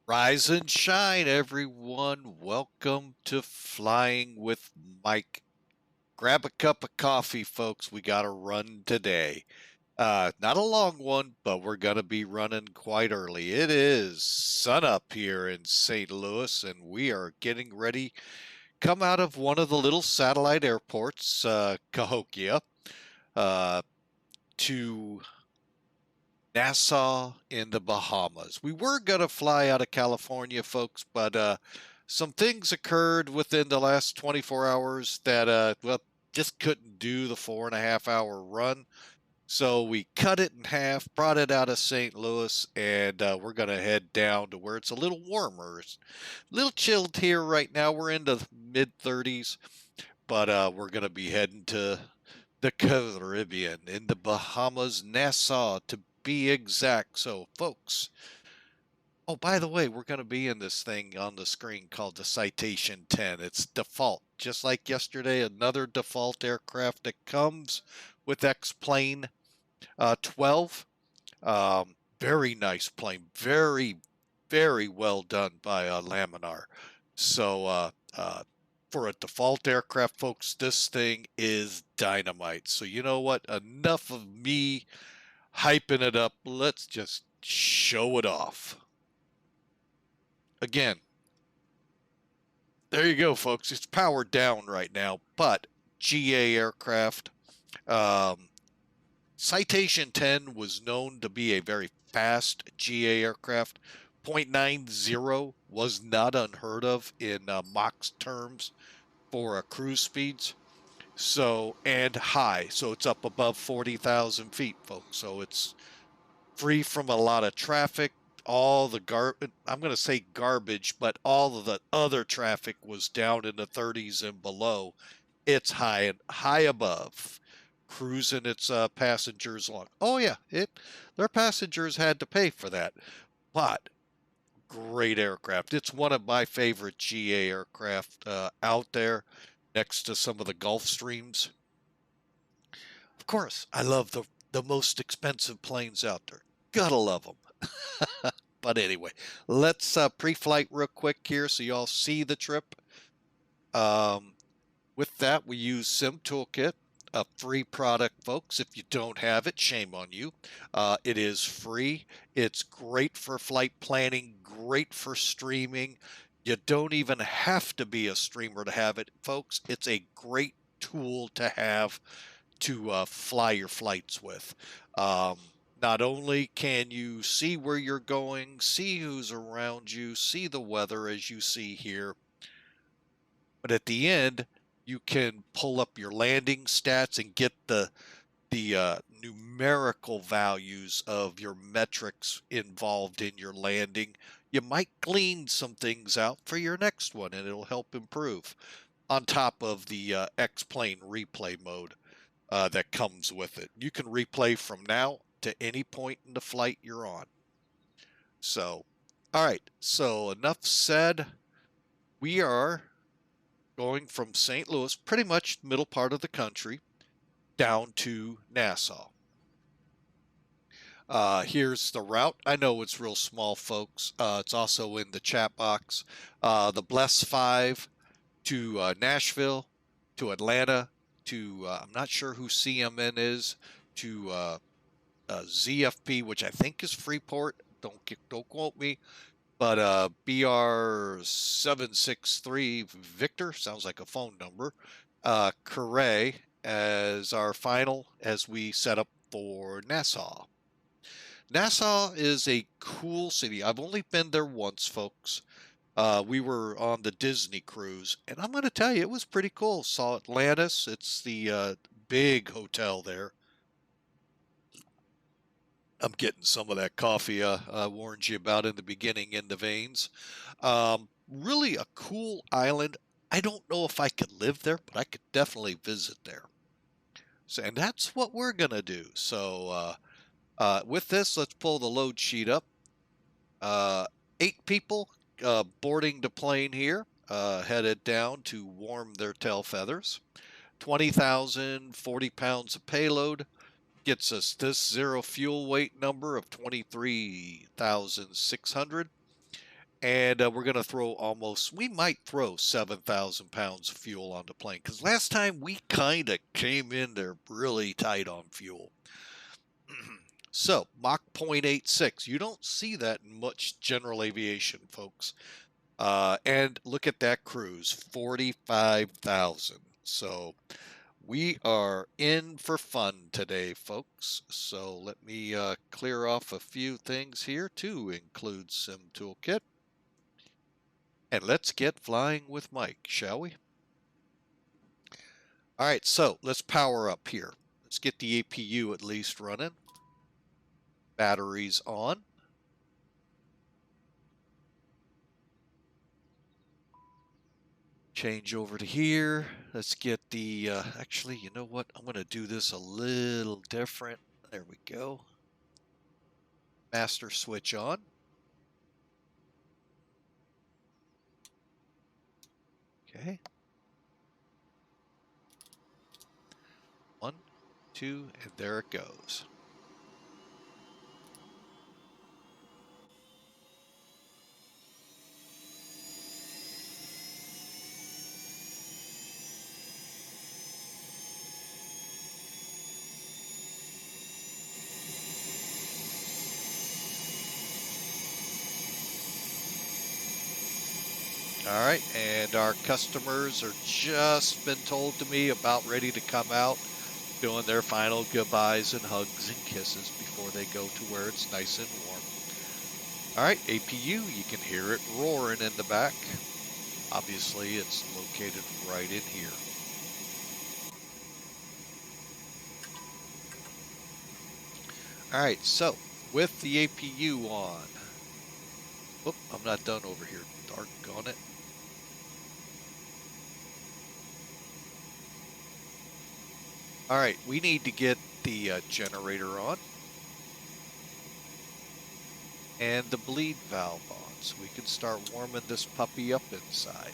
Rise and shine, everyone. Welcome to Flying with Mike. Grab a cup of coffee, folks. We got to run today. Not a long one, but we're going to be running quite early. It is sun up here in St. Louis, and we are getting ready. Come out of one of the little satellite airports, Cahokia, to Nassau in the Bahamas. We were going to fly out of California, folks, but some things occurred within the last 24 hours that, well, just couldn't do the 4.5 hour run. So we cut it in half, brought it out of St. Louis, and we're going to head down to where it's a little warmer. It's a little chilled here right now. We're in the mid 30s, but we're going to be heading to the Caribbean in the Bahamas, Nassau to be exact. So, folks, oh, by the way, we're going to be in this thing on the screen called the Citation 10. It's default, just like yesterday, another default aircraft that comes with X-Plane 12. Very nice plane, very, very well done by Laminar. So, for a default aircraft, folks, this thing is dynamite. So you know what? Enough of me hyping it up. Let's just show it off. Again, there you go, folks. It's powered down right now, but GA aircraft. Citation 10 was known to be a very fast GA aircraft. 0.90 was not unheard of in Mach terms for cruise speeds. So, and high. So it's up above 40,000 feet, folks. So it's free from a lot of traffic. All the I'm going to say garbage, but all of the other traffic was down in the 30s and below. It's high and high above, cruising its passengers along. Oh yeah, their passengers had to pay for that, but great aircraft. It's one of my favorite GA aircraft out there, next to some of the Gulfstreams. Of course, I love the most expensive planes out there. Gotta love them. But anyway, let's pre-flight real quick here so y'all see the trip. With that, we use Sim Toolkit, a free product, folks. If you don't have it, shame on you. It is free. It's great for flight planning, great for streaming. You don't even have to be a streamer to have it, folks. It's a great tool to have to fly your flights with. Not only can you see where you're going, see who's around you, see the weather as you see here, but at the end, you can pull up your landing stats and get the numerical values of your metrics involved in your landing. You might glean some things out for your next one, and it'll help improve on top of the X-Plane replay mode that comes with it. You can replay from now to any point in the flight you're on. So, all right, so enough said. We are going from St. Louis, pretty much middle part of the country, down to Nassau. Here's the route. I know it's real small, folks. It's also in the chat box. The Bless 5 to Nashville, to Atlanta, to I'm not sure who CMN is, to ZFP, which I think is Freeport. Don't quote me. But BR 763 Victor sounds like a phone number. Corray as our final as we set up for Nassau. Nassau is a cool city. I've only been there once, folks. We were on the Disney cruise, and I'm going to tell you, it was pretty cool. Saw Atlantis. It's the big hotel there. I'm getting some of that coffee I warned you about in the beginning in the veins. Really a cool island. I don't know if I could live there, but I could definitely visit there. So, and that's what we're going to do. So with this, let's pull the load sheet up. Uh, 8 people boarding the plane here, headed down to warm their tail feathers. 20,000, 40 pounds of payload gets us this zero fuel weight number of 23,600. And we're going to we might throw 7,000 pounds of fuel on the plane. Because last time we kind of came in there really tight on fuel. So, Mach 0.86. You don't see that in much general aviation, folks. And look at that cruise, 45,000. So, we are in for fun today, folks. So, let me clear off a few things here to include Sim Toolkit. And let's get flying with Mike, shall we? All right, so let's power up here. Let's get the APU at least running. Batteries on. Change over to here. Let's get the, actually, you know what? I'm going to do this a little different. There we go. Master switch on. Okay. 1, 2, and there it goes. All right, and our customers are just been told to me about ready to come out, doing their final goodbyes and hugs and kisses before they go to where it's nice and warm. All right, APU, you can hear it roaring in the back. Obviously, it's located right in here. All right, so with the APU on, whoop, I'm not done over here, doggone it. All right, we need to get the generator on and the bleed valve on so we can start warming this puppy up inside.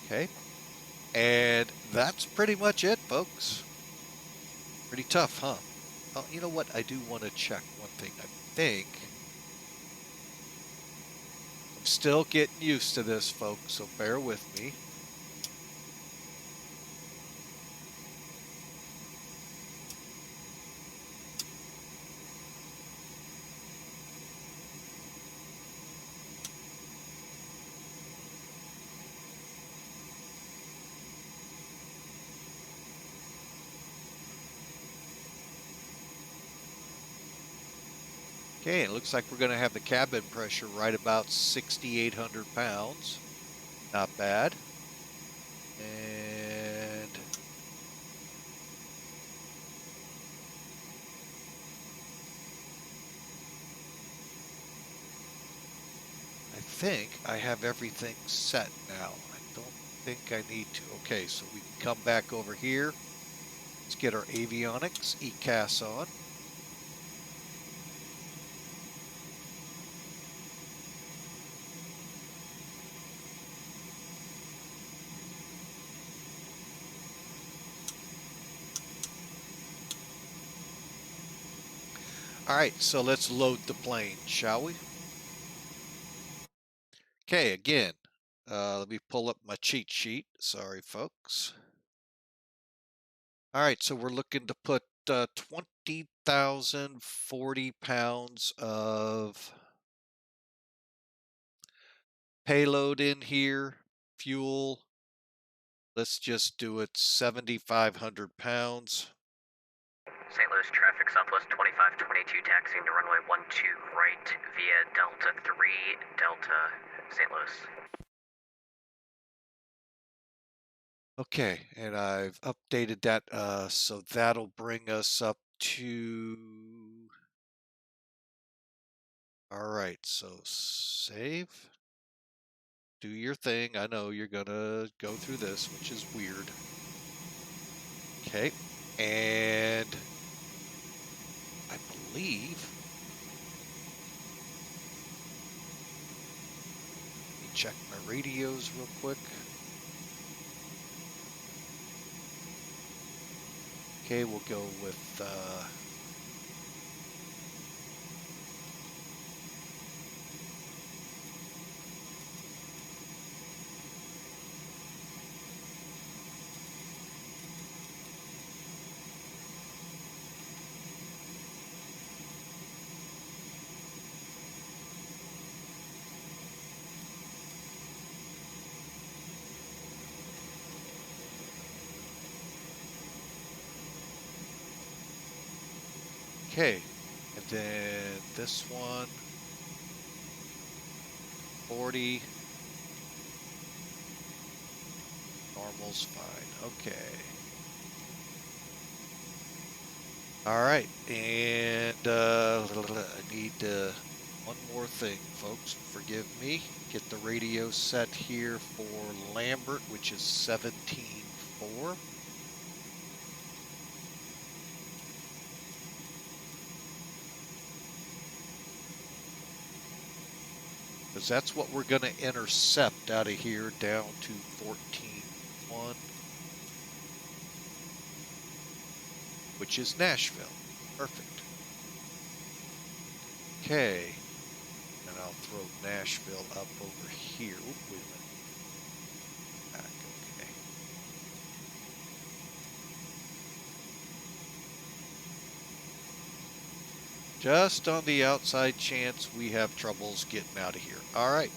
Okay, and that's pretty much it, folks. Pretty tough, huh? Oh, you know what? I do want to check one thing. I think I'm still getting used to this, folks, so bear with me. Okay, it looks like we're going to have the cabin pressure right about 6,800 pounds. Not bad. And I think I have everything set now. I don't think I need to. Okay, so we can come back over here. Let's get our avionics ECAS on. All right, so let's load the plane, shall we? Okay, again, let me pull up my cheat sheet. Sorry, folks. All right, so we're looking to put 20,000, 40 pounds of payload in here, fuel. Let's just do it 7,500 pounds. St. Louis traffic Southwest 2522 taxiing to runway 12 right via Delta 3 Delta St. Louis. Okay, and I've updated that, so that'll bring us up to, all right, so save, do your thing. I know you're gonna go through this, which is weird. Okay, and I believe check my radios real quick. Okay, we'll go with okay, and then this one, 40, normal's fine, okay. All right, and I need one more thing, folks, forgive me. Get the radio set here for Lambert, which is 17.4. Because that's what we're going to intercept out of here down to 14.1, which is Nashville. Perfect. Okay. And I'll throw Nashville up over here. Oop, wait a minute. Back, okay. Just on the outside chance we have troubles getting out of here. All right.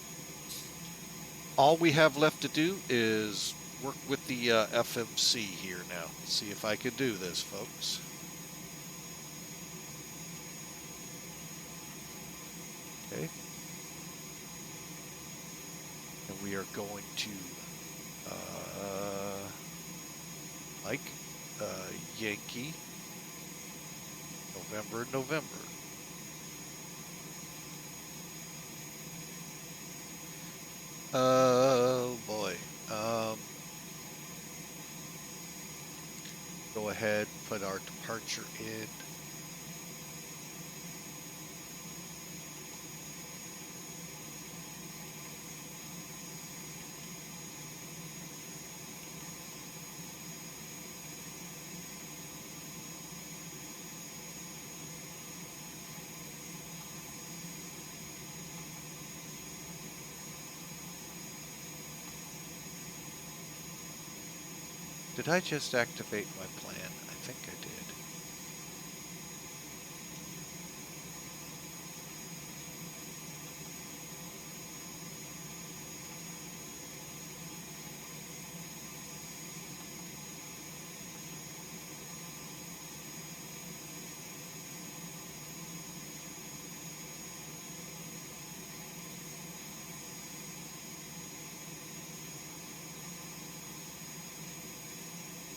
All we have left to do is work with the FMC here now. Let's see if I can do this, folks. Okay. And we are going to Mike, Yankee, November. Oh boy. Go ahead, put our departure in. Did I just activate my plan? I think I did.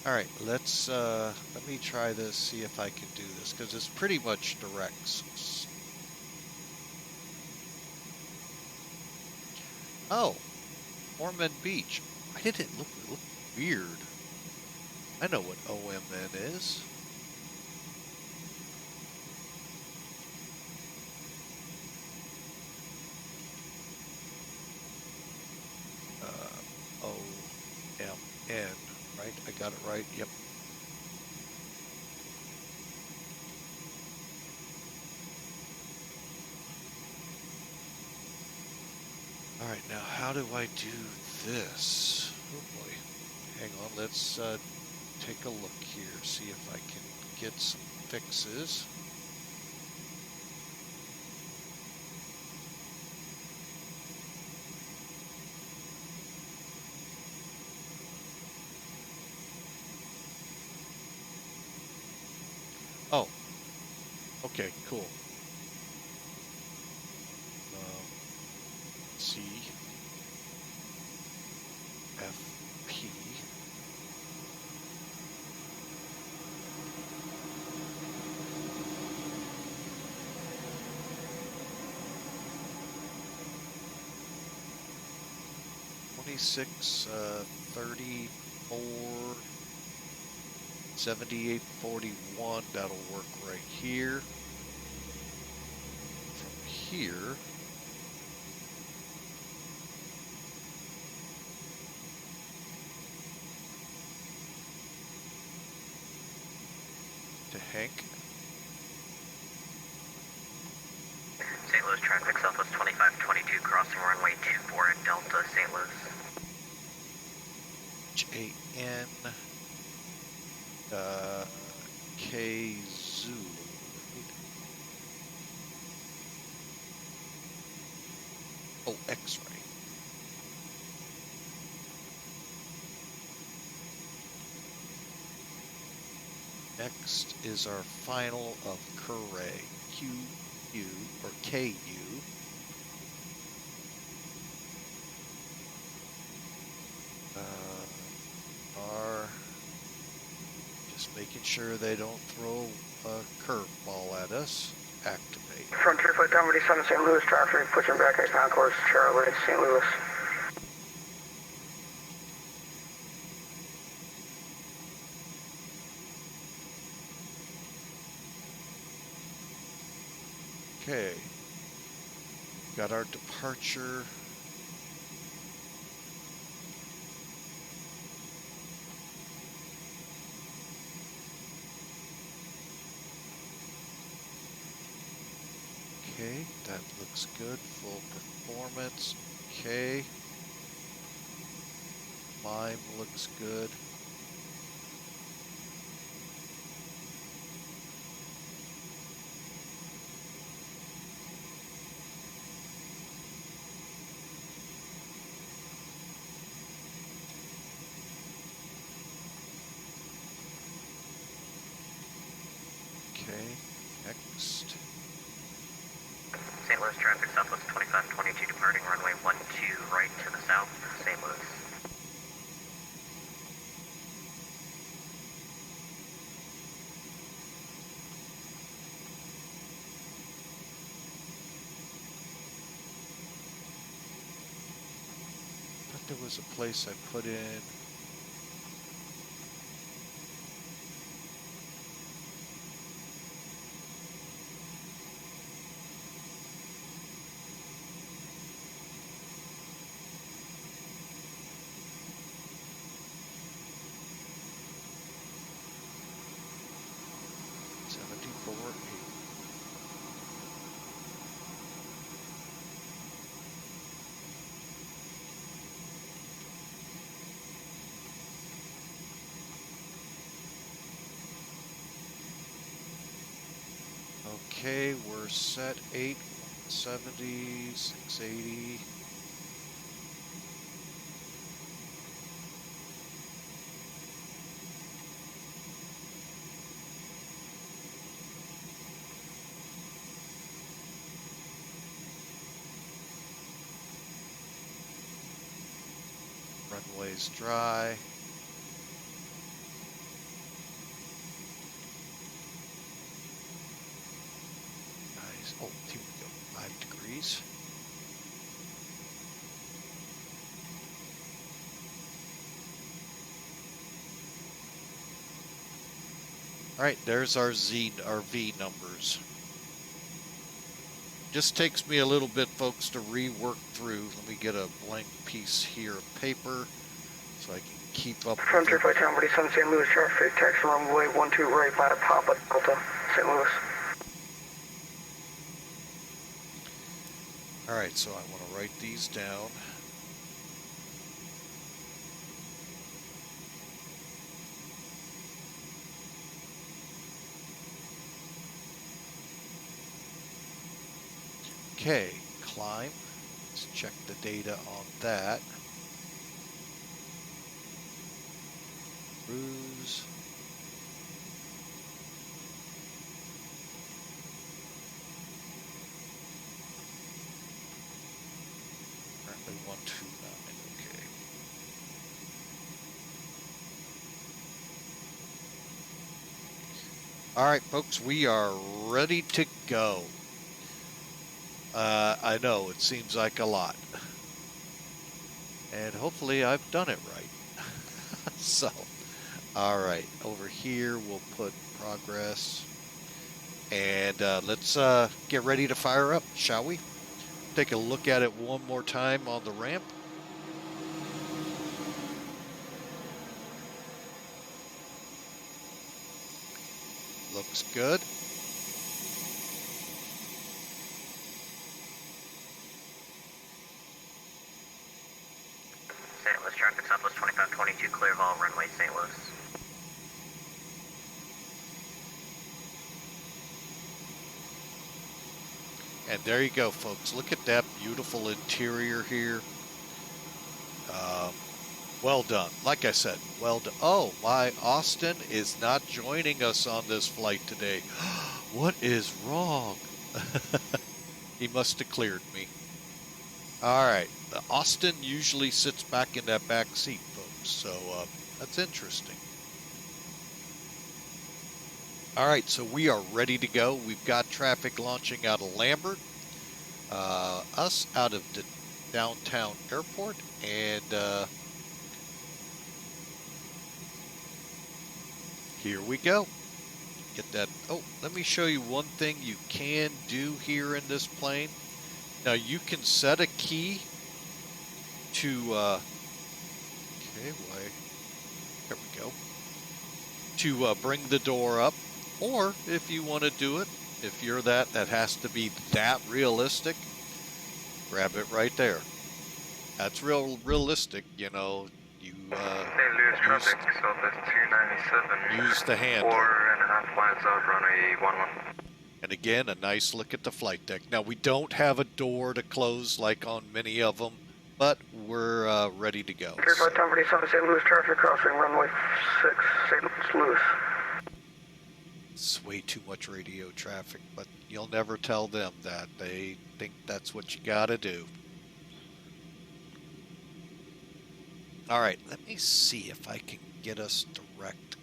All right, let me try this, see if I can do this, because it's pretty much directs. Oh, Ormond Beach. I didn't look weird. I know what OMN is. OMN. Right? I got it right. Yep. All right, now how do I do this? Oh boy. Hang on, let's take a look here, see if I can get some fixes. Oh, okay, cool. C F P. $26.34 $78.41. That'll work right here. From here, Hank. St. Louis traffic, Southwest 2522, crossing runway 24 at Delta, St. Louis. HAN K Zulu. Oh, X-ray. Next is our final of Curray, QU or KU. Are just making sure they don't throw a curveball at us. Activate. Frontier Flight Down 7 St. Louis traffic, pushing back at Concourse, Charlotte, St. Louis. Okay. Got our departure. Okay, that looks good. Full performance. Okay. Mime looks good. Okay, next. St. Louis traffic, Southwest 2522, departing runway 12, right to the south, St. Louis. I thought there was a place I put in. Okay, we're set 870, 680. Runway's dry. Nice. Oh, here we go. 5 degrees. All right, there's our V numbers. Just takes me a little bit, folks, to rework through. Let me get a blank piece here of paper so I can keep up. Frontier Flight Town 7 St. Louis traffic, taxi runway 12 right by Papa Delta, St. Louis. All right, so I want to write these down. Okay, climb. Let's check the data on that. Cruise. Currently 129, okay. All right, folks, we are ready to go. I know it seems like a lot, and hopefully I've done it right. So, all right, over here we'll put progress, and let's get ready to fire up, shall we? Take a look at it one more time on the ramp. Look Looks good. St. Louis traffic Southwest 2522, clear of all runway St. Louis. And there you go, folks. Look at that beautiful interior here. Well done. Like I said, well done. Oh, my Austin is not joining us on this flight today. What is wrong? He must have cleared me. All right. Austin usually sits back in that back seat, folks. So that's interesting. All right. So we are ready to go. We've got traffic launching out of Lambert, us out of the downtown airport, and here we go. Get that. Oh, let me show you one thing you can do here in this plane. Now you can set a key to, okay, why, there we go, to bring the door up, or if you want to do it, if you're that has to be that realistic, grab it right there. That's realistic, you know, you St. Louis traffic, Southwest 297. use the handle. 4.5 miles out, runway 11. And again, a nice look at the flight deck. Now, we don't have a door to close like on many of them, but we're ready to go. Clear flight time for Nassau, St. Louis traffic crossing runway 6, St. Louis. It's way too much radio traffic, but you'll never tell them that. They think that's what you gotta do. All right, let me see if I can get us direct.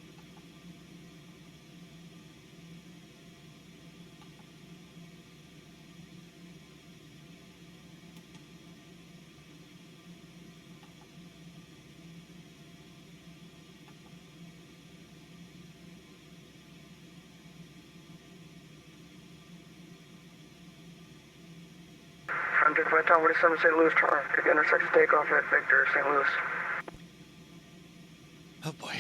Frontier flight time 47, St. Louis traffic, intersection takeoff at Victor, St. Louis. Oh boy.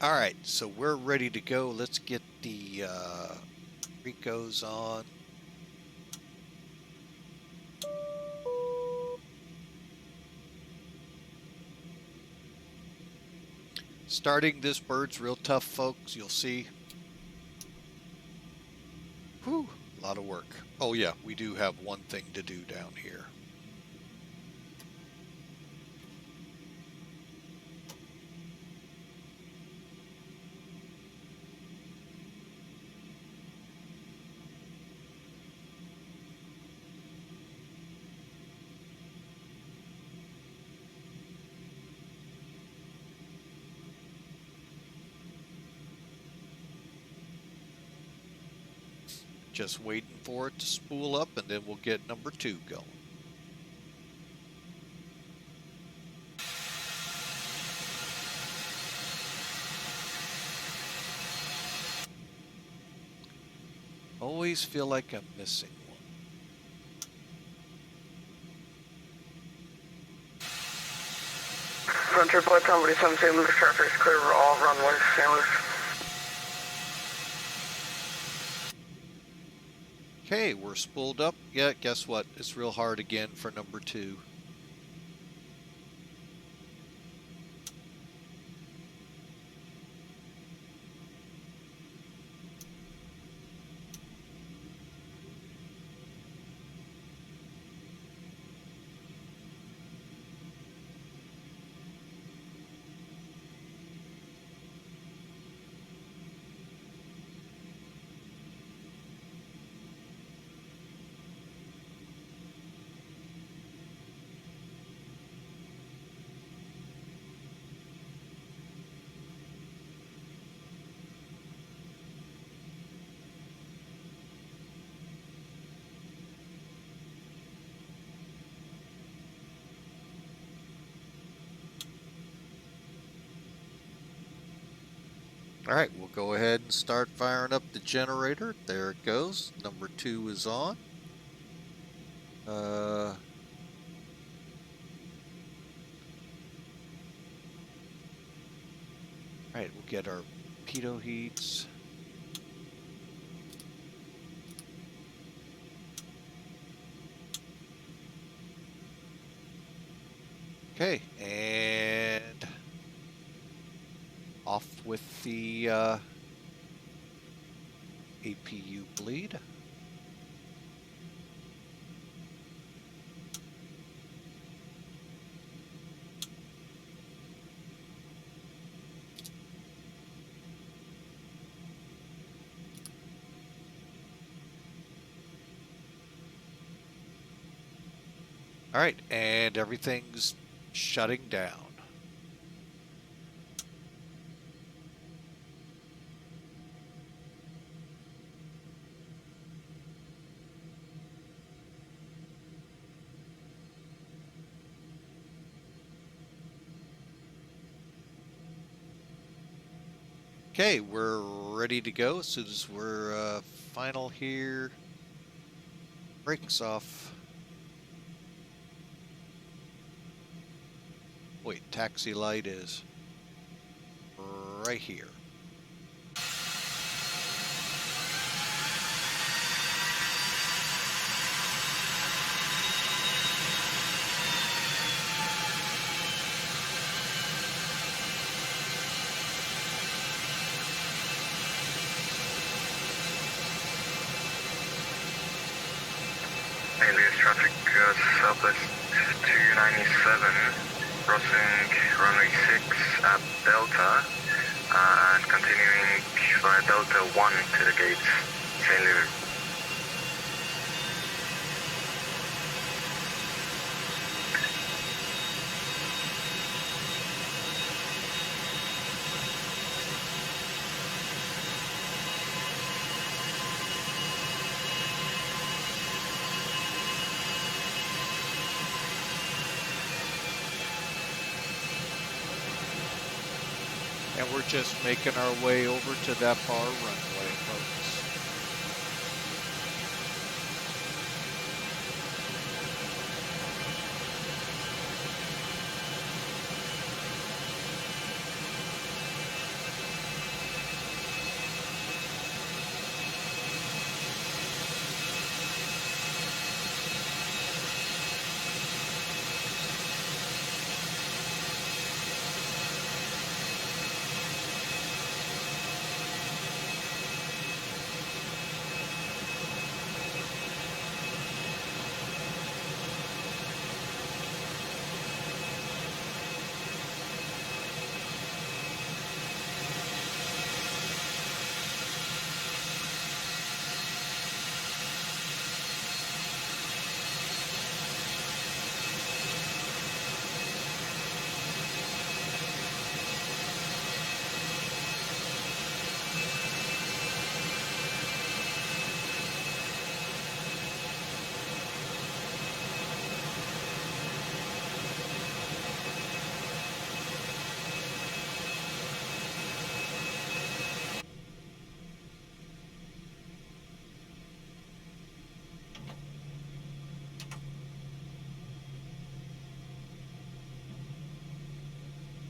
All right, so we're ready to go. Let's get the Ricos on. Starting this bird's real tough, folks. You'll see. Whew, a lot of work. Oh yeah, we do have one thing to do down here. Just waiting for it to spool up, and then we'll get number 2 going. Always feel like I'm missing one. Frontier flight time 47, St. Louis traffic is clear for all runways, St. Louis. Okay, we're spooled up. Yeah, guess what? It's real hard again for number 2. All right, we'll go ahead and start firing up the generator. There it goes. Number 2 is on. All right, we'll get our pitot heats. Okay, and off with the APU bleed. All right, and everything's shutting down. Okay, we're ready to go as soon as we're final here. Brakes off. Wait, taxi light is right here. St. Louis traffic, Southwest 297, crossing runway 6 at Delta, and continuing via Delta 1 to the gates, St. Louis. And we're just making our way over to that far runway, folks.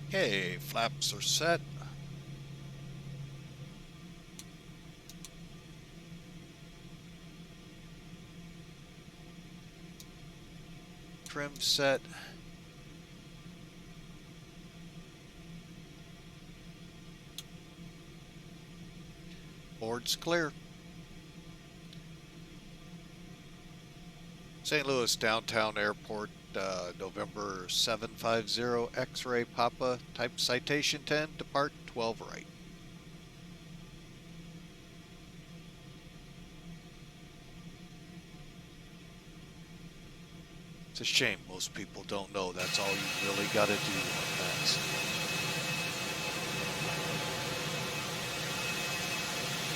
Okay, flaps are set. Trim set. Board's clear. St. Louis Downtown Airport, November 750, X-ray Papa, type Citation 10, depart 12 right. It's a shame most people don't know that's all you really got to do on VATSIM.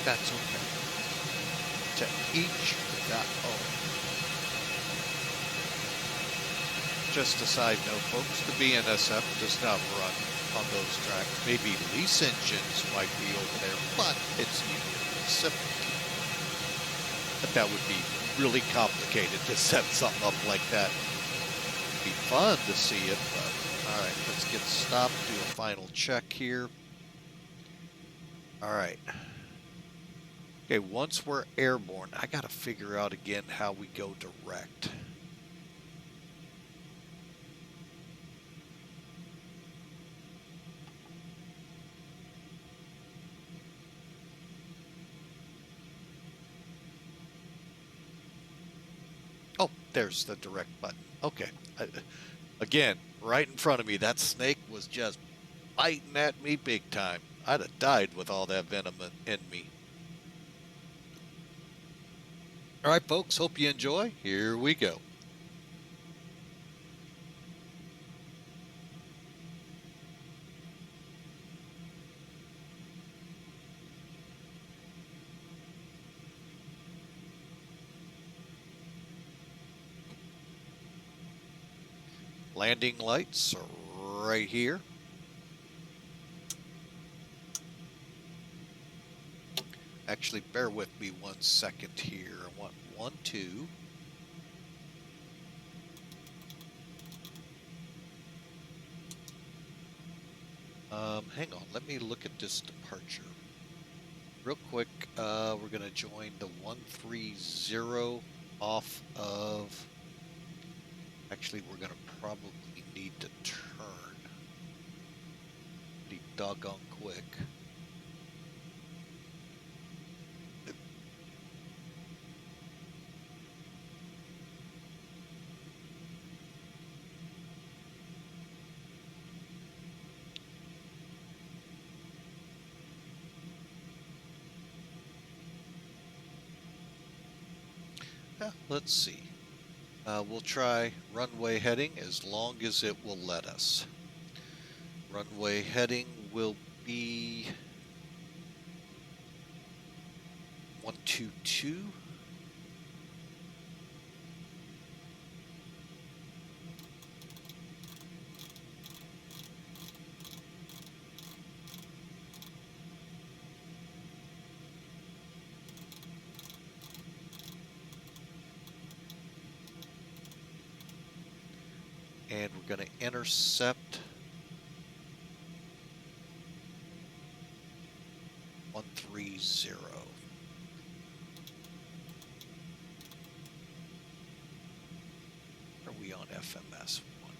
That's okay. To each their own. Just a side note, folks, the BNSF does not run on those tracks. Maybe lease engines might be over there, but it's Union Pacific. But that would be really complicated to set something up like that. It'd be fun to see it, but all right, let's get stopped, do a final check here. All right. Okay, once we're airborne, I got to figure out again how we go direct. Oh, there's the direct button. Okay. Again, right in front of me, that snake was just biting at me big time. I'd have died with all that venom in me. All right, folks, hope you enjoy. Here we go. Landing lights are right here. Actually, bear with me 1 second here. I want 1, 2. Hang on, let me look at this departure. Real quick, we're going to join the 130 off of... Actually, we're going to probably need to turn pretty doggone quick. Let's see. We'll try runway heading as long as it will let us. Runway heading will be 122. And we're going to intercept 130. Are we on FMS 1?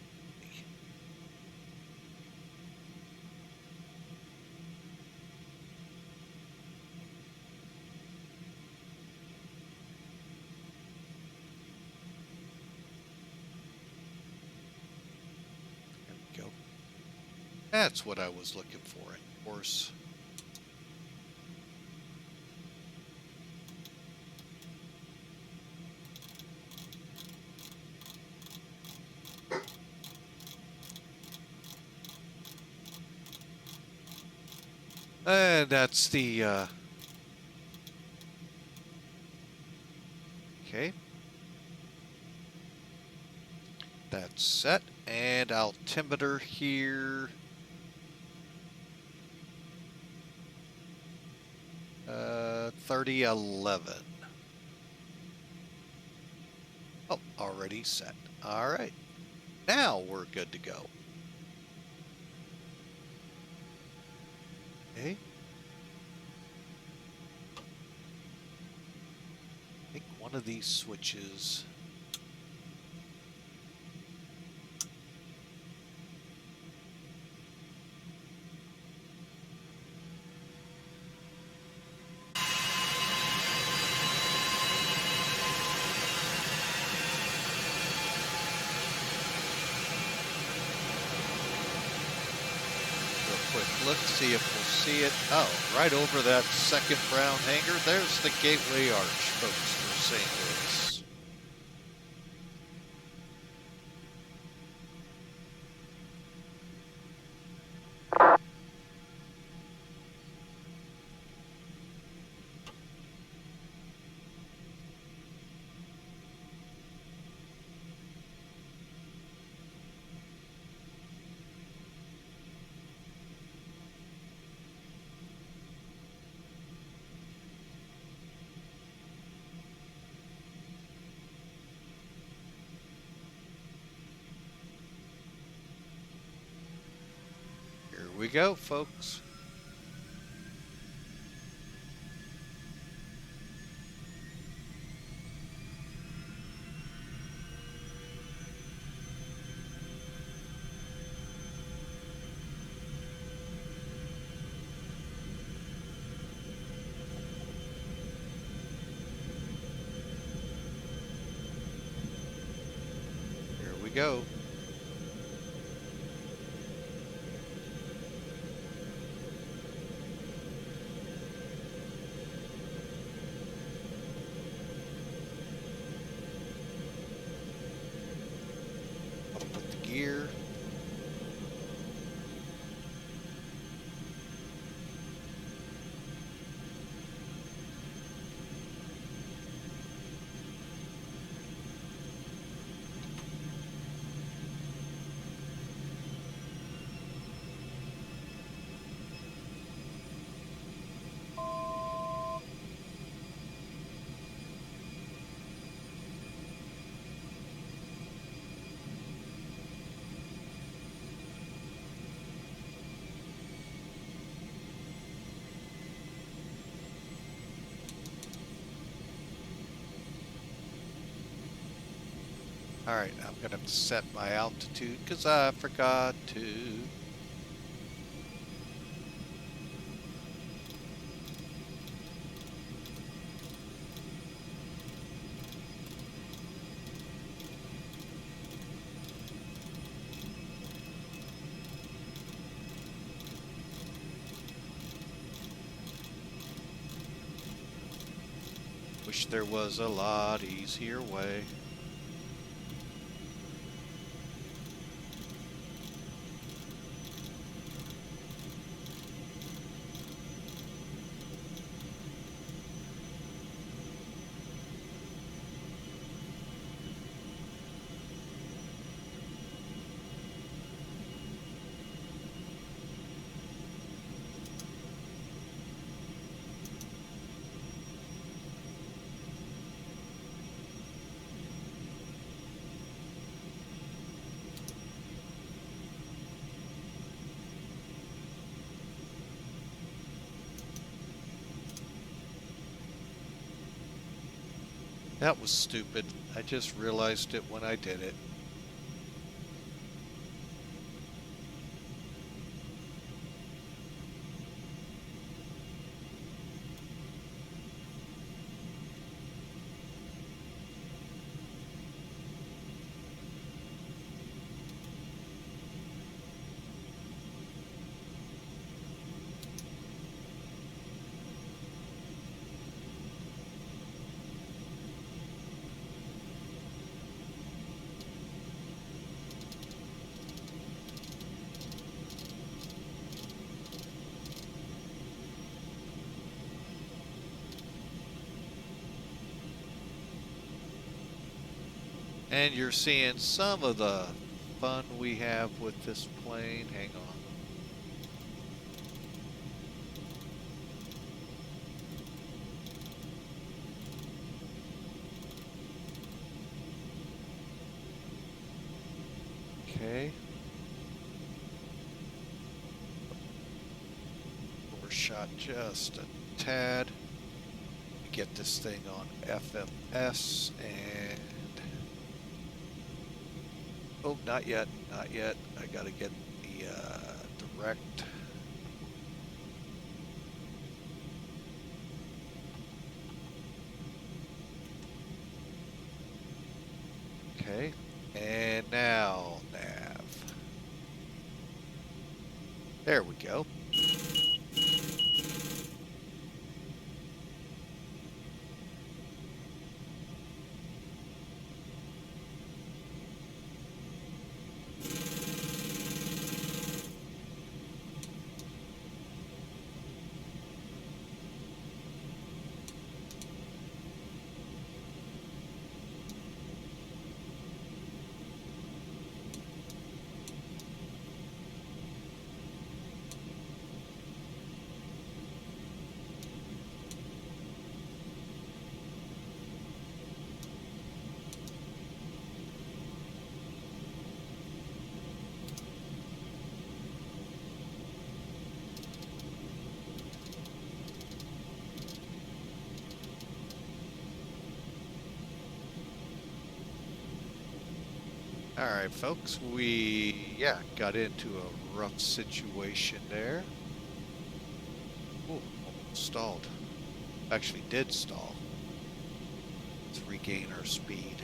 There we go. That's what I was looking for, of course. And that's the, okay. That's set, and altimeter here. 3011. Oh, already set. All right. Now we're good to go. Okay. I think one of these switches. Quick look, see if we'll see it. Oh, right over that second brown hangar. There's the Gateway Arch, folks, for St. Louis. Here we go, folks. we go. I'll put the gear. Alright, I'm going to have to set my altitude because I forgot to. Wish there was a lot easier way. That was stupid. I just realized it when I did it. And you're seeing some of the fun we have with this plane. Hang on. Okay. Overshot just a tad. Get this thing on FMS and... Oh, not yet, not yet. I gotta get the direct. Okay, and now nav. There we go. All right, folks, we, got into a rough situation there. Ooh, almost stalled. Actually did stall. Let's regain our speed.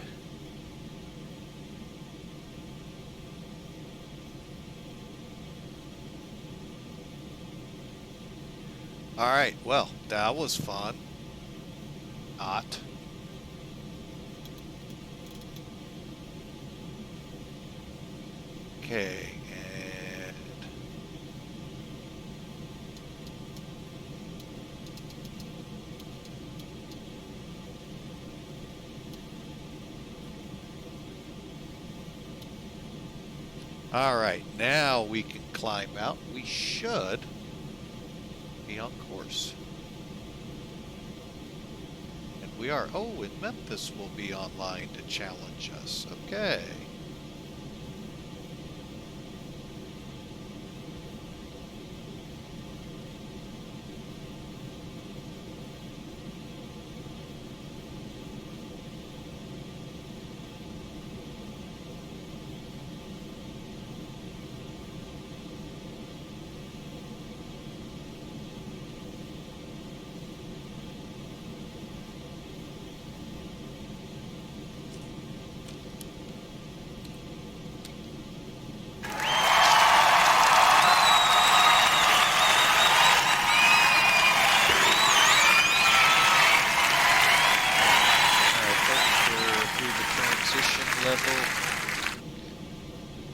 All right, well, that was fun. Not. Okay, and all right, now we can climb out. We should be on course. And we are. Oh, and Memphis will be online to challenge us. Okay.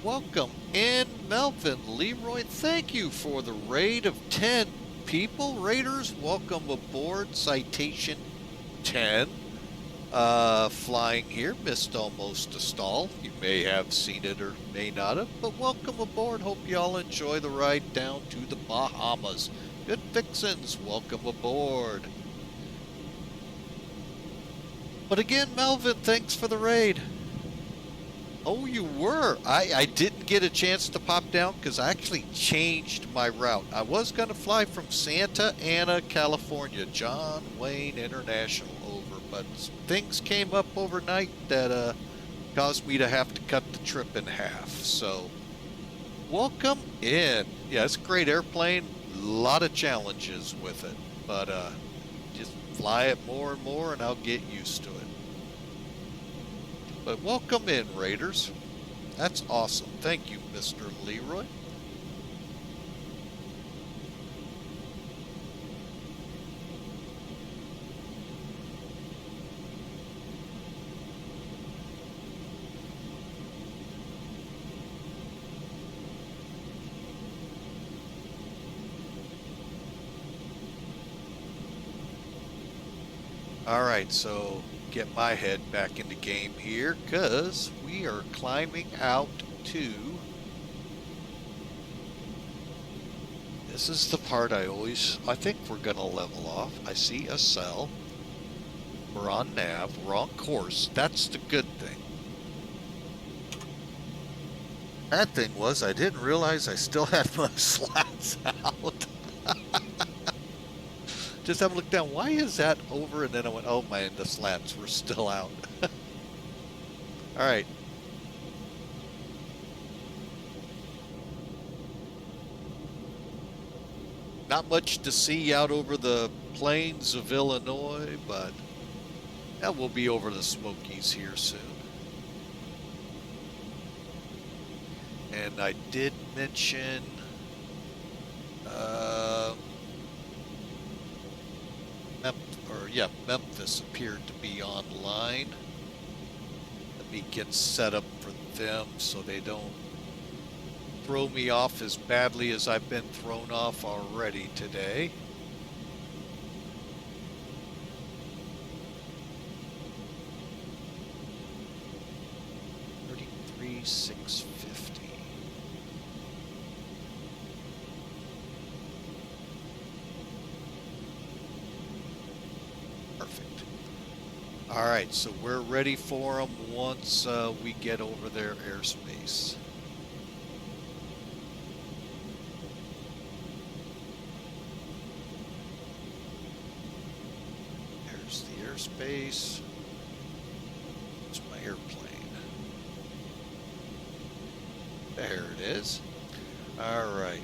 Welcome in, Melvin, Leroy. Thank you for the raid of 10 people. Raiders, welcome aboard Citation 10. Flying here, missed almost a stall. You may have seen it or may not have, but welcome aboard. Hope y'all enjoy the ride down to the Bahamas. Good fixins, welcome aboard. But again, Melvin, thanks for the raid. Oh, you were. I didn't get a chance to pop down because I actually changed my route. I was going to fly from Santa Ana, California, John Wayne International over, but things came up overnight that caused me to have to cut the trip in half. So, welcome in. Yeah, it's a great airplane. A lot of challenges with it, but just fly it more and more and I'll get used to it. But welcome in, Raiders. That's awesome. Thank you, Mr. Leroy. All right, so get my head back in the game here because we are climbing out to, this is the part I think we're gonna level off. I see a cell. We're on nav, we're on course. That's the good thing. Bad thing was I didn't realize I still had my slats out. Just have a look down. Why is that over? And then I went, oh man, the slats were still out. All right. Not much to see out over the plains of Illinois, but yeah, we'll be over the Smokies here soon. And I did mention Memphis appeared to be online. Let me get set up for them so they don't throw me off as badly as I've been thrown off already today. $33,650. All right, so we're ready for them once we get over their airspace. There's the airspace. It's my airplane. There it is. All right.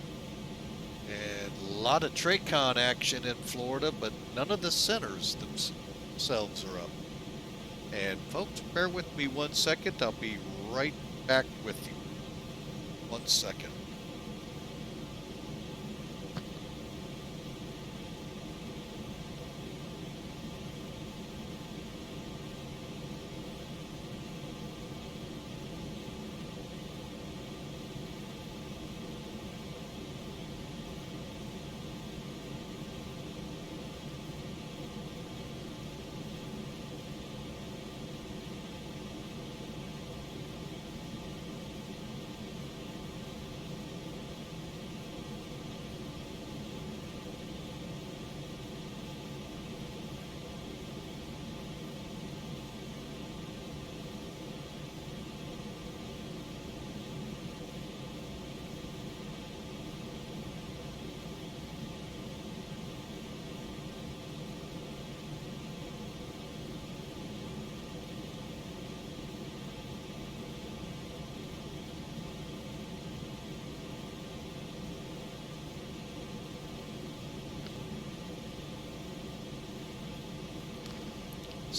And a lot of Tracon action in Florida, but none of the centers themselves are up. And folks, bear with me 1 second. I'll be right back with you. 1 second.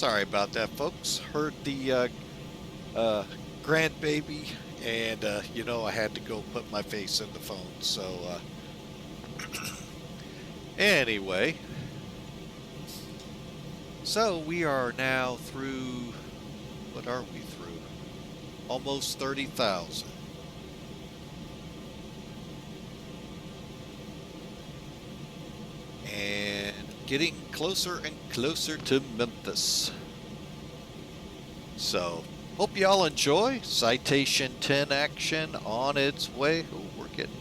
Sorry about that, folks. Heard the grandbaby, and you know, I had to go put my face in the phone. So anyway, so we are now through. What are we through? Almost 30,000. And getting closer and closer to Memphis. So, hope y'all enjoy. Citation 10 action on its way. Oh, we're getting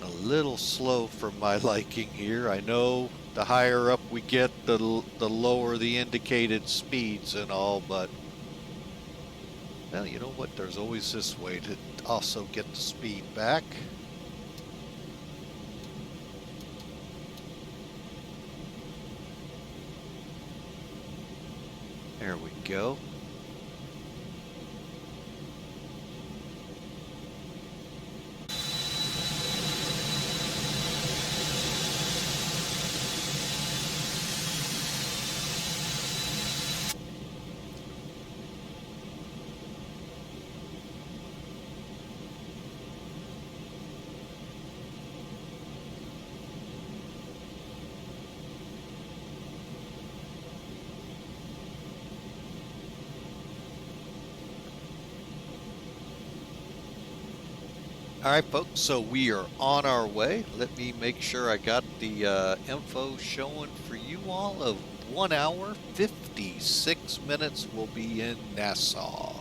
a little slow for my liking here. I know the higher up we get, the lower the indicated speeds and all, but well, you know what? There's always this way to also get the speed back. There we go. All right, folks, so we are on our way. Let me make sure I got the info showing for you all of 1 hour, 56 minutes we'll be in Nassau.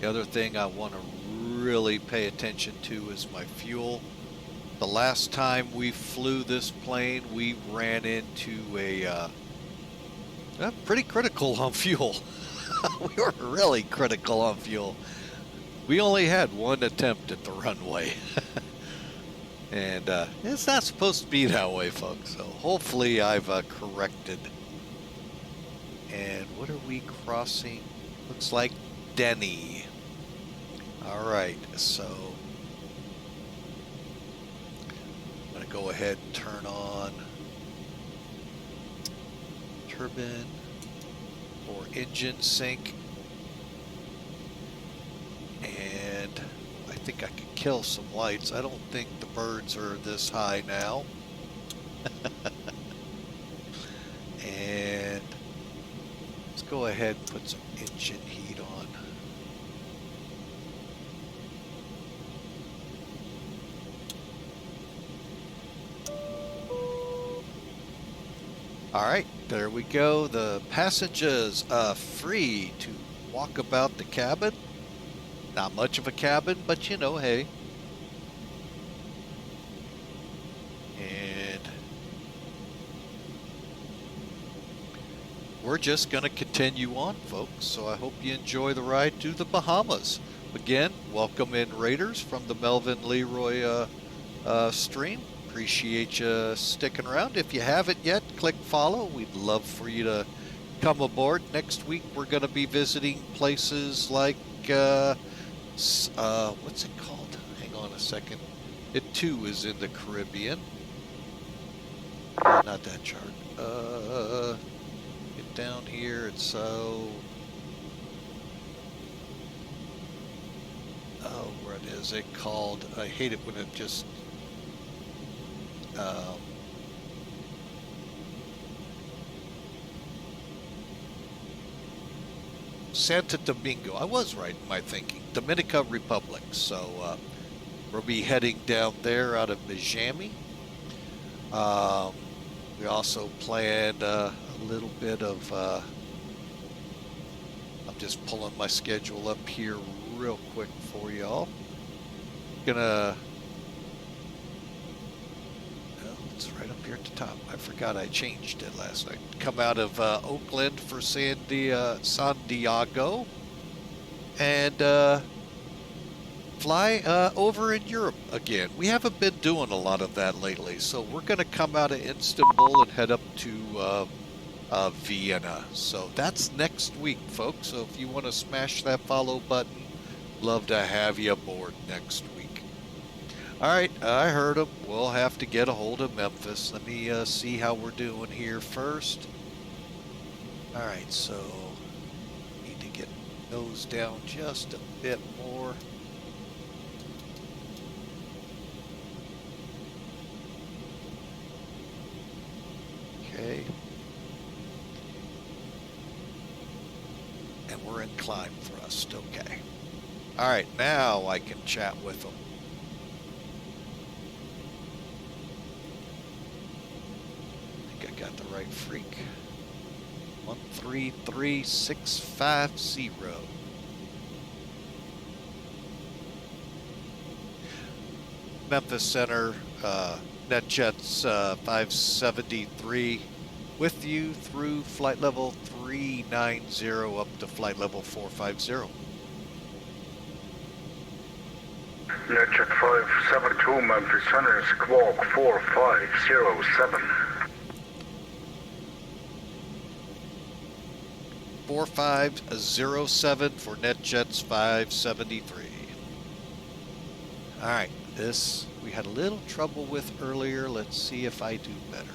The other thing I want to really pay attention to is my fuel. The last time we flew this plane, we ran into a pretty critical on fuel. We were really critical on fuel. We only had one attempt at the runway. And it's not supposed to be that way, folks. So hopefully I've corrected. And what are we crossing? Looks like Denny. All right, so I'm going to go ahead and turn on turbine or engine sync. And I think I can kill some lights. I don't think the birds are this high now. And let's go ahead and put some engine heat on. All right, there we go. The passengers are free to walk about the cabin. Not much of a cabin, but you know, hey. And we're just going to continue on, folks. So I hope you enjoy the ride to the Bahamas. Again, welcome in Raiders from the Melvin Leroy stream. Appreciate you sticking around. If you haven't yet, click follow. We'd love for you to come aboard. Next week, we're going to be visiting places like, what's it called? Hang on a second. It too is in the Caribbean. Not that chart. Get down here. It's so. Oh, what is it called? I hate it when it just. Santo Domingo. I was right in my thinking. Dominican Republic. So we'll be heading down there out of Miami. We also planned a little bit of. I'm just pulling my schedule up here real quick for y'all. Gonna. It's right up here at the top. I forgot I changed it last night. Come out of Oakland for San Diego. And fly over in Europe again. We haven't been doing a lot of that lately, so we're going to come out of Istanbul and head up to Vienna. So that's next week, folks. So if you want to smash that follow button, love to have you aboard next week. All right, I heard him. We'll have to get a hold of Memphis. Let me see how we're doing here first. All right, so need to get nose down just a bit more. Okay. And we're in climb thrust. Okay. All right, now I can chat with them. I think I got the right freak. 133650. Memphis Center, NetJets 573 with you through flight level 390 up to flight level 450. NetJet 572 Memphis Center, squawk 4507. 4507 for NetJets 573. All right, this we had a little trouble with earlier. Let's see if I do better.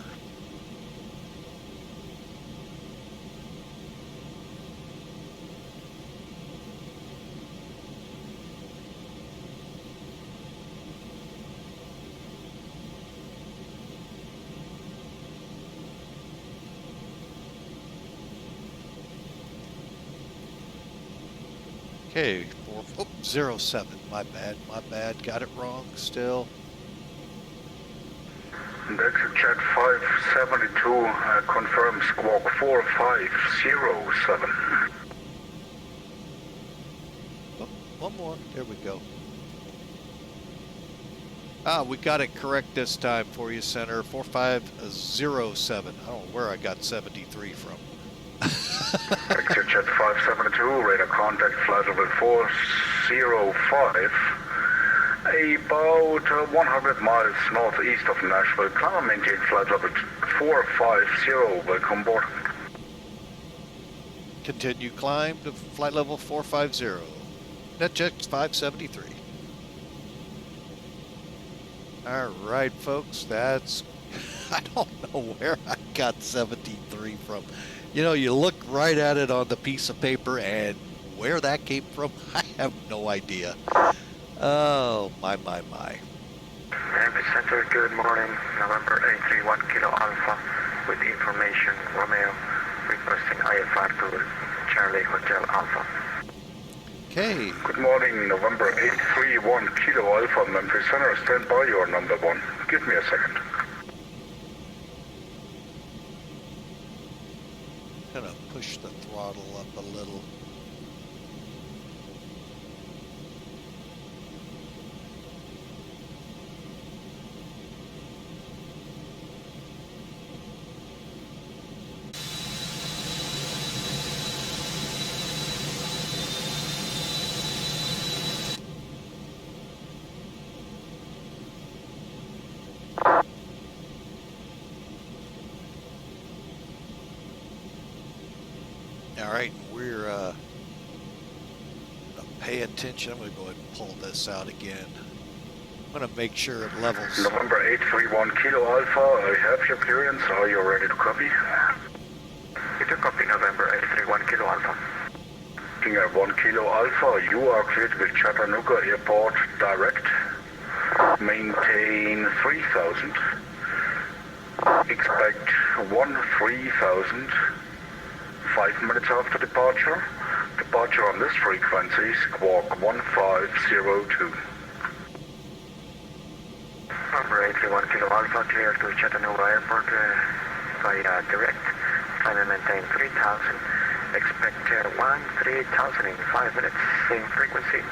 Okay, 407, my bad, got it wrong still. NetJet 572, confirm squawk 4507. Oh, one more, there we go. Ah, we got it correct this time for you, Center, 4507. I don't know where I got 73 from. NetJet 572, radar contact flight level 405. About 100 miles northeast of Nashville. Climb and maintain flight level 450. Welcome aboard. Continue climb to flight level 450. NetJet 573. All right, folks, that's... I don't know where I got 73 from. You know, you look right at it on the piece of paper, and where that came from, I have no idea. Oh, my. Memphis Center, good morning. November 831 Kilo Alpha with information Romeo requesting IFR to Charlie Hotel Alpha. Okay. Good morning, November 831 Kilo Alpha, Memphis Center. Stand by, your number one. Give me a second. Kind of push the throttle up a little. All right, we're gonna pay attention. I'm gonna go ahead and pull this out again. I'm gonna make sure it levels. November 831 Kilo Alpha, I have your clearance. Are you ready to copy? You do copy November 831 Kilo Alpha. King Air 1 Kilo Alpha, you are cleared with Chattanooga Airport direct. Maintain 3000. Expect 13,000. 5 minutes after departure. Departure on this frequency, squawk 1502. November 831 Kilo Alpha, clear to Chattanooga Airport via direct. Climb and maintain 3000. Expect 13,000 in 5 minutes. Same frequency.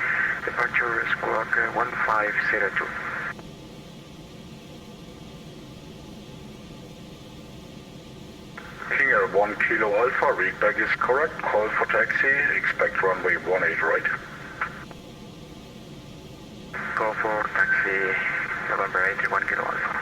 Departure squawk 1502. King Air 1 Kilo Alpha, read back is correct. Call for taxi. Expect runway 18 right. Go for taxi November 81 Kilo Alpha.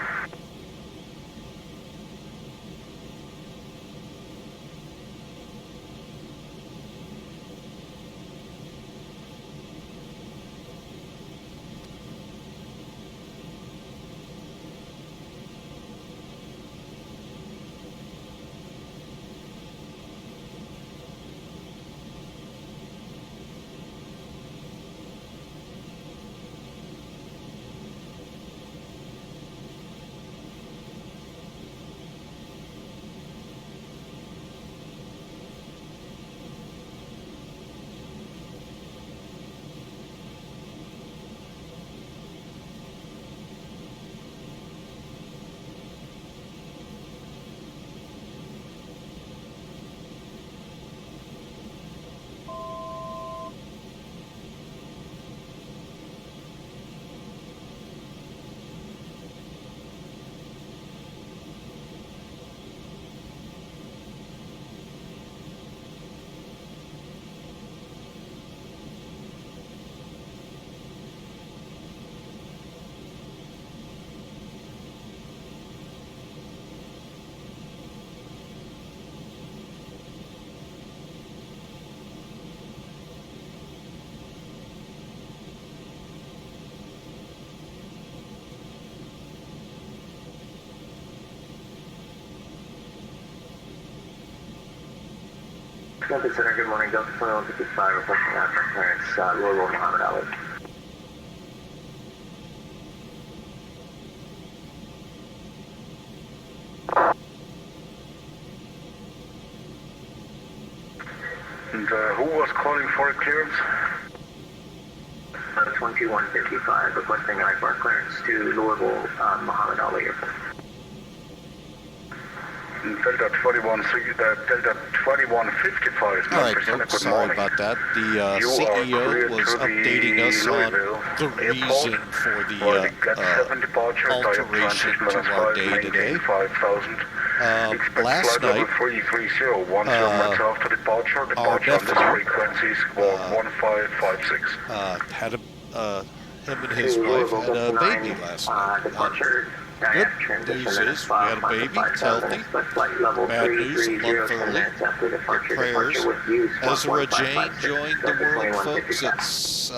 Campus Center, good morning. Delta 2155 requesting aircraft clearance, Louisville, Muhammad Ali. And who was calling for a clearance? 2155 requesting IFR clearance to Louisville, Muhammad Ali Airport. Delta 2155. All right, folks, sorry about that. The CEO was updating us on the reason for the alteration to our day today. Last night, our nephew had him and his wife had a baby last night. Good news is we had a baby, it's healthy. Bad news, a month early. Your prayers. Ezra Jane joined the world, folks. It's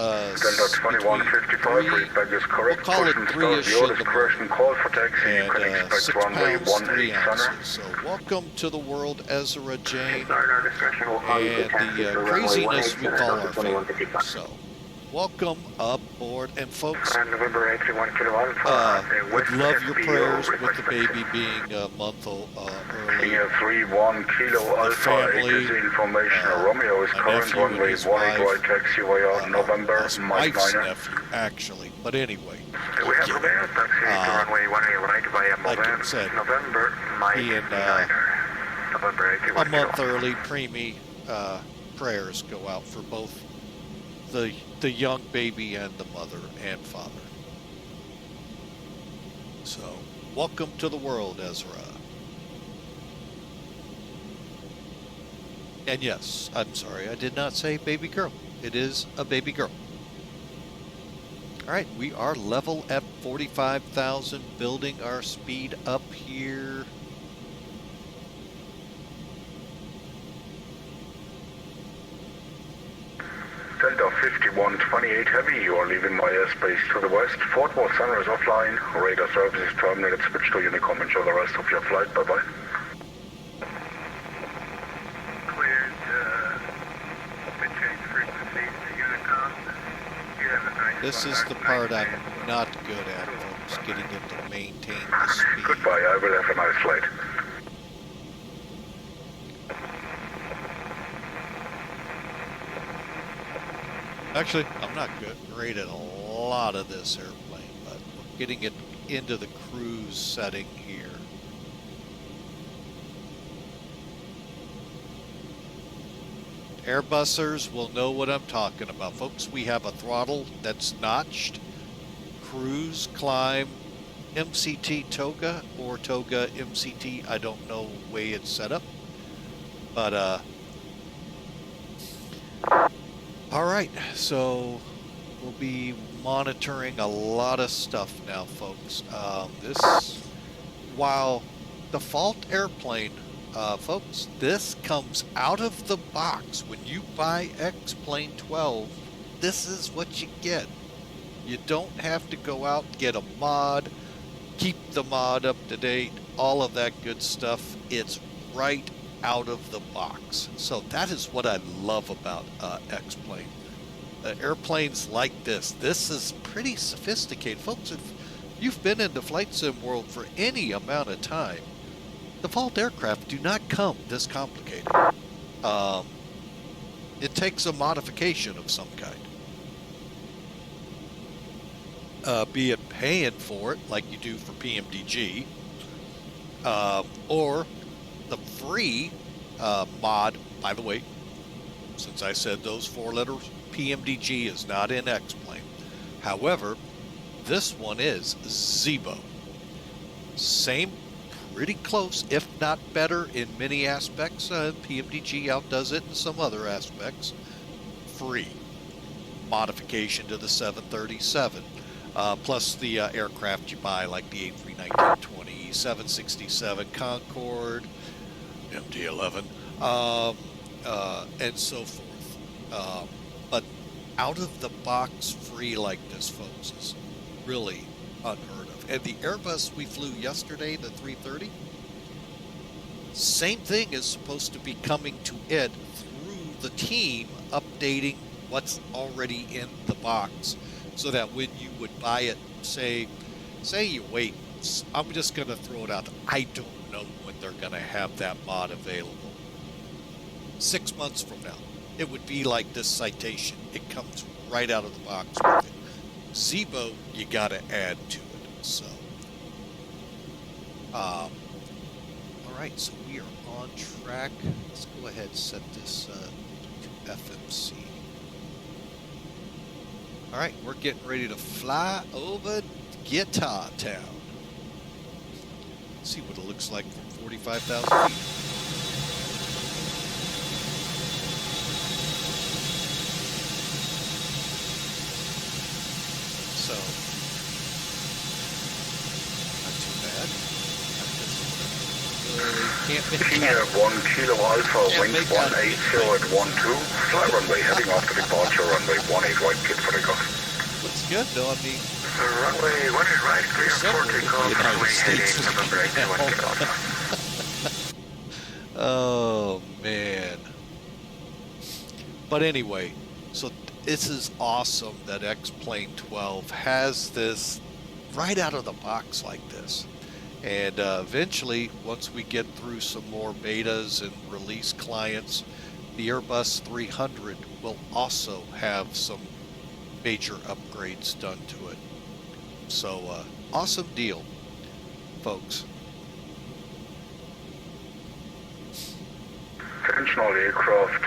between 3, we'll call it 3-ish in the morning, and 6 pounds, 3 ounces. So welcome to the world, Ezra Jane, and the craziness we call our family. So welcome aboard, and folks, would love your prayers with the baby being a month early. 31 Kilo Alpha, information. Romeo is current runway wide right taxi via November, his wife's nephew, actually. But anyway, We have Romeo taxi to runway 18 right via like I said, November, being November 81 a month early, preemie prayers go out for both the young baby and the mother and father. So, welcome to the world, Ezra. And yes, I'm sorry, I did not say baby girl. It is a baby girl. All right, we are level at 45,000, building our speed up here. Delta 5128 Heavy, you are leaving my airspace to the west. Fort Worth Center is offline. Radar service is terminated. Switch to Unicom. Enjoy the rest of your flight. Bye-bye. Cleared, change frequency to Unicom. You have a nice This is the part I'm not good at, folks, getting it to maintain the speed. Goodbye. I will have a nice flight. Actually, I'm not great at a lot of this airplane, but we're getting it into the cruise setting here. Airbusers will know what I'm talking about, folks. We have a throttle that's notched. Cruise, climb, MCT toga or toga MCT. I don't know the way it's set up, but all right. So we'll be monitoring a lot of stuff now, folks. While default airplane, folks, this comes out of the box. When you buy X-Plane 12, this is what you get. You don't have to go out and get a mod, keep the mod up to date, all of that good stuff. It's right out of the box. So that is what I love about X-Plane. Airplanes like this is pretty sophisticated. Folks, if you've been in the flight sim world for any amount of time, default aircraft do not come this complicated. It takes a modification of some kind. Be it paying for it like you do for PMDG, or the free mod. By the way, since I said those 4 letters, PMDG is not in X-Plane. However, this one is Zibo. Same, pretty close, if not better in many aspects. PMDG outdoes it in some other aspects. Free modification to the 737. Plus the aircraft you buy, like the A319-20, 767 Concorde, MD-11, and so forth. But out of the box free like this, folks, is really unheard of. And the Airbus we flew yesterday, the 330, same thing is supposed to be coming to it through the team updating what's already in the box, so that when you would buy it, say you wait, I'm just going to throw it out. I don't know when they're going to have that mod available. 6 months from now, it would be like this Citation. It comes right out of the box with it. Zibo, you got to add to it. So, all right, so we are on track. Let's go ahead and set this to FMC. All right, we're getting ready to fly over Guitar Town. Let's see what it looks like from 45,000 feet. So, not too bad. Can't make Senior 1 Kilo Alpha, wind 180 at 12, fly runway heading off to departure, runway 18 right, clear for takeoff. Looks good, though. I mean, Runway 18 right, clear for takeoff, runway heading November 8, 1 Kilo Alpha. oh, man. But anyway, so this is awesome that X-Plane 12 has this right out of the box like this. And eventually, once we get through some more betas and release clients, the Airbus 300 will also have some major upgrades done to it. So, awesome deal, folks. Attention all aircraft,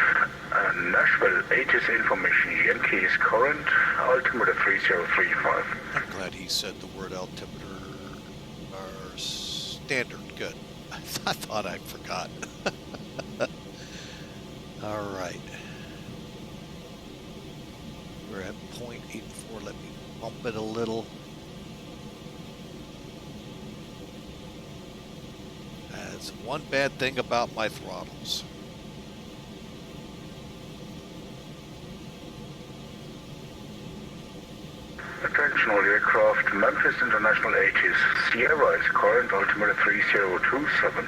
Nashville 80's information, Yankees current, altimeter 3035. I'm glad he said the word altimeter. Standard, good. I thought I forgot. All right. We're at 0.84. Let me bump it a little. That's one bad thing about my throttles. Attention all aircraft, Memphis International 80's, Sierra is current, altimeter 3027.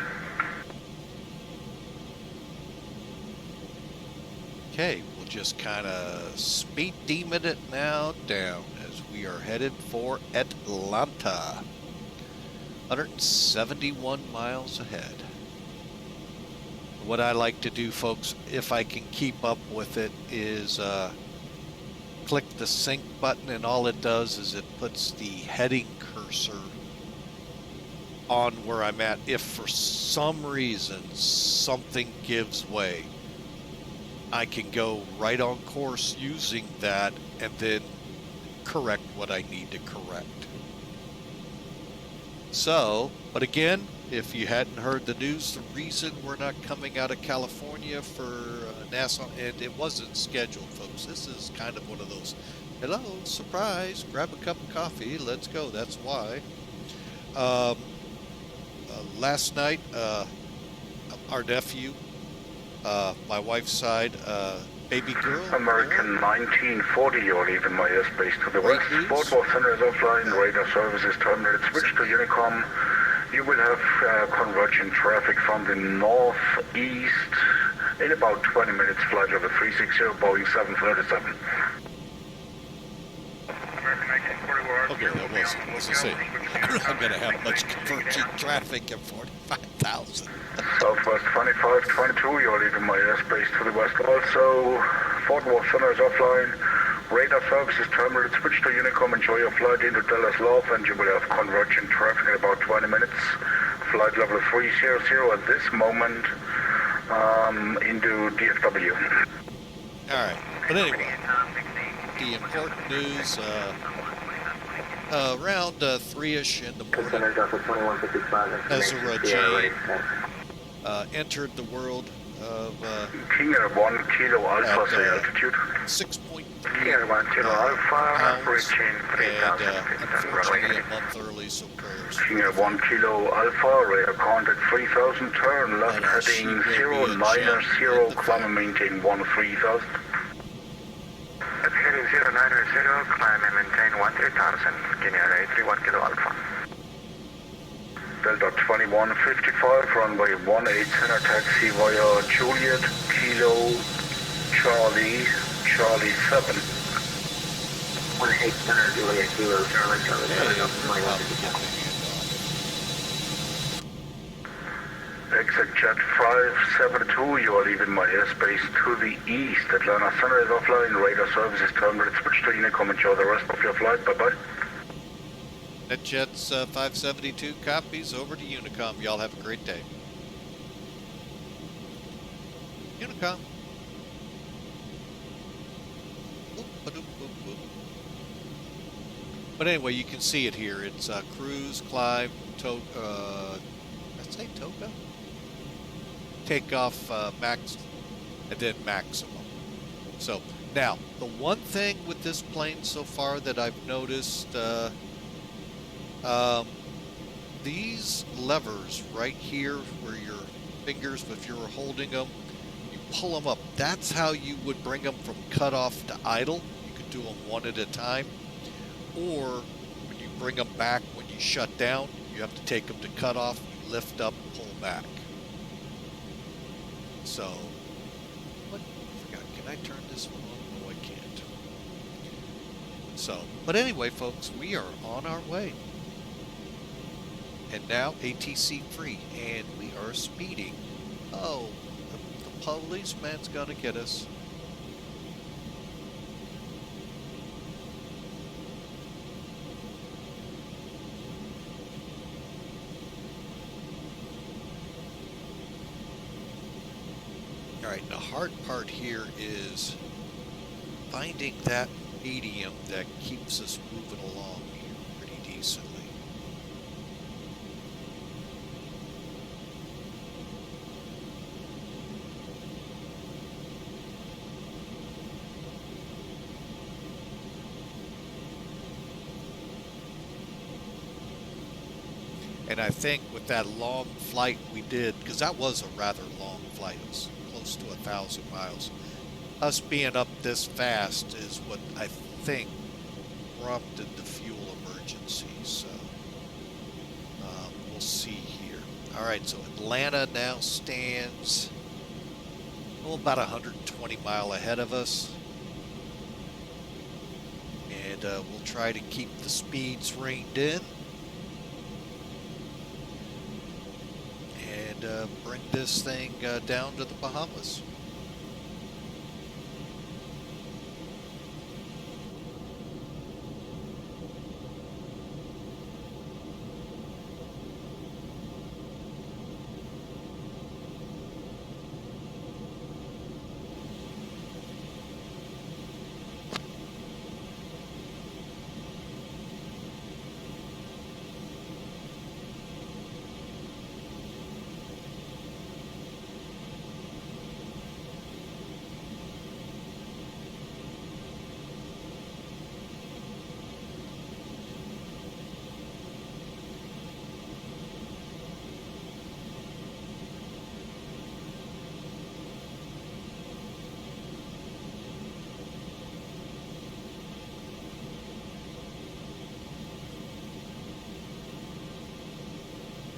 Okay, we'll just kind of speed demon it now down as we are headed for Atlanta. 171 miles ahead. What I like to do, folks, if I can keep up with it, is click the sync button, and all it does is it puts the heading cursor on where I'm at. If for some reason something gives way, I can go right on course using that and then correct what I need to correct. So, but again, if you hadn't heard the news, the reason we're not coming out of California for Nassau, and it wasn't scheduled, folks. This is kind of one of those Hello, surprise. Grab a cup of coffee. Let's go. That's why. Um, Last night, our nephew, my wife's side, baby girl. American 1940, you're leaving my airspace to the west. Fort Worth Center is offline, radar services terminated. Switch to Unicom. You will have convergent traffic from the northeast in about 20 minutes. Flight level 360, Boeing 737. Okay, that wasn't safe. I'm not going to have much converging traffic at 45,000. Southwest 2522, you're leaving my airspace to the west. Also, Fort Worth Center is offline. Radar services terminated. Switch to Unicom. Enjoy your flight into Dallas Love, and you will have convergent traffic in about 20 minutes. Flight level 300 at this moment into DFW. All right, but anyway, the important news. Around 3-ish in the morning, Ezra Jane entered the world of King Air 1 Kilo Alpha, say altitude. 6.3 King Air 1 Kilo Alpha, pounds, reaching 3,000 and feet. unfortunately a month early, so prayers. King Air 1 Kilo Alpha, radar contact 3000, turn left heading 090, climb and maintain 13,000. Heading 090, climb and maintain 13,000. King Air 831 Kilo Alpha. Delta 2155, runway 18 center, taxi via Juliet, Kilo, Charlie 7. 18 center, Juliet, Kilo, Charlie 7, Exit Jet 572, you are leaving my airspace to the east. Atlanta Center is offline, radar services terminated. Switch to Unicom, enjoy the rest of your flight, bye-bye. NetJets 572 copies over to Unicom. Y'all have a great day. Unicom. But anyway, you can see it here. It's cruise, climb, let's say toga? Takeoff, max, and then maximum. So, now, the one thing with this plane so far that I've noticed, these levers right here where your fingers, if you were holding them, you pull them up. That's how you would bring them from cutoff to idle. You could do them one at a time. Or when you bring them back, when you shut down, you have to take them to cutoff, you lift up, pull back. So, what? I forgot. Can I turn this one on? No, I can't. So, but anyway, folks, we are on our way. And now ATC free, and we are speeding. Oh, the policeman's gonna get us. All right, the hard part here is finding that medium that keeps us moving along here pretty decently. And I think with that long flight we did, because that was a rather long flight, it was close to 1,000 miles. Us being up this fast is what I think prompted the fuel emergency. So we'll see here. All right, so Atlanta now stands about 120 mile ahead of us. And we'll try to keep the speeds reined in. Bring this thing down to the Bahamas.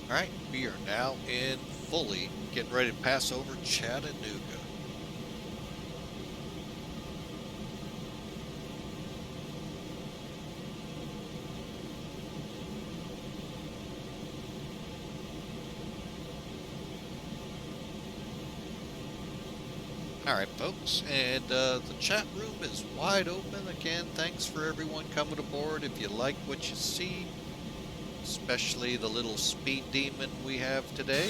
All right, we are now in fully getting ready to pass over Chattanooga. All right, folks, and the chat room is wide open. Again, thanks for everyone coming aboard. If you like what you see, especially the little speed demon we have today,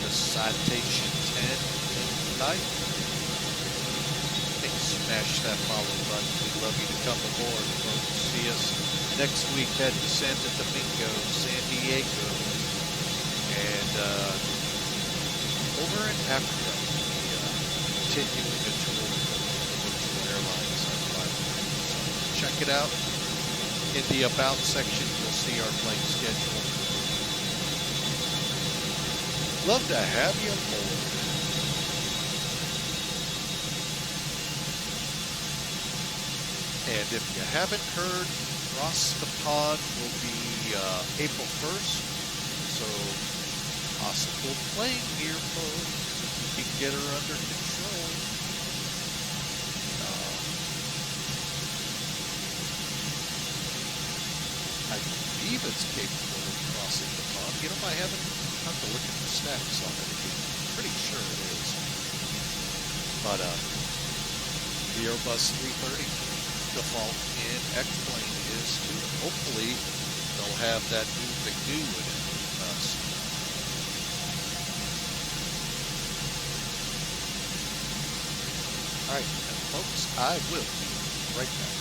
the Citation 10 in flight, hey, smash that follow button. We'd love you to come aboard, folks. See us next week at Santa Domingo, San Diego, and over in Africa. Continuing a tour of virtual airlines on Friday. So check it out. In the About section, you'll see our flight schedule. Love to have you aboard. And if you haven't heard, Cross the Pod will be April 1st. So possible plane here, folks. We can get her under control. I believe it's capable of crossing the pond. You know, I haven't had to look at the stats on it. I'm pretty sure it is. But the Airbus 330 default in X-plane is too. Hopefully they'll have that new McDo in it. All right, folks, I will be right back.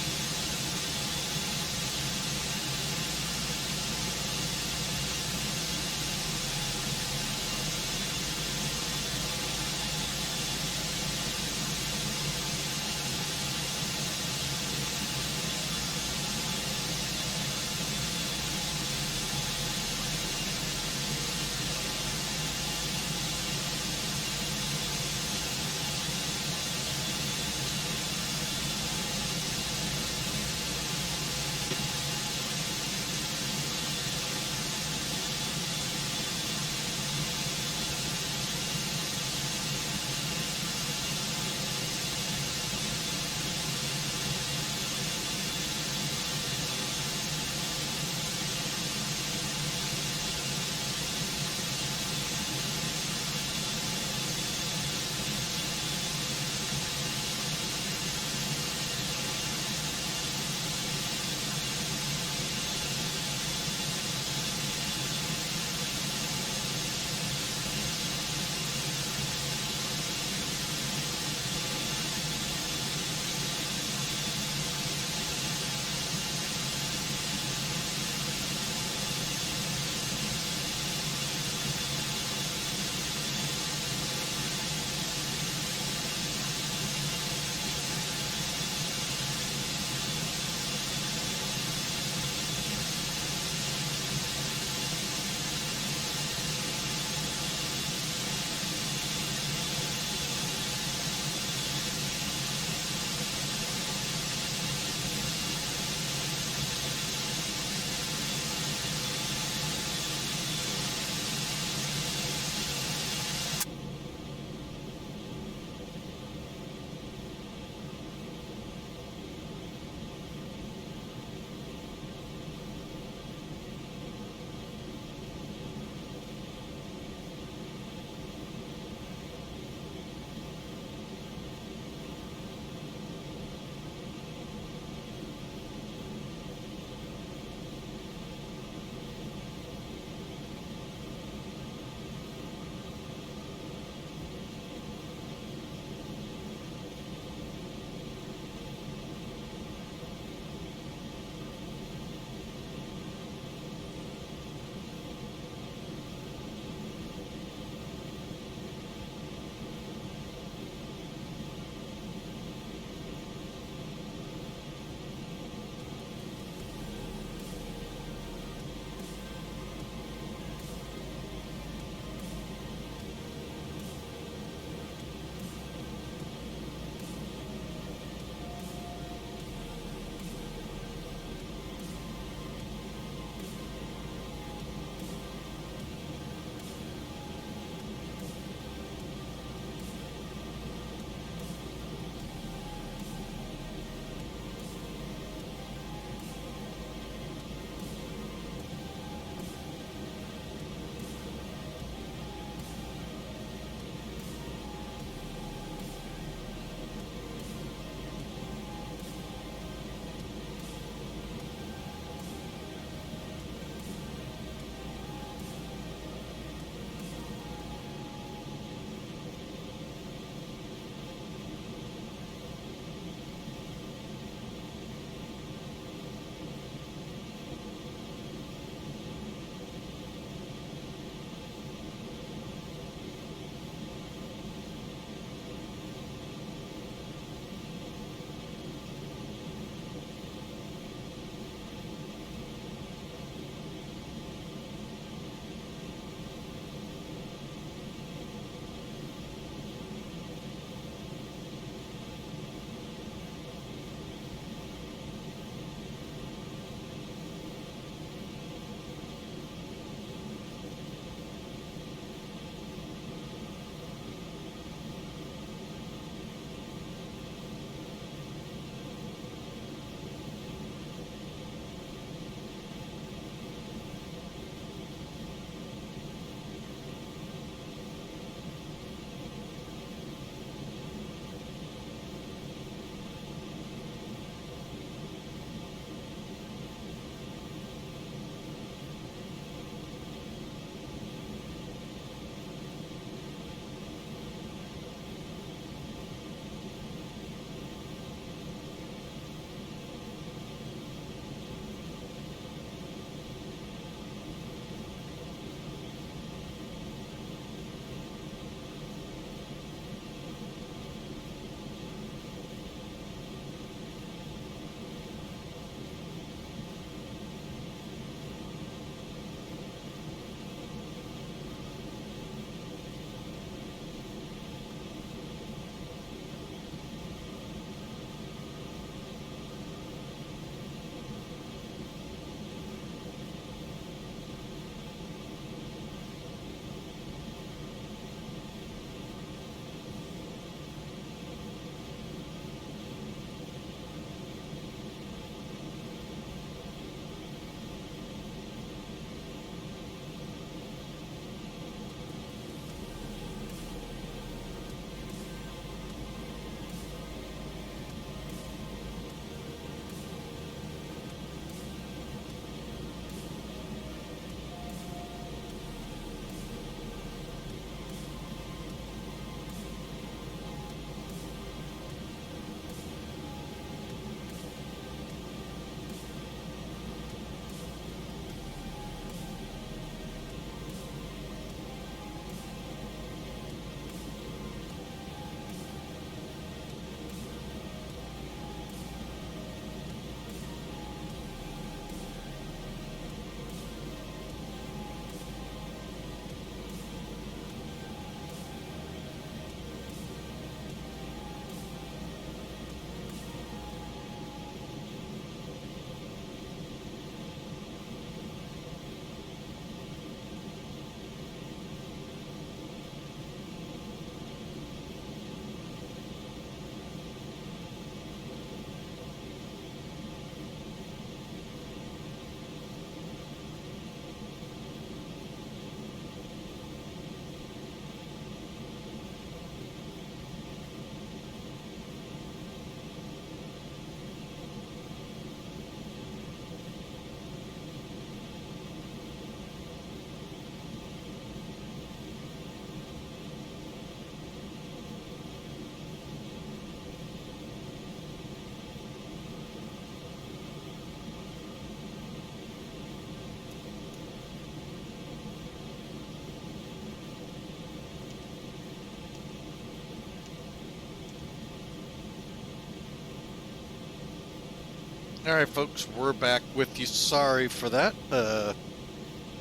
All right, folks, we're back with you. Sorry for that.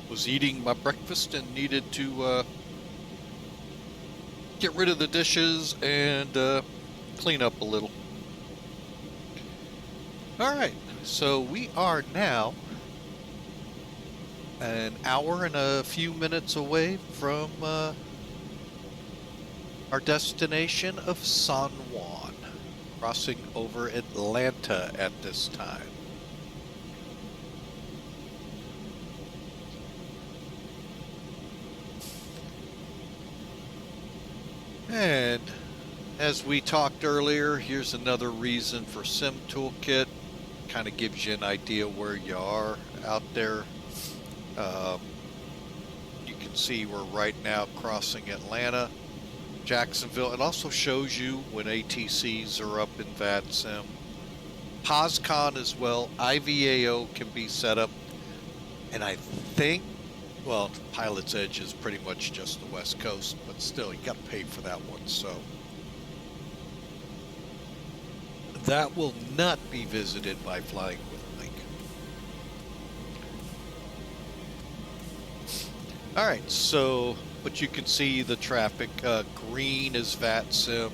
Was eating my breakfast and needed to get rid of the dishes and clean up a little. All right, so we are now an hour and a few minutes away from our destination of San Juan, crossing over Atlanta at this time. And as we talked earlier, here's another reason for Sim Toolkit. Kind of gives you an idea where you are out there. You can see we're right now crossing Atlanta, Jacksonville. It also shows you when ATCs are up in VATSIM. POSCON as well. IVAO can be set up. And I think, well, Pilot's Edge is pretty much just the West Coast, but still, you got to pay for that one. So that will not be visited by flying with Link. All right, so, but you can see the traffic. Green is VATSIM.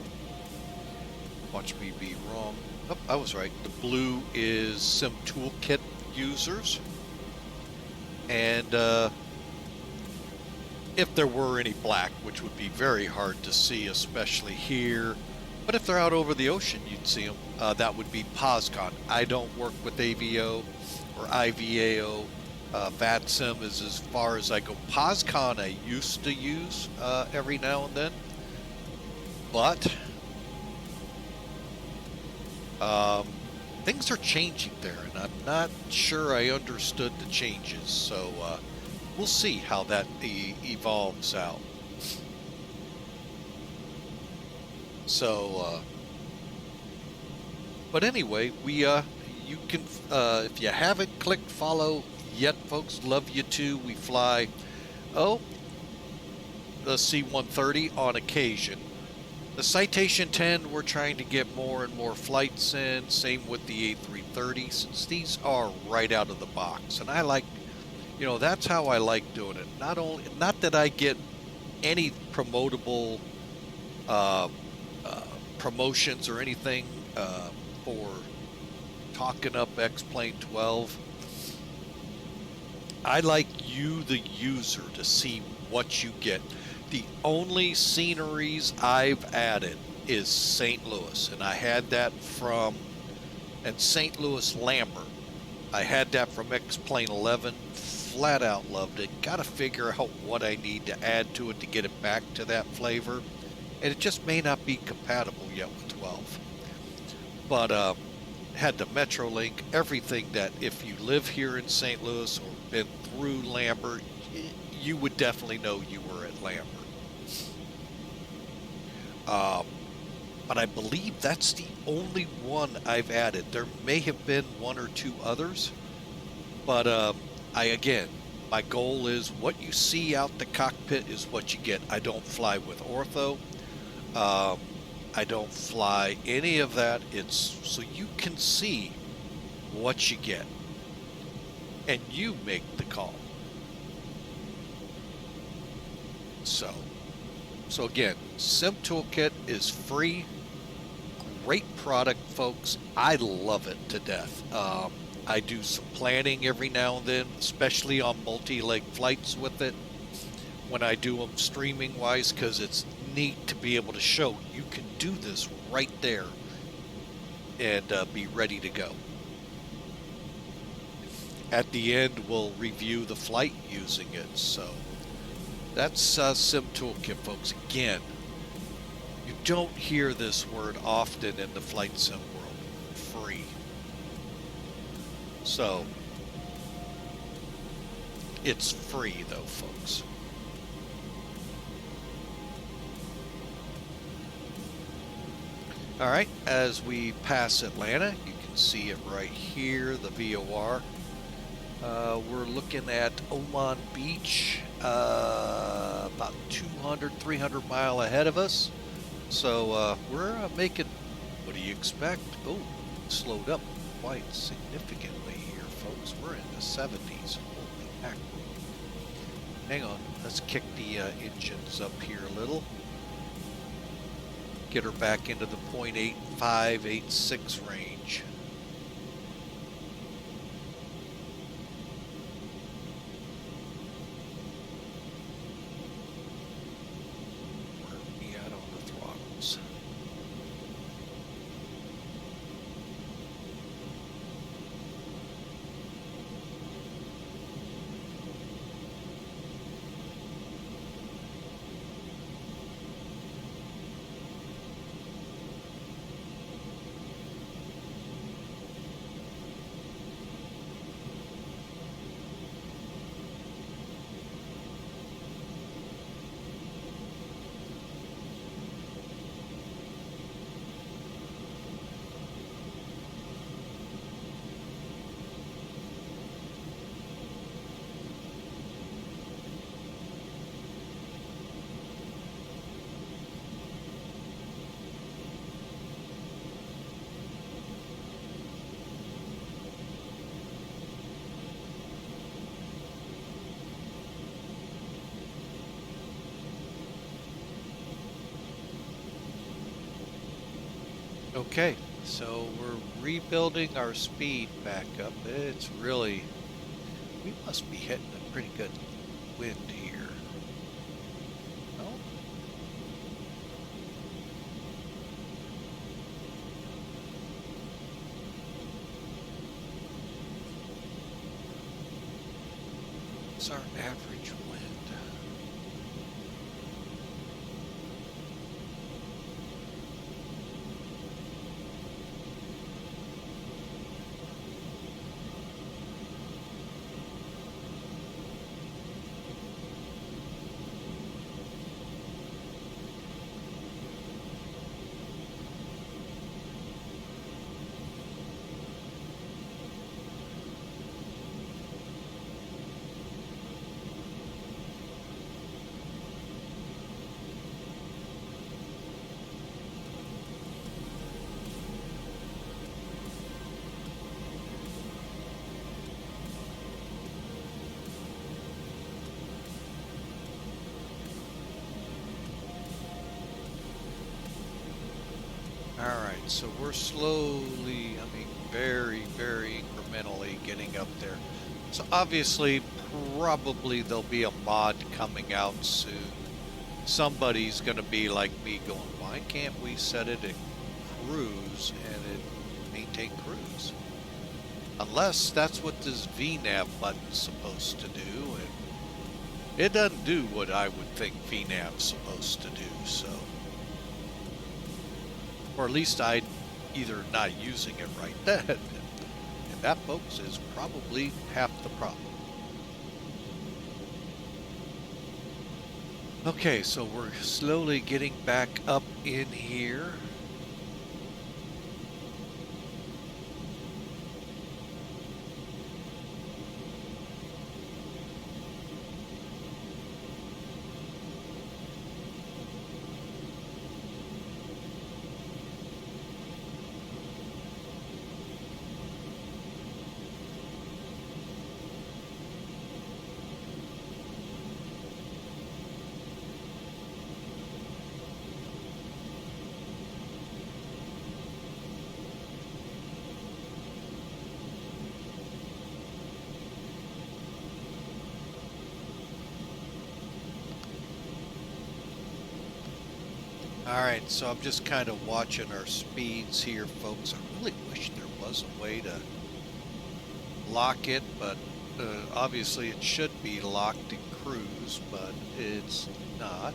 Watch me be wrong. Oh, I was right. The blue is Sim Toolkit users. And if there were any black, which would be very hard to see, especially here, but if they're out over the ocean, you'd see them. That would be POSCON. I don't work with AVO or IVAO. VATSIM is as far as I go. POSCON I used to use every now and then, but things are changing there, and I'm not sure I understood the changes, so we'll see how that evolves out. So, but anyway, you can, if you haven't clicked follow yet, folks, love you too. We fly, the C-130 on occasion. The Citation 10, we're trying to get more and more flights in. Same with the A330, since these are right out of the box. And I like, you know, that's how I like doing it. Not that I get any promotable promotions or anything for talking up X-Plane 12. I like you, the user, to see what you get. The only sceneries I've added is St. Louis, and I had that from, and St. Louis Lambert. I had that from X-Plane 11, flat out loved it. Got to figure out what I need to add to it to get it back to that flavor, and it just may not be compatible yet with 12. But had the Metrolink, everything that if you live here in St. Louis or been through Lambert, you would definitely know you were at Lambert. But I believe that's the only one I've added. There may have been one or two others, but again, my goal is what you see out the cockpit is what you get. I don't fly with ortho. I don't fly any of that. It's so you can see what you get, and you make the call. So again, Sim Toolkit is free. Great product, folks. I love it to death. I do some planning every now and then, especially on multi-leg flights with it, when I do them streaming wise, because it's neat to be able to show you can do this right there and be ready to go. At the end, we'll review the flight using it. So that's Sim Toolkit, folks. Again, you don't hear this word often in the flight sim world. Free. So it's free though, folks. All right, as we pass Atlanta, you can see it right here, the VOR. We're looking at Oman Beach, about 200, 300 mile ahead of us. So we're making, what do you expect? Oh, slowed up. quite significantly here, folks. We're in the 70s. Holy mackerel. Hang on, let's kick the engines up here a little. Get her back into the 0.85, 86 range. Where are we at on the throttles? Okay, so we're rebuilding our speed back up. It's really, we must be hitting a pretty good wind here. No? What's our average wind? Alright, so we're slowly, very, very incrementally getting up there. So obviously, probably there'll be a mod coming out soon. Somebody's going to be like me going, why can't we set it at cruise and it maintain cruise? Unless that's what this VNAV button's supposed to do, and it doesn't do what I would think VNAV's supposed to do, so... Or at least I'd either not using it right then. And that, folks, is probably half the problem. Okay, so we're slowly getting back up in here. Alright, so I'm just kind of watching our speeds here, folks. I really wish there was a way to lock it, but obviously it should be locked in cruise, but it's not.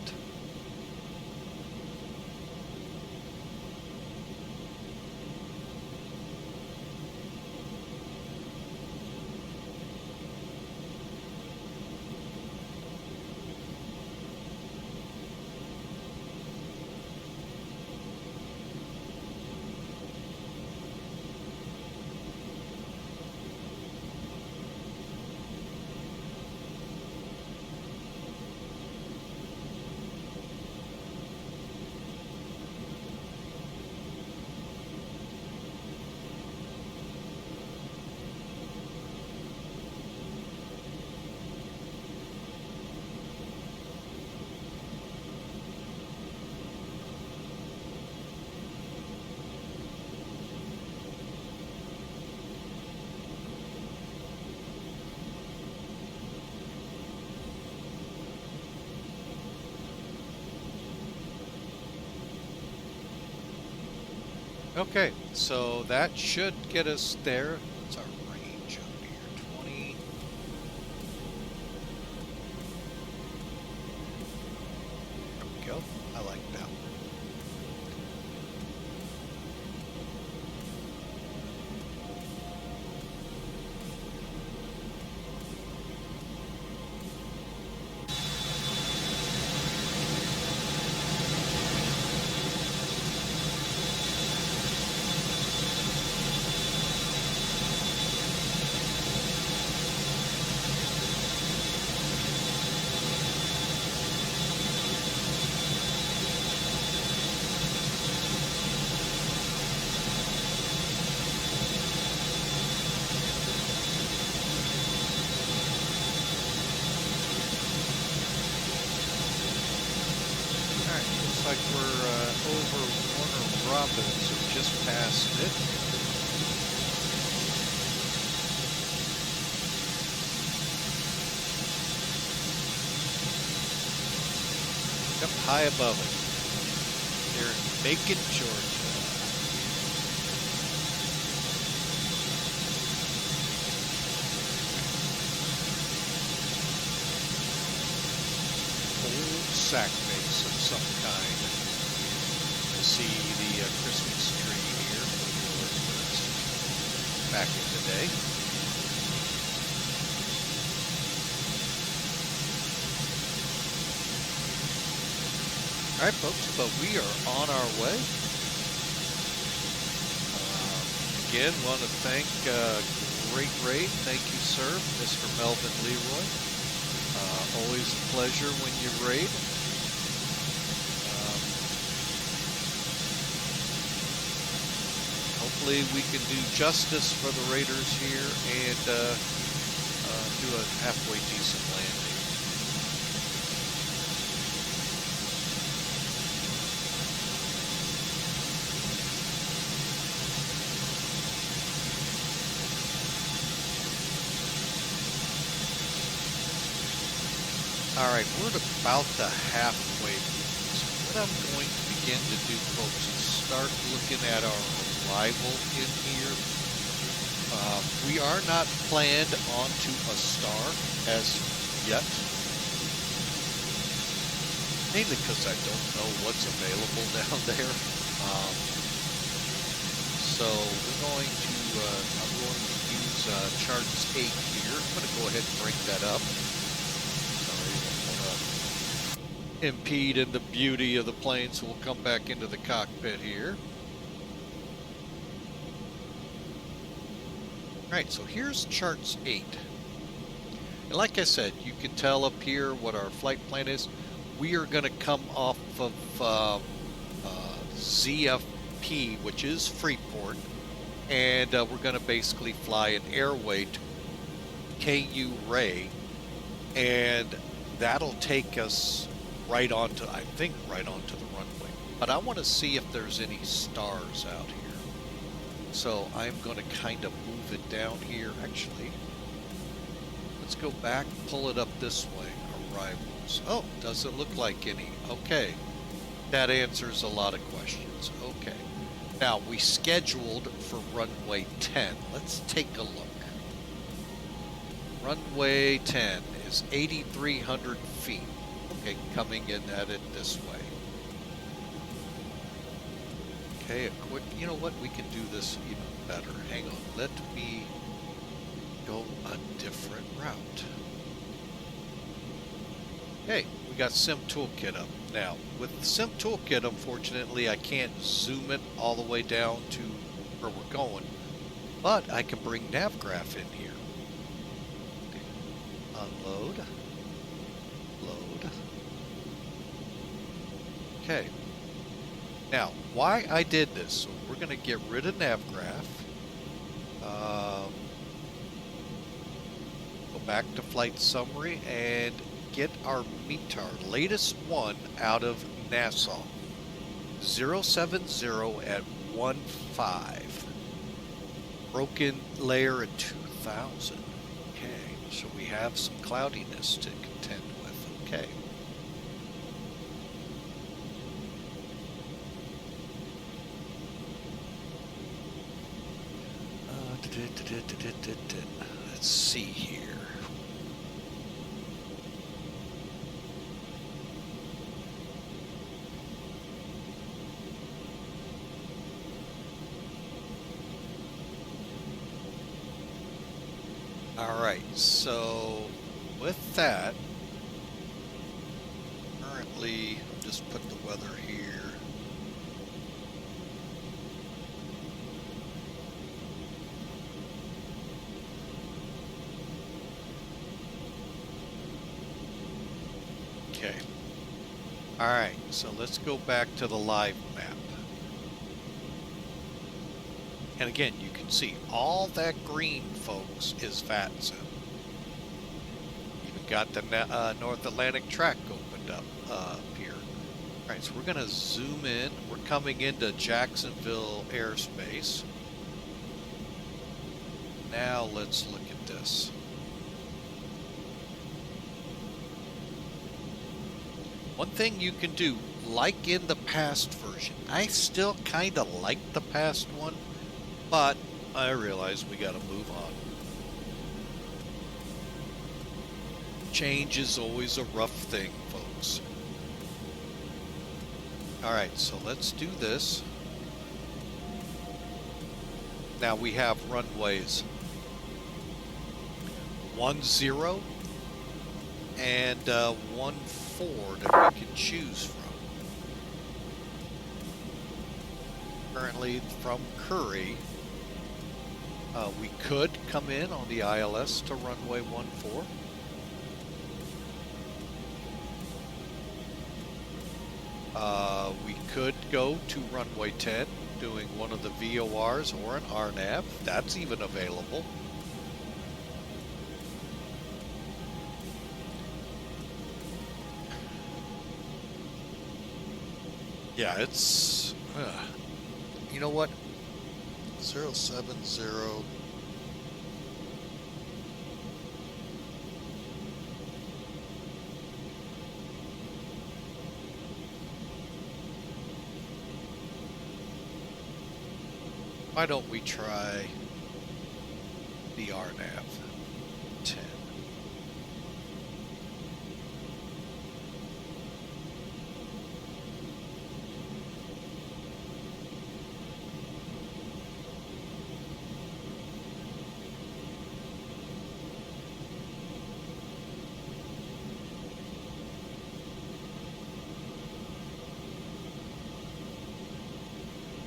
Okay, so that should get us there. What's our range up here? 20. There we go. I like that. Like we're over Warner Robins or just past it. Up high above it. Here in Macon, Georgia. Old sack base of some kind. See the Christmas tree here back in the day. All right, folks, but we are on our way. Again, want to thank great raid. Thank you, sir, Mr. Melvin Leroy. Always a pleasure when you raid. Hopefully we can do justice for the Raiders here and do a halfway decent landing. All right, we're at about the halfway point. So what I'm going to begin to do, folks, is start looking at our arrival in here. We are not planned onto a star as yet, mainly because I don't know what's available down there. So we're going to, I'm going to use charts 8 here. I'm going to go ahead and bring that up. Sorry, I don't want to impede in the beauty of the plane, so we'll come back into the cockpit here. Right, so here's charts 8. And like I said, you can tell up here what our flight plan is. We are going to come off of ZFP, which is Freeport, and we're going to basically fly an airway to KU Ray, and that'll take us right onto, I think, right onto the runway. But I want to see if there's any stars out here. So I'm going to kind of move it down here. Actually, let's go back, pull it up this way. Arrivals. Oh, doesn't look like any. Okay. That answers a lot of questions. Okay. Now, we scheduled for runway 10. Let's take a look. Runway 10 is 8,300 feet. Okay, coming in at it this way. Okay, a quick, you know what, we can do this even better. Hang on, let me go a different route. Okay, we got Sim Toolkit up. Now, with the Sim Toolkit, unfortunately, I can't zoom it all the way down to where we're going, but I can bring NavGraph in here. Okay. Unload. Load. Okay. Now, why I did this, so we're going to get rid of NavGraph. Go back to flight summary and get our METAR, latest one out of Nassau. 070 at 15. Broken layer at 2000. Okay, so we have some cloudiness to contend with. Okay. Let's see here. All right, so with that, currently, I'll just put the weather here. Okay. All right, so let's go back to the live map. And again, you can see all that green, folks, is VATSIM. Even got the North Atlantic track opened up here. All right, so we're going to zoom in. We're coming into Jacksonville airspace. Now let's look at this. One thing you can do, like in the past version, I still kind of like the past one, but I realize we got to move on. Change is always a rough thing, folks. All right, so let's do this. Now we have runways 10 and 14 that we can choose from. Currently from Curry, we could come in on the ILS to runway 14. We could go to runway 10, doing one of the VORs or an RNAV. That's even available. Yeah, it's... you know what? 070... Why don't we try the RNAV 10?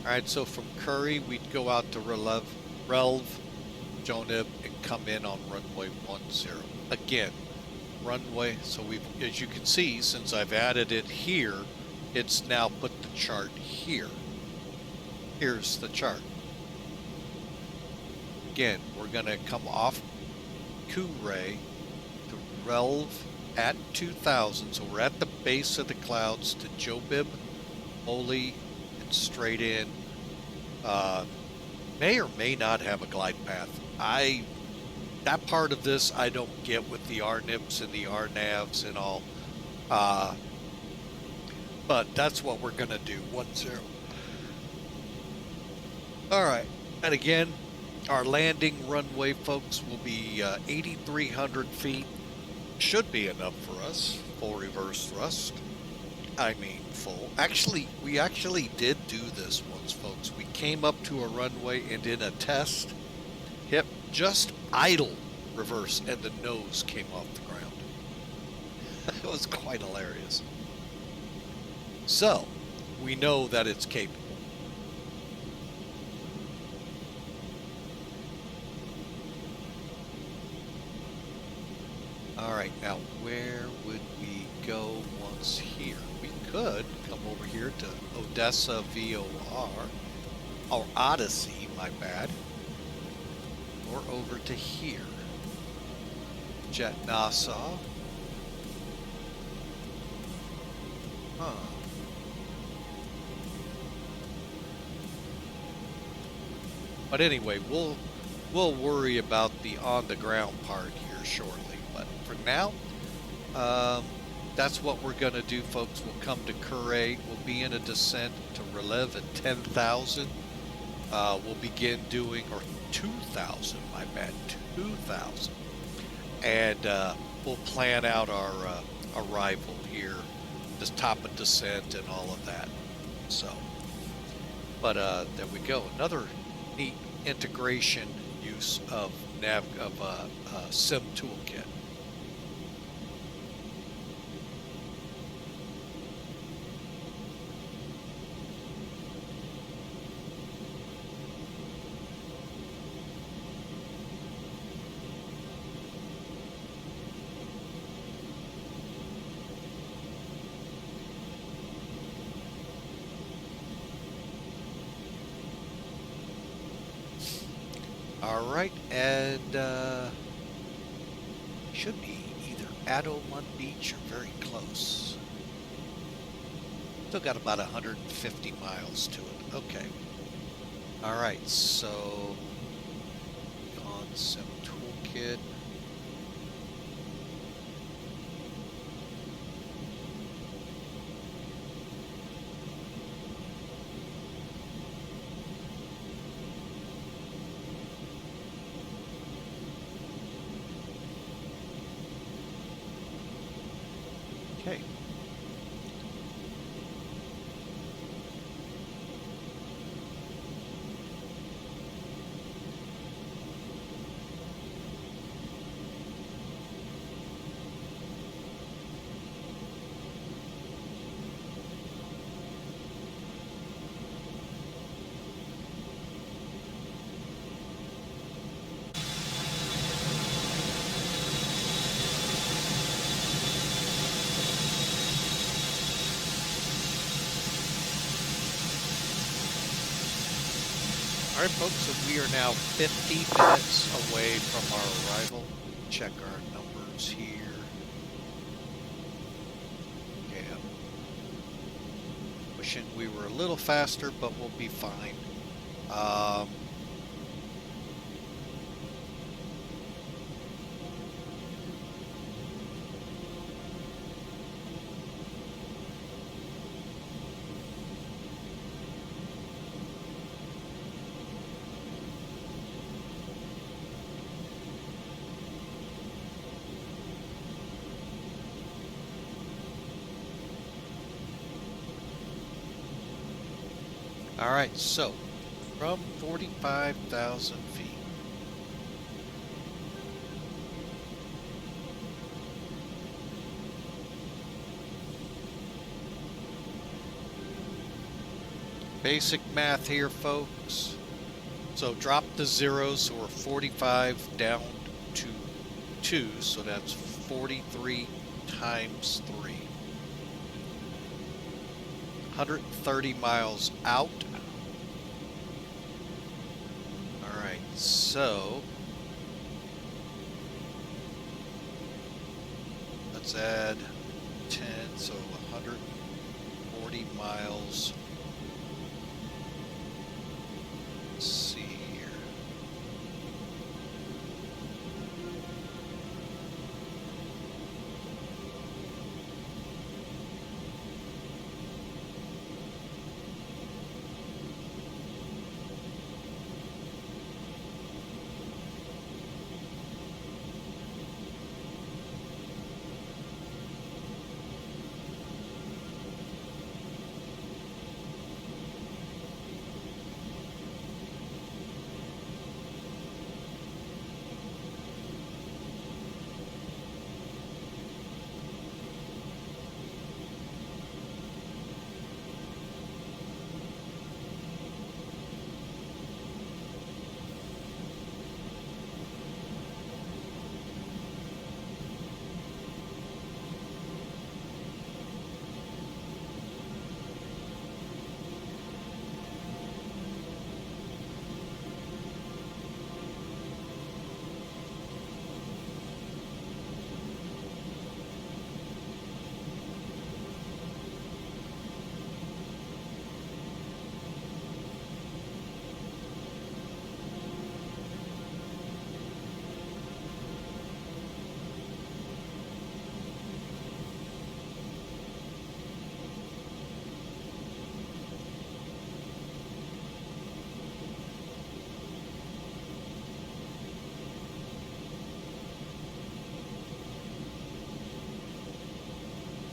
Alright, so from Curry, we'd go out to Relv, Jonib, and come in on runway 10. Again, runway, so we've, as you can see, since I've added it here, it's now put the chart here. Here's the chart. Again, we're going to come off Kuray to Relv at 2000, so we're at the base of the clouds to Jobib, Oli, and straight in. May or may not have a glide path. That part of this I don't get with the RNIPs and the RNAVs and all. But that's what we're gonna do, 10. All right, and again, our landing runway, folks, will be 8,300 feet. Should be enough for us. Full reverse thrust. I mean, full. Actually, we actually did do this once, folks. We came up to a runway and in a test, hit just idle reverse, and the nose came off the ground. It was quite hilarious. So, we know that it's capable. All right, now where would we go once here? We could come over here to Odessa VOR, or Odyssey, my bad, or over to here. Jet Nassau. Huh. But anyway, we'll worry about the on-the-ground part here shortly. But for now, that's what we're going to do, folks. We'll come to Curray. We'll be in a descent to Relv at 10,000. we'll begin doing, or 2,000, my bad, 2,000. And we'll plan out our arrival here, the top of descent and all of that. So, but there we go. Another neat integration use of SIM toolkit. All right, and should be either at Oman Beach or very close. Still got about 150 miles to it. Okay. All right, so on SIM toolkit. Okay. All right, folks, so we are now 50 minutes away from our arrival. Check our numbers here. Yeah. Wishing we were a little faster, but we'll be fine. All right, so from 45,000 feet. Basic math here, folks. So drop the zeros, so we're 45 down to 2, so that's 43 times 3. 130 miles out. All right, so let's add 10, so 140 miles. Let's see here.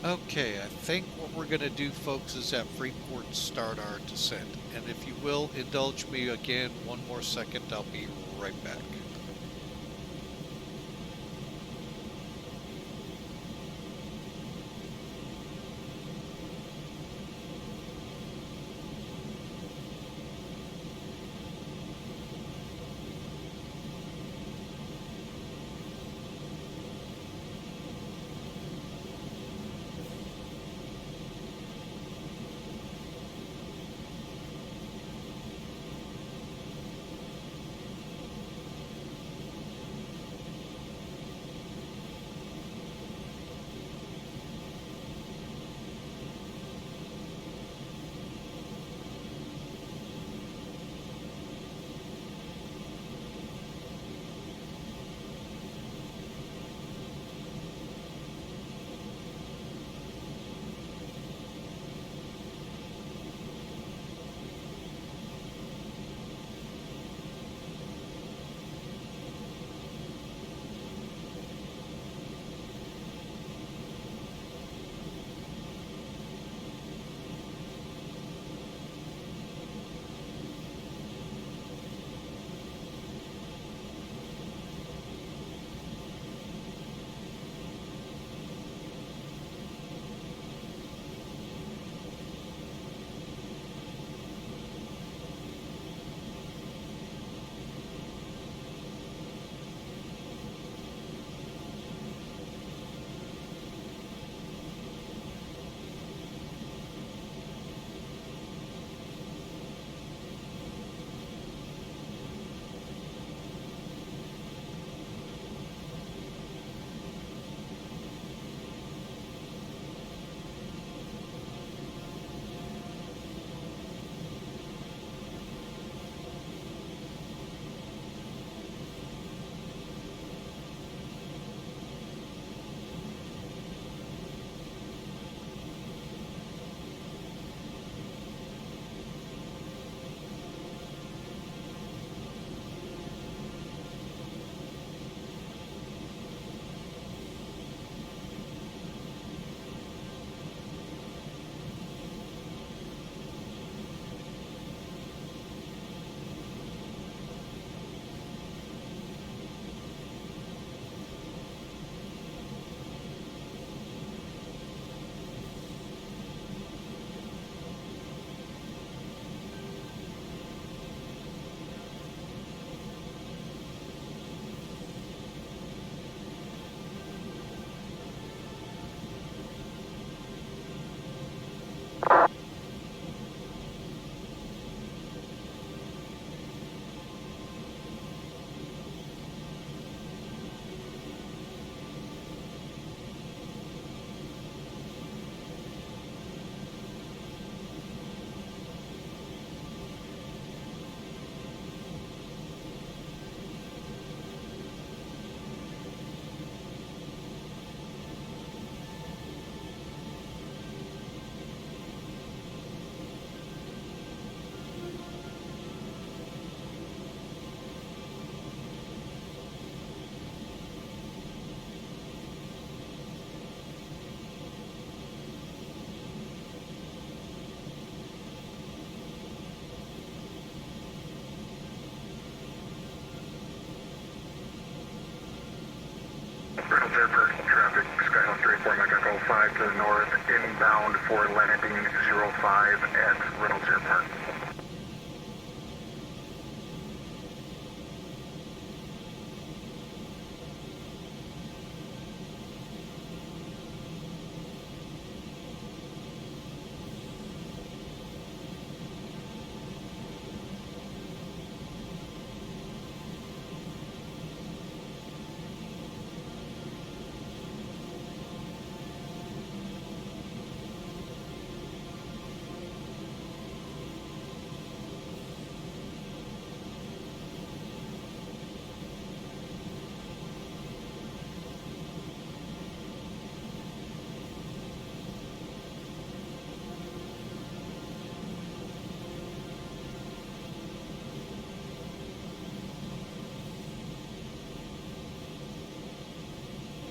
Okay, I think what we're going to do, folks, is at Freeport start our descent. And if you will, indulge me again 1 more second, I'll be right back. Reynolds Airport traffic, Skyhawk 34 Mexico 5 to the north, inbound for landing 05 at Reynolds Airport.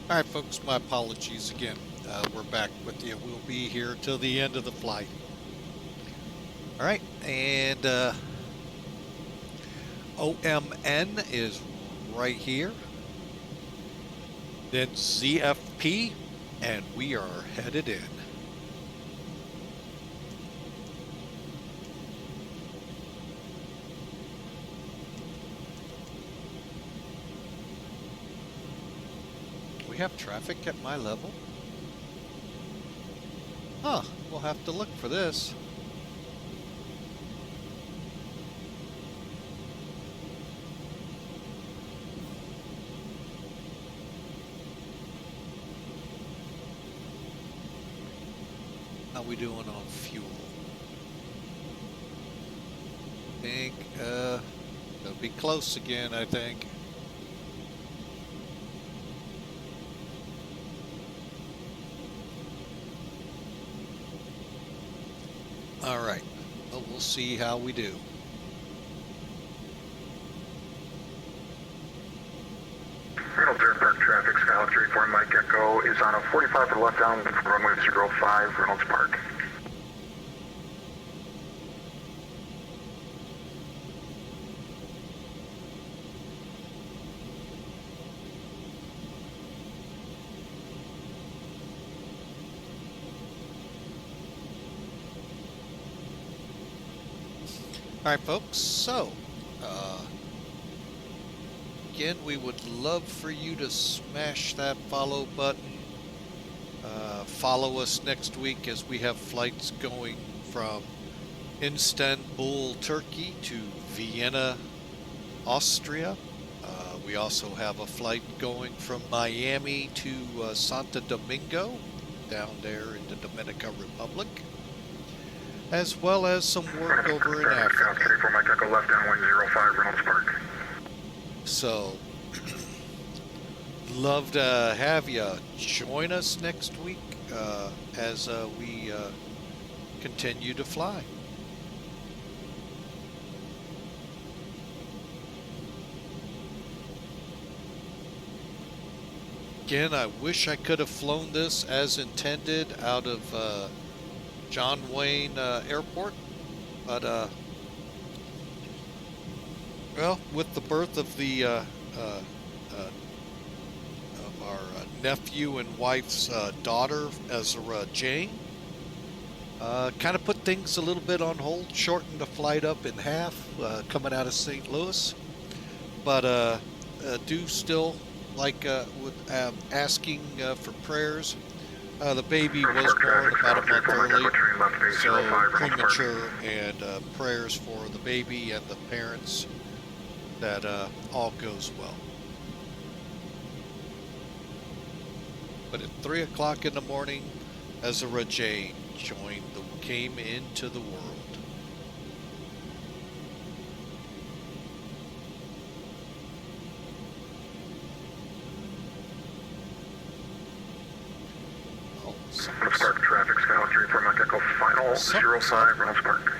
All right, folks, my apologies again. we're back with you. We'll be here till the end of the flight. All right, and OMN is right here. Then ZFP, and we are headed in. We have traffic at my level? Huh, we'll have to look for this. How we doing on fuel? I think, it'll be close again, I think. All right, well, we'll see how we do. Reynolds Airport traffic, Skyline 34 Mike Echo is on a 45 for the left down from runway 05, Reynolds Park. All right, folks, so again, we would love for you to smash that follow button. Follow us next week as we have flights going from Istanbul, Turkey to Vienna, Austria. We also have a flight going from Miami to Santo Domingo, down there in the Dominican Republic, as well as some work over in Africa. 34 Mike Echo left down 105, Reynolds Park. So, love to have you join us next week as we continue to fly. Again, I wish I could have flown this as intended out of John Wayne Airport, but well, with the birth of the of our nephew and wife's daughter, Ezra Jane, kind of put things a little bit on hold, shortened the flight up in half coming out of St. Louis, but do still like asking for prayers. The baby was born about a month early, so premature, and prayers for the baby and the parents, that all goes well. But at 3 o'clock in the morning, Ezra Jane came into the world. Reynolds Park traffic, Skyline 34 Mike Echo final 05, Reynolds Park.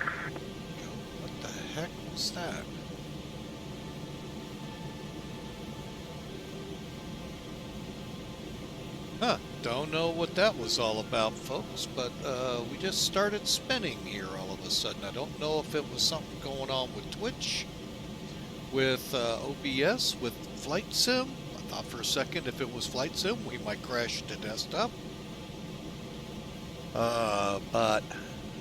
What the heck was that? Huh, don't know what that was all about, folks, but we just started spinning here all of a sudden. I don't know if it was something going on with Twitch, with OBS, with Flight Sim. I thought for a second if it was Flight Sim, we might crash the desktop. But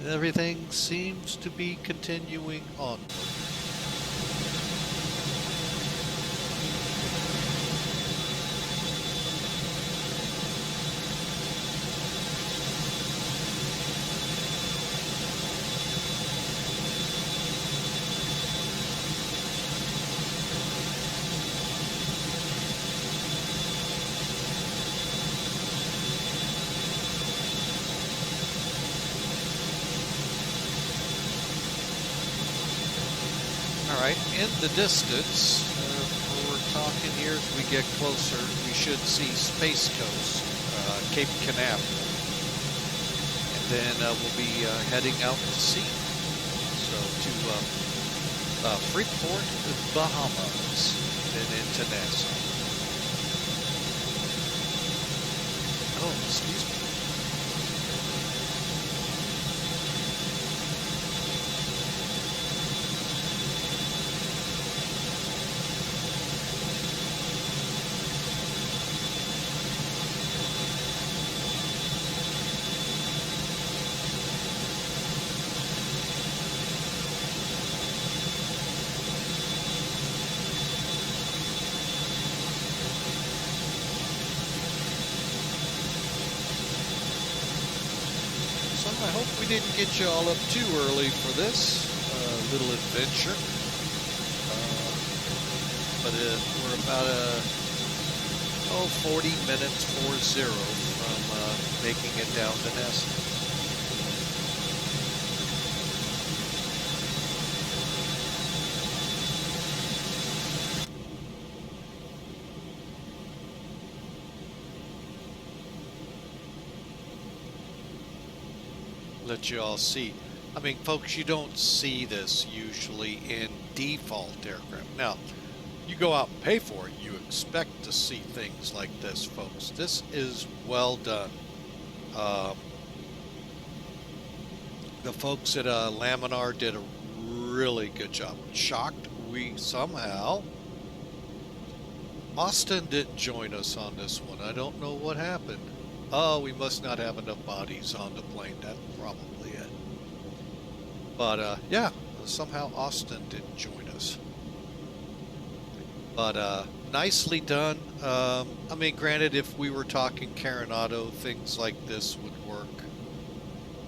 everything seems to be continuing onward. Alright, in the distance, we're talking here as we get closer, we should see Space Coast, Cape Canaveral, and then we'll be heading out to sea, so to Freeport, Bahamas, then into Nassau. Oh, excuse me. we didn't get you all up too early for this little adventure. But we're about 40 minutes 40 from making it down to Nassau. Let you all see. I mean, folks, you don't see this usually in default aircraft. Now, you go out and pay for it, you expect to see things like this, folks. This is well done. The folks at Laminar did a really good job. Shocked we somehow... Austin didn't join us on this one. I don't know what happened. Oh, we must not have enough bodies on the plane. That's probably it. But, yeah, somehow Austin didn't join us. But, nicely done. I mean, granted, if we were talking Coronado, things like this would work.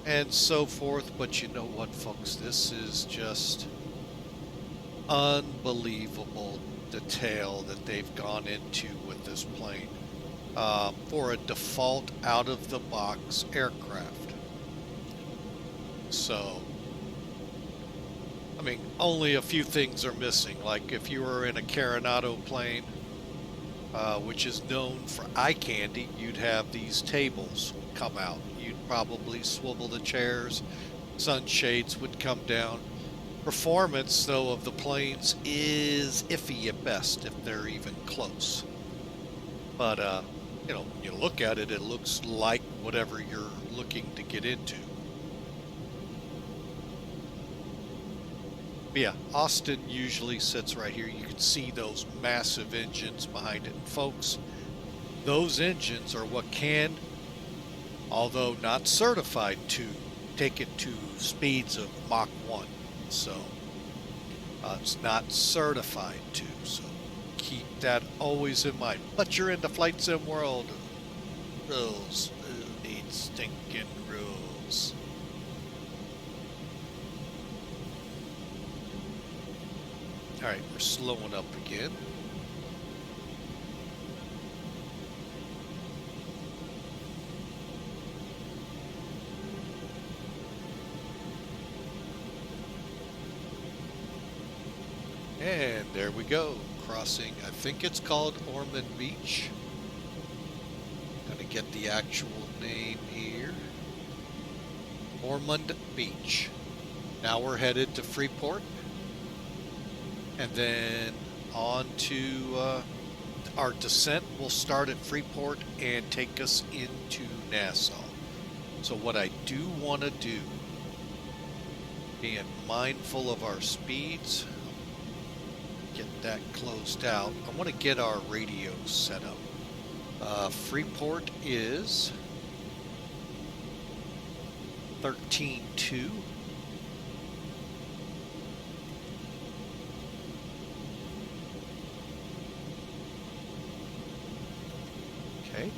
And so forth. But you know what, folks? This is just unbelievable detail that they've gone into with this plane. For a default out-of-the-box aircraft. So, I mean, only a few things are missing. Like if you were in a Coronado plane, which is known for eye candy, you'd have these tables come out. You'd probably swivel the chairs, sunshades would come down. Performance, though, of the planes is iffy at best, if they're even close. But, you know, when you look at it, it looks like whatever you're looking to get into. But yeah, Austin usually sits right here. You can see those massive engines behind it. And folks, those engines are what can, although not certified to, take it to speeds of Mach 1. So, it's not certified to, so keep that always in mind. But you're in the flight sim world. Rules. Who needs stinking rules? Alright, we're slowing up again. And there we go, crossing, I think it's called Ormond Beach. Gonna get the actual name here. Ormond Beach. Now we're headed to Freeport. And then on to our descent will start at Freeport and take us into Nassau. So what I do want to do, being mindful of our speeds, get that closed out. I want to get our radio set up. Freeport is 13.2. Okay.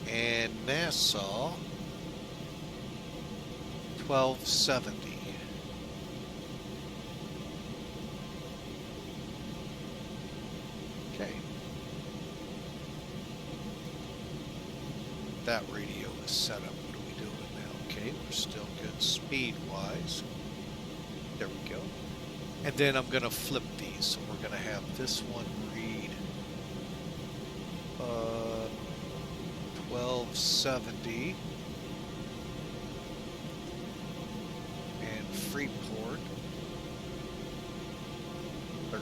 And Nassau 1270. Okay. That radio is set up. What are we doing now? Okay, we're still good speed-wise. There we go. And then I'm going to flip these. So we're going to have this one read 1270 and Freeport 13.2.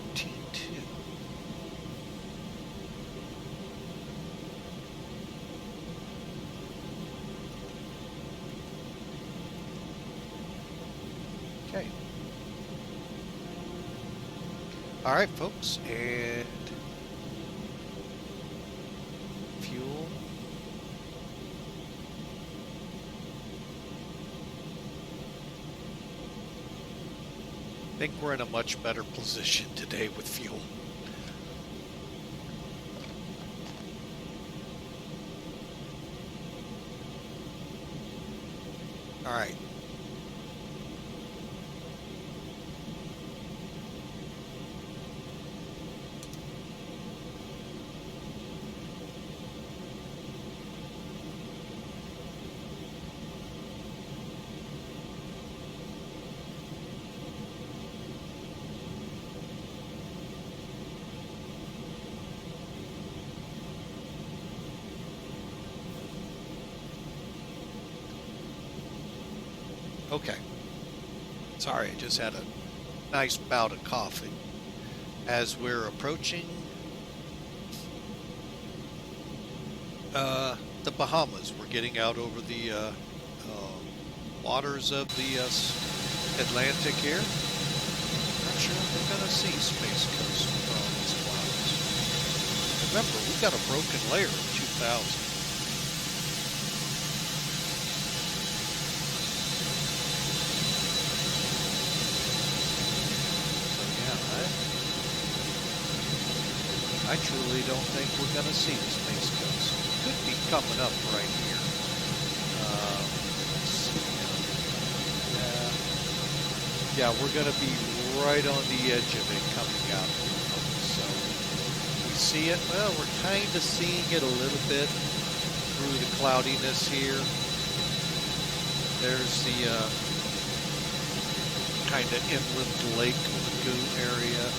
Okay. All right, folks, and fuel. I think we're in a much better position today with fuel. All right, Okay. Sorry, I just had a nice bout of coffee. As we're approaching the Bahamas, we're getting out over the waters of the Atlantic here. Not sure if we're going to see Space Coast with all these clouds. Remember, we got a broken layer in 2000. I truly don't think we're going to see the Space Coast. Could be coming up right here. Let's see. Yeah, we're going to be right on the edge of it coming out. So we see it. Well, we're kind of seeing it a little bit through the cloudiness here. There's the kind of inland lake lagoon area.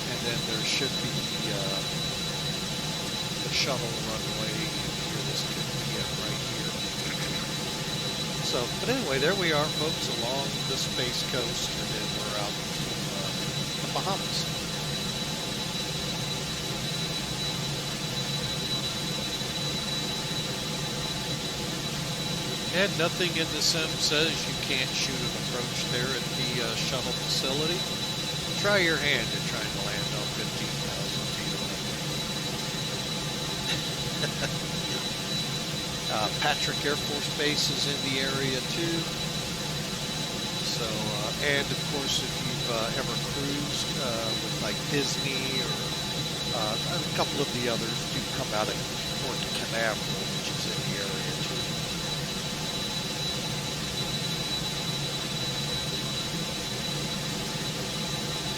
And then there should be the shuttle runway here. This could be it right here. So, but anyway, there we are, folks, along the Space Coast, and then we're out to the Bahamas. And nothing in the sim says you can't shoot an approach there at the shuttle facility. Try your hand at trying to land on 15,000 feet away. Patrick Air Force Base is in the area too. So, and of course, if you've ever cruised with like Disney or a couple of the others do come out of Port Canaveral, which is in the area too.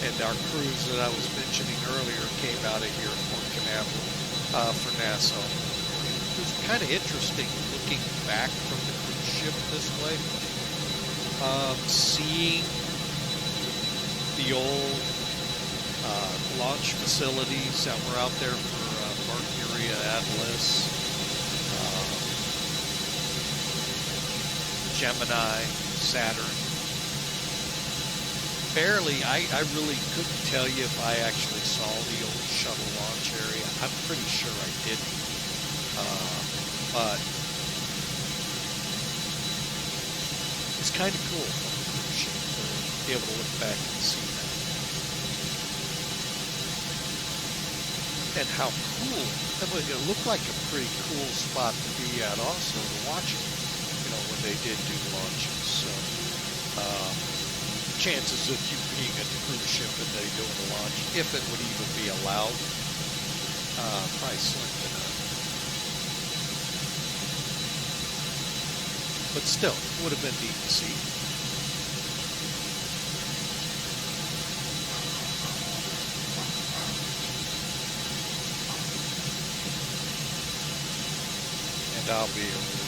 And our cruise that I was mentioning earlier came out of here at Port Canaveral for Nassau. It was kind of interesting looking back from the cruise ship this way, seeing the old launch facilities that were out there for Mercury, Atlas, Gemini, Saturn. Barely, I really couldn't tell you if I actually saw the old shuttle launch area. I'm pretty sure I didn't. But it's kind of cool on the cruise ship to be able to look back and see that. And how cool. It looked like a pretty cool spot to be at also to watch it, when they did do launches. So, chances of you being at the cruise ship and they doing a launch, if it would even be allowed, probably slim to none. But still, it would have been neat to see. And I'll be able to.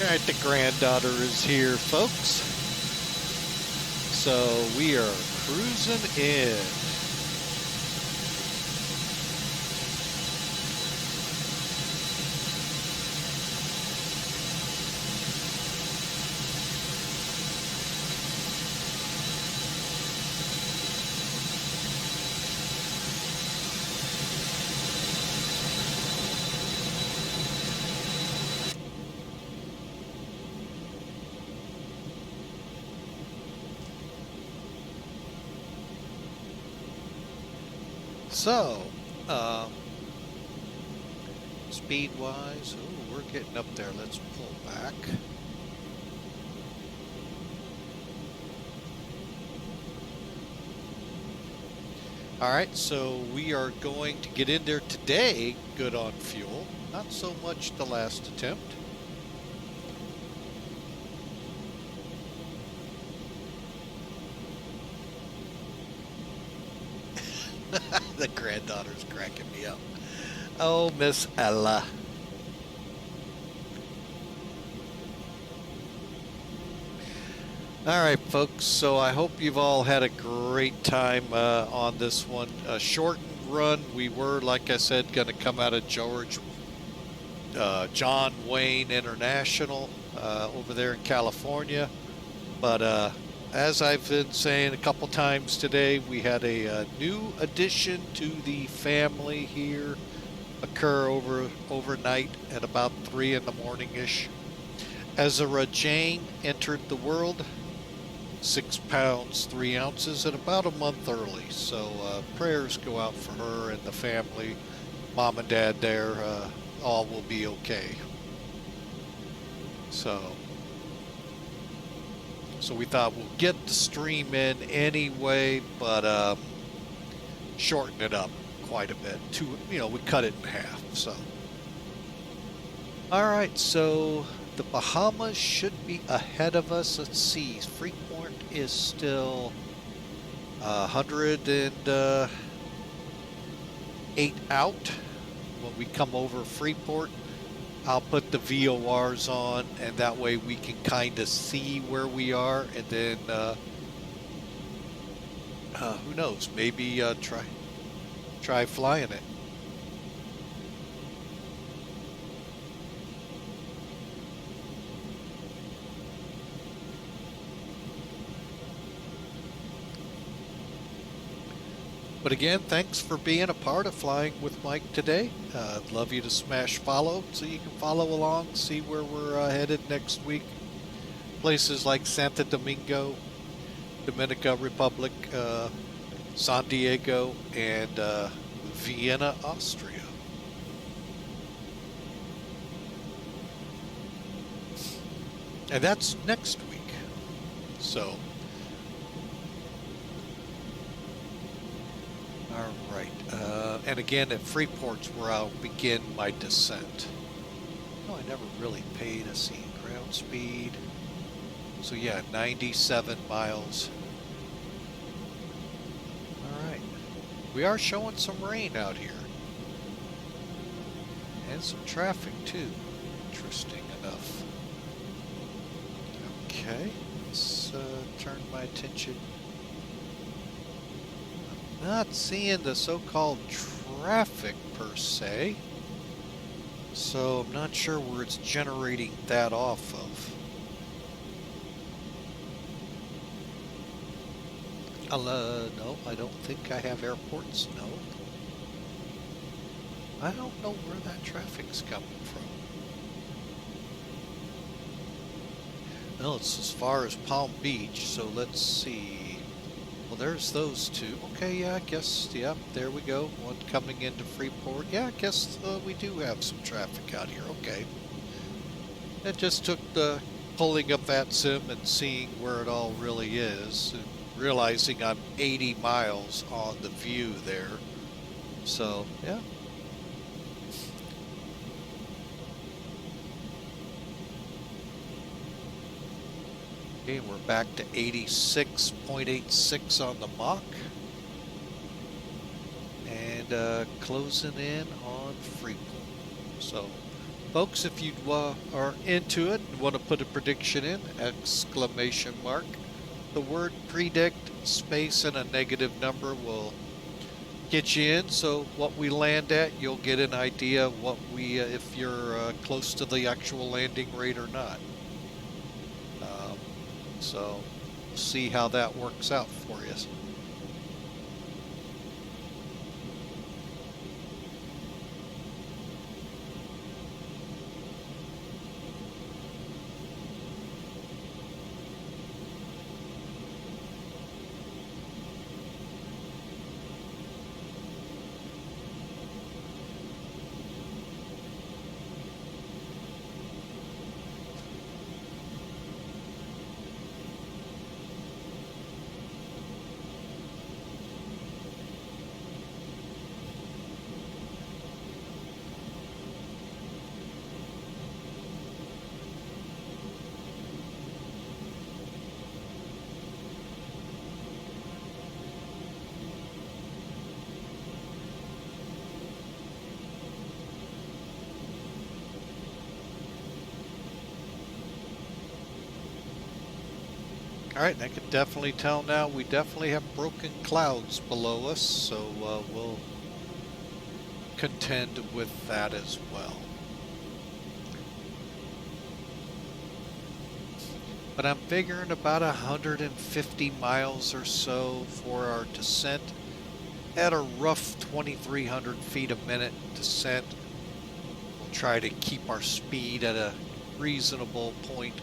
All right, the granddaughter is here, folks. So we are cruising in. So, speed-wise, oh, we're getting up there. Let's pull back. All right, so we are going to get in there today, good on fuel. Not so much the last attempt. The granddaughter's cracking me up. Oh, Miss Ella. All right, folks, so I hope you've all had a great time on this one. A shortened run. We were, like I said, going to come out of John Wayne International over there in California. But as I've been saying a couple times today, we had a new addition to the family here occur overnight at about 3 in the morning-ish. Ezra Jane entered the world, 6 pounds 3 ounces, and about a month early. So prayers go out for her and the family, mom and dad there. All will be okay. So we thought we'll get the stream in anyway, but shorten it up quite a bit. We cut it in half. So, all right. So the Bahamas should be ahead of us. Let's see. Freeport is still 108 out when we come over Freeport. I'll put the VORs on, and that way we can kind of see where we are, and then who knows, maybe try flying it. But again, thanks for being a part of Flying with Mike today. I'd love you to smash follow so you can follow along, see where we're headed next week. Places like Santo Domingo, Dominica Republic, San Diego, and Vienna, Austria. And that's next week. So, all right. And again, at Freeport's where I'll begin my descent. No, I never really paid a see ground speed. So yeah, 97 miles. All right. We are showing some rain out here. And some traffic too. Interesting enough. Okay. Let's turn my attention. I'm not seeing the so-called traffic per se. So I'm not sure where it's generating that off of. No, I don't think I have airports. No. I don't know where that traffic's coming from. No, it's as far as Palm Beach, so let's see. Well, there's those two. Okay, yeah, I guess, yeah, there we go. One coming into Freeport. Yeah, I guess we do have some traffic out here. Okay. It just took the pulling up VATSIM and seeing where it all really is, and realizing I'm 80 miles on the view there. So, yeah. Okay, we're back to 86.86 on the Mach. And closing in on Freeport. So, Folks, if you are into it and want to put a prediction in, exclamation mark, the word predict, space, and a negative number will get you in. So what we land at, you'll get an idea of what we, if you're close to the actual landing rate or not. So we'll see how that works out for you. All right, I can definitely tell now we definitely have broken clouds below us, so we'll contend with that as well. But I'm figuring about 150 miles or so for our descent at a rough 2,300 feet a minute descent. We'll try to keep our speed at a reasonable point.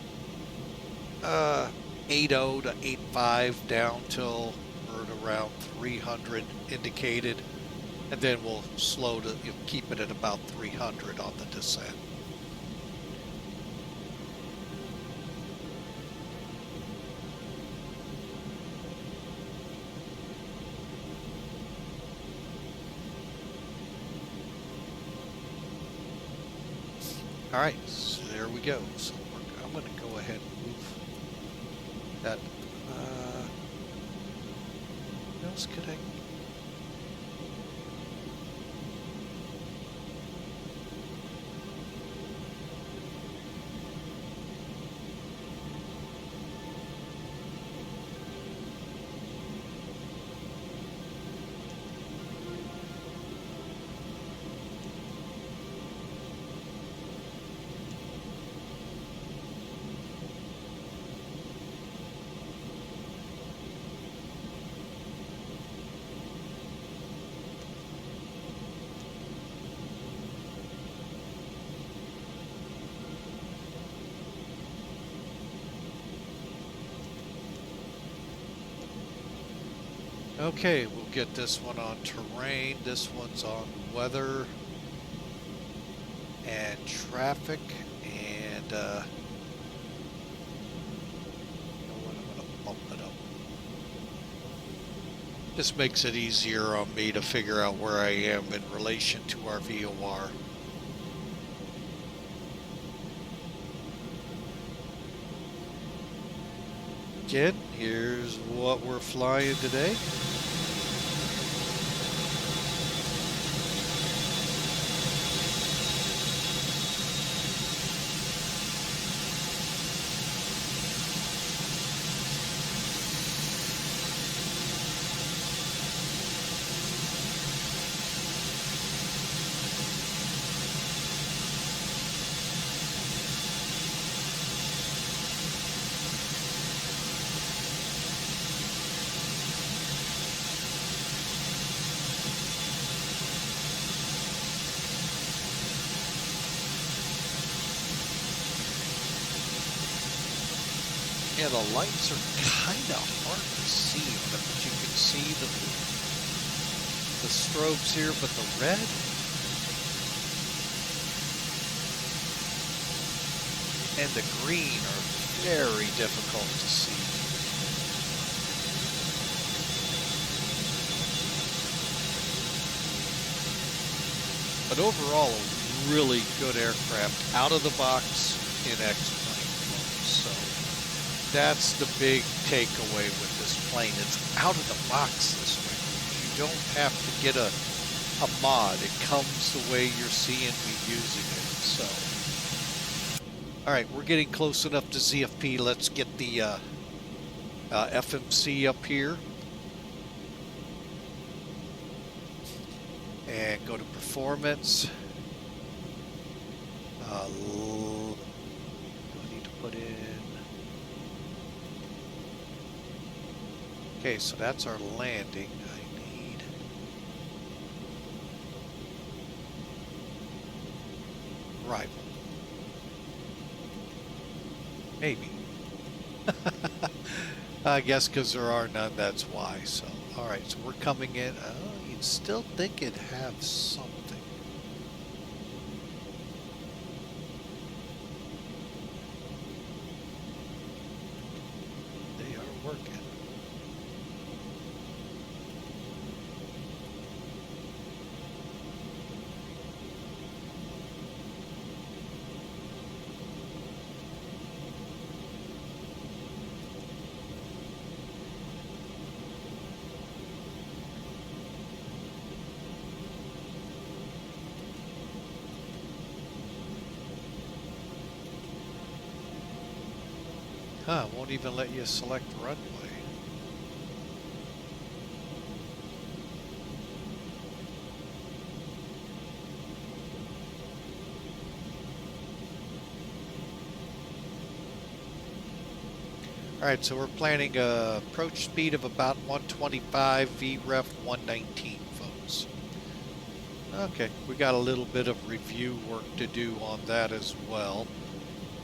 80 to 85 down till we're at around 300 indicated, and then we'll slow to keep it at about 300 on the descent. All right, so there we go. So I'm going to go ahead and move that. What else could I? Okay, we'll get this one on terrain. This one's on weather and traffic, and you know what, I'm going to bump it up. This makes it easier on me to figure out where I am in relation to our VOR. Again, here's what we're flying today. Yeah, the lights are kind of hard to see on it, but you can see the strobes here, but the red, and the green are very difficult to see. But overall, a really good aircraft, out of the box in X-plane mode. So that's the big takeaway with this plane. It's out of the box this way. You don't have to get a mod. It comes the way you're seeing me using it. So All right, we're getting close enough to ZFP. Let's get the FMC up here. And go to performance. I need to put in. Okay, so that's our landing. I need. Arrival. Maybe. I guess because there are none, that's why. So, all right, so we're coming in. Oh, you'd still think it'd have something. They are working. Huh, won't even let you select runway. All right, so we're planning a approach speed of about 125, VREF 119, folks. Okay, we got a little bit of review work to do on that as well.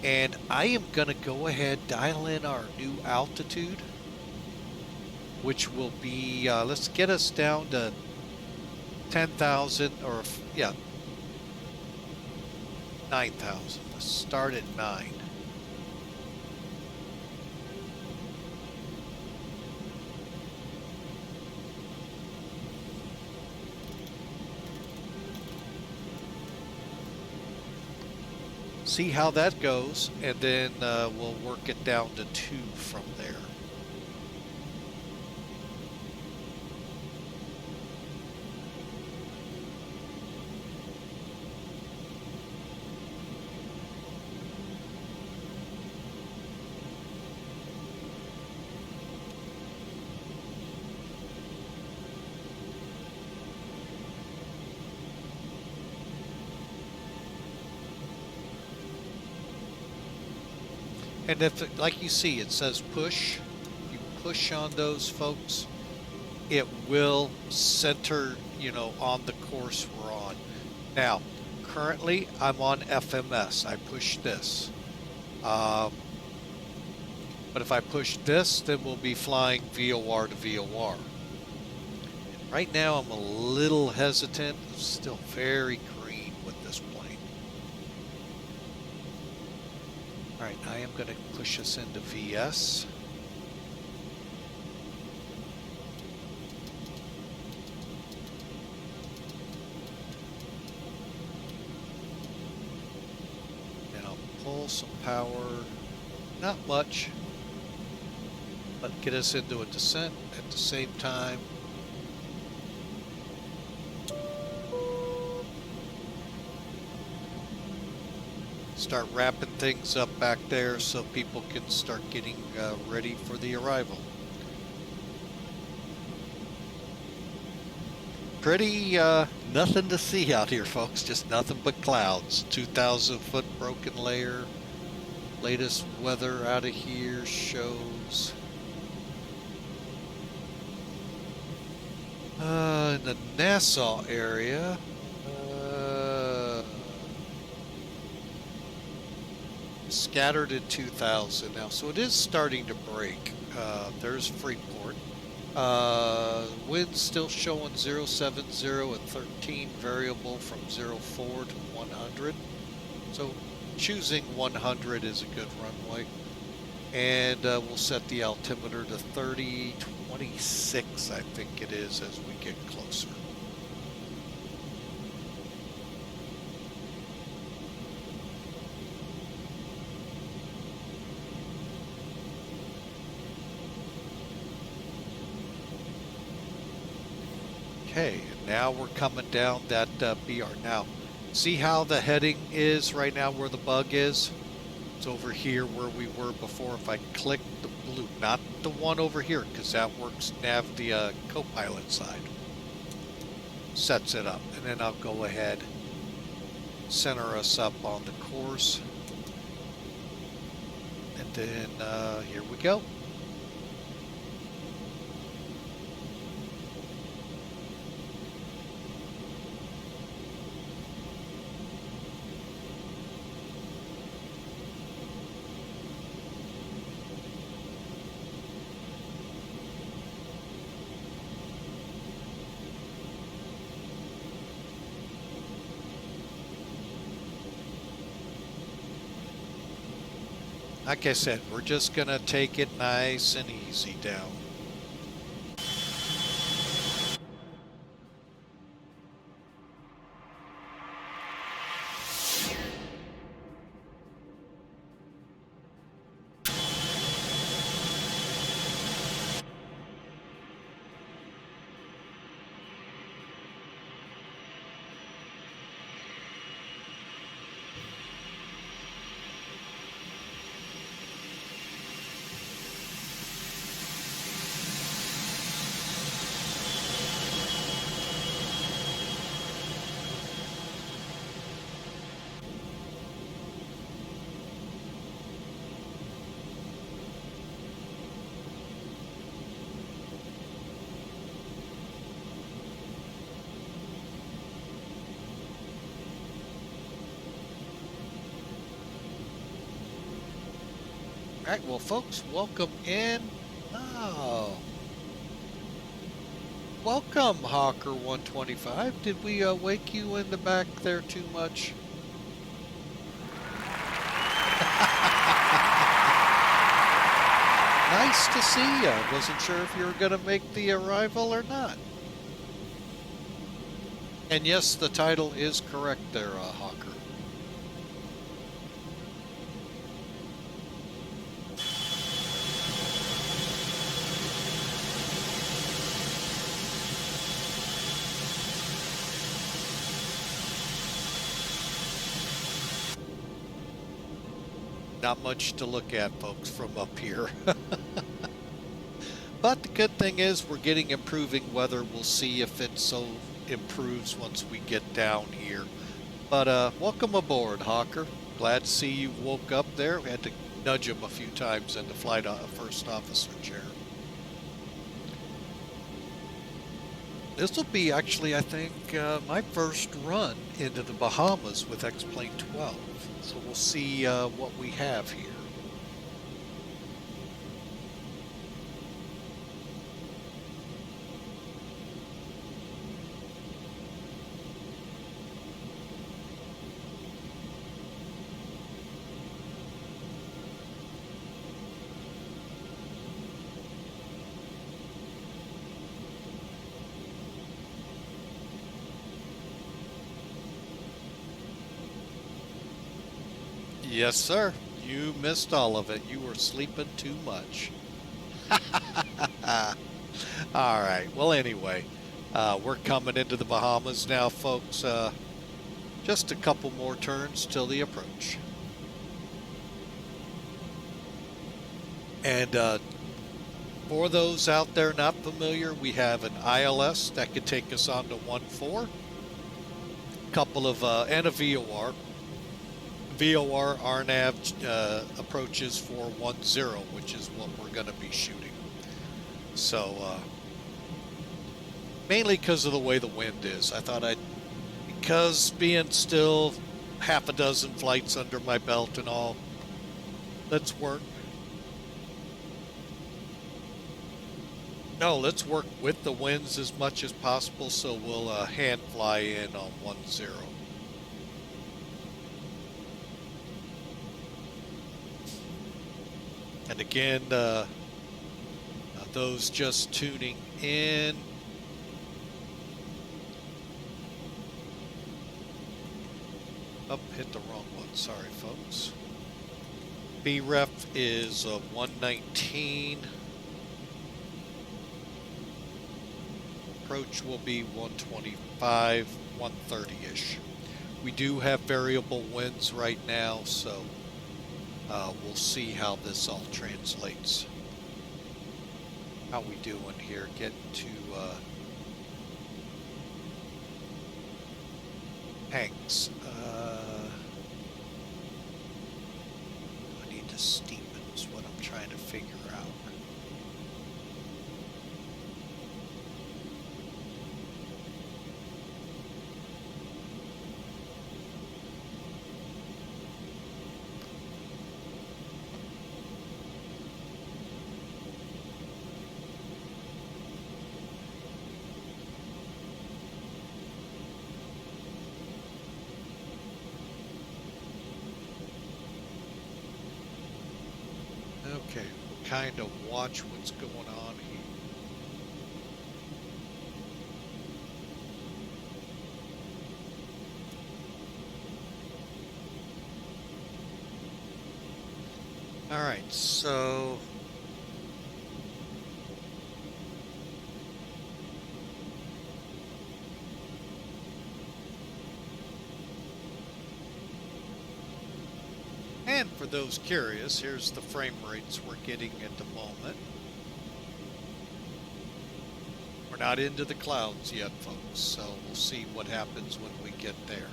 And I am going to go ahead, dial in our new altitude, which will be, let's get us down to 10,000, or, yeah, 9,000. Let's start at 9. See how that goes, and then we'll work it down to 2 from there. And if, like you see, it says push, you push on those, folks, it will center, you know, on the course we're on. Now, currently, I'm on FMS. I push this. But if I push this, then we'll be flying VOR to VOR. Right now, I'm a little hesitant. I'm still very green with this plane. All right, I am going to push us into VS. And I'll pull some power, not much, but get us into a descent at the same time. Start wrapping things up back there so people can start getting ready for the arrival. Pretty nothing to see out here, folks, just nothing but clouds. 2,000 foot broken layer. Latest weather out of here shows in the Nassau area, scattered in 2,000 now, so it is starting to break. There's Freeport. Wind still showing 070 at 13, variable from 04 to 100. So choosing 100 is a good runway. And we'll set the altimeter to 3026, I think it is, as we get closer. Okay, and now we're coming down that BR. Now, see how the heading is right now where the bug is? It's over here where we were before. If I click the blue, not the one over here, because that works the co-pilot side. Sets it up, and then I'll go ahead, center us up on the course, and then here we go. Like I said, we're just going to take it nice and easy down. All right, well, folks, welcome in. Oh, welcome, Hawker 125. Did we wake you in the back there too much? Nice to see you. Wasn't sure if you were going to make the arrival or not. And yes, the title is correct there, Hawker. Not much to look at, folks, from up here. But the good thing is we're getting improving weather. We'll see if it so improves once we get down here. But welcome aboard, Hawker. Glad to see you woke up there. We had to nudge him a few times in the flight first officer chair. This will be actually, I think, my first run into the Bahamas with X-Plane 12. So we'll see what we have here. Yes, sir. You missed all of it. You were sleeping too much. All right. Well, anyway, we're coming into the Bahamas now, folks. Just a couple more turns till the approach. And for those out there not familiar, we have an ILS that could take us on to 1-4. Couple of, and a VOR. VOR RNAV approaches for 1-0, which is what we're going to be shooting. So, mainly because of the way the wind is. I thought because being still half a dozen flights under my belt and all, let's work. No, let's work with the winds as much as possible, so we'll hand fly in on 1-0. And again, those just tuning in, hit the wrong one. Sorry, folks. BREF is 119. Approach will be 125, 130-ish. We do have variable winds right now, so we'll see how this all translates. How we doing here? Getting to Hanks. I need to steep it is what I'm trying to figure out. Okay, we'll kind of watch what's going on here. All right, so and for those curious, here's the frame rates we're getting at the moment. We're not into the clouds yet, folks, so we'll see what happens when we get there.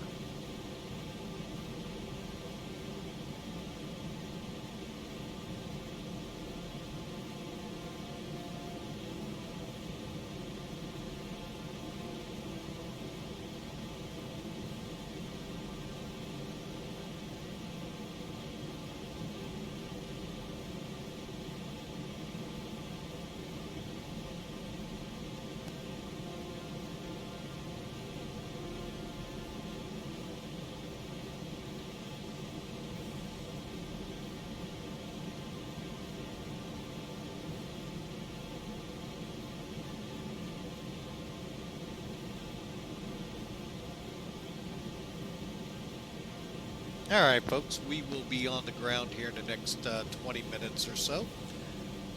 All right, folks, we will be on the ground here in the next 20 minutes or so.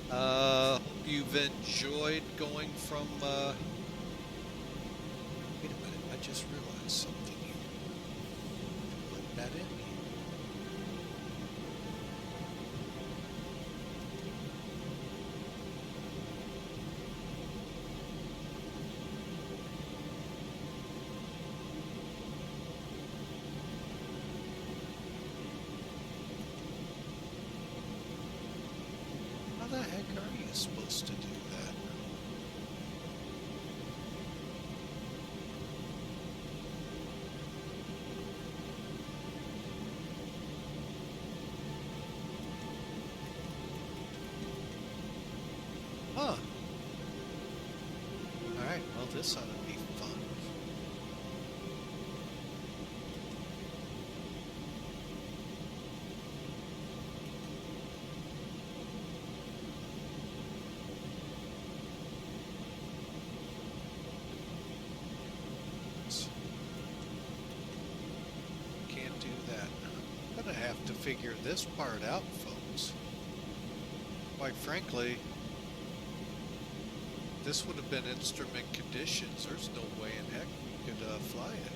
Hope you've enjoyed going from... Wait a minute, I just realized something here. Put that in here. How the heck are you supposed to do that? Huh. Alright, well this ought to be fun. Can't do that. I'm gonna have to figure this part out, folks. Quite frankly, this would have been instrument conditions. There's no way in heck we could fly it.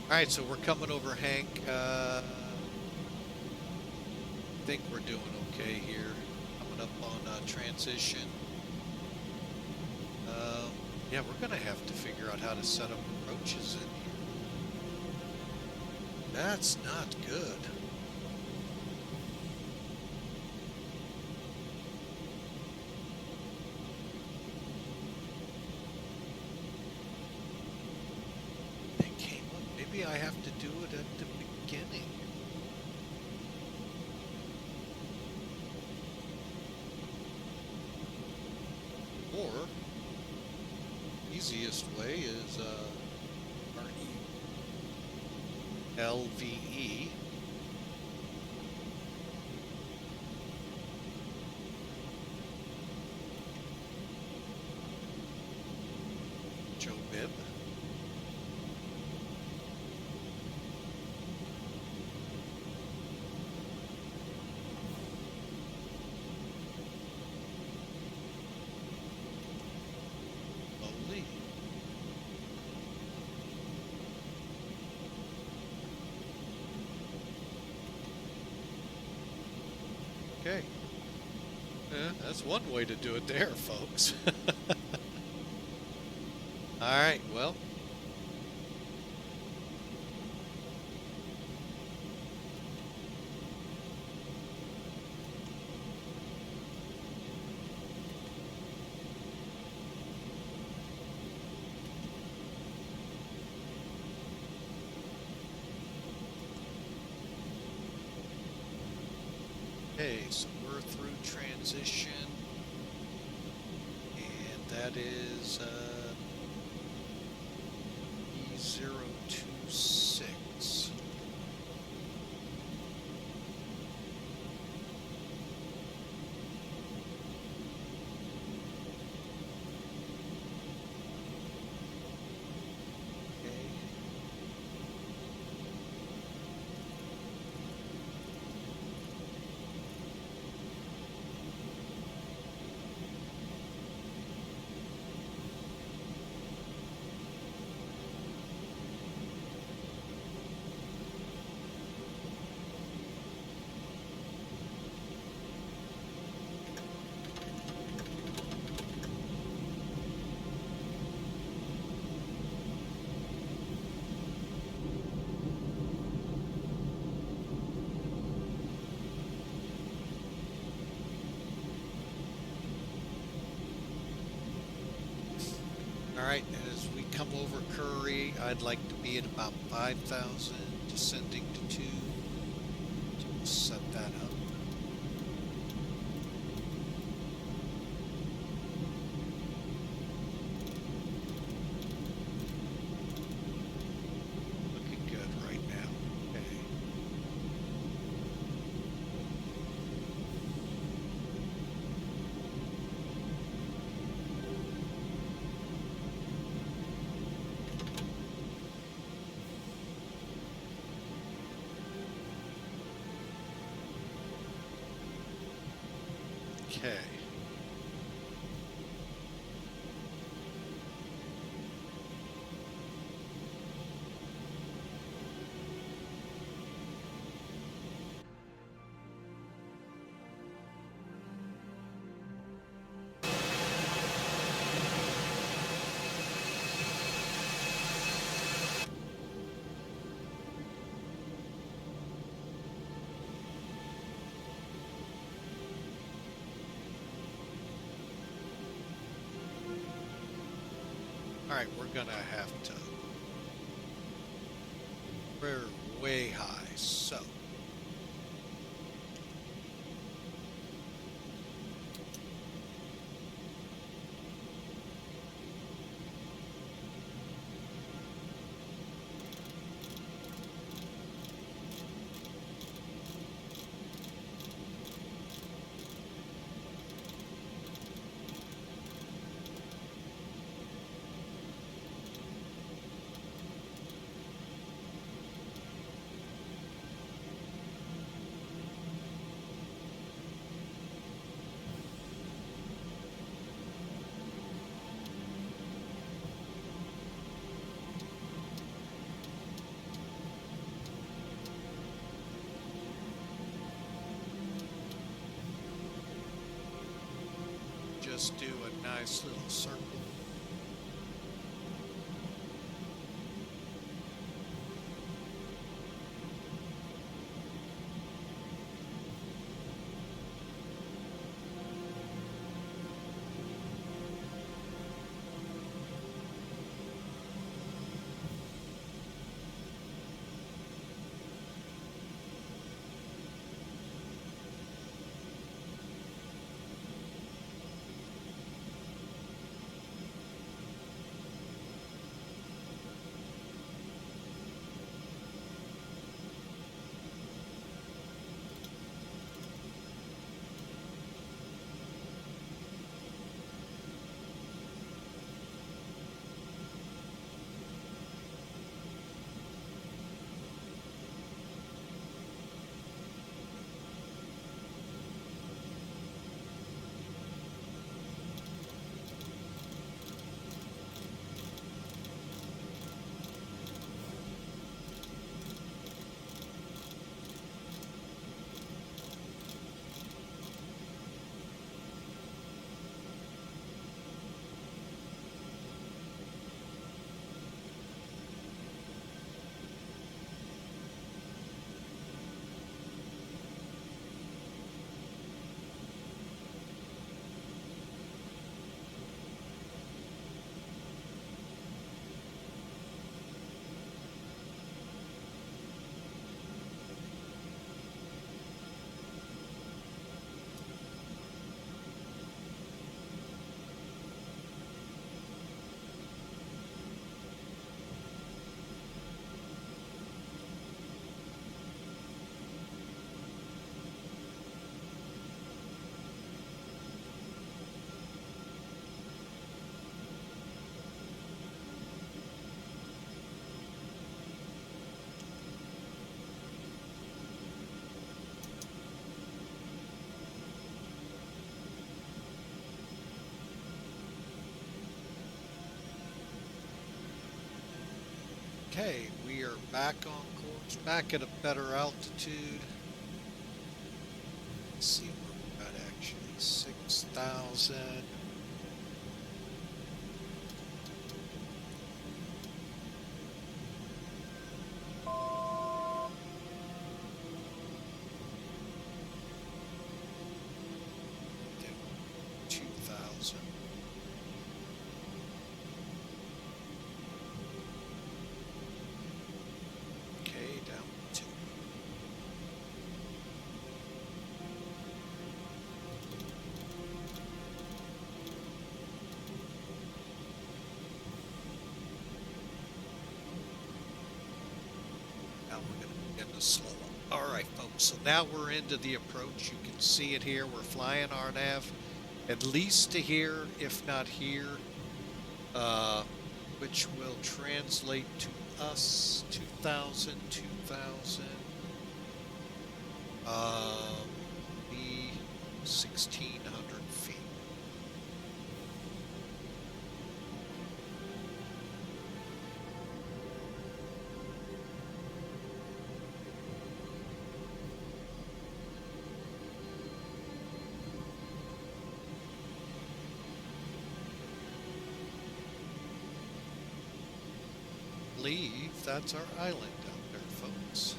Alright, so we're coming over Hank. I think we're doing okay here. Coming up on transition. Yeah, we're going to have to figure out how to set up approaches in here. That's not good. Maybe I have to do it at the beginning. Or, easiest way is LVE. Okay. Yeah, that's one way to do it there, folks. All right, well. Okay, so we're through transition, and that is E026. Okay. All right, as we come over Curry, I'd like to be at about 5,000, descending to 2. So we'll set that up. Looking good right now. Okay. Okay. All right, we're gonna have to. We're way high, so. Just do a nice little circle. Okay, we are back on course, back at a better altitude. Let's see where we're at actually, 6,000. Then 2,000. Okay, down to 2. Now we're going to begin to slow up. All right, folks, so now we're into the approach. You can see it here. We're flying our nav at least to here, if not here, which will translate to us 2,000, 2,000, be 1,600 feet. I believe that's our island out there, folks.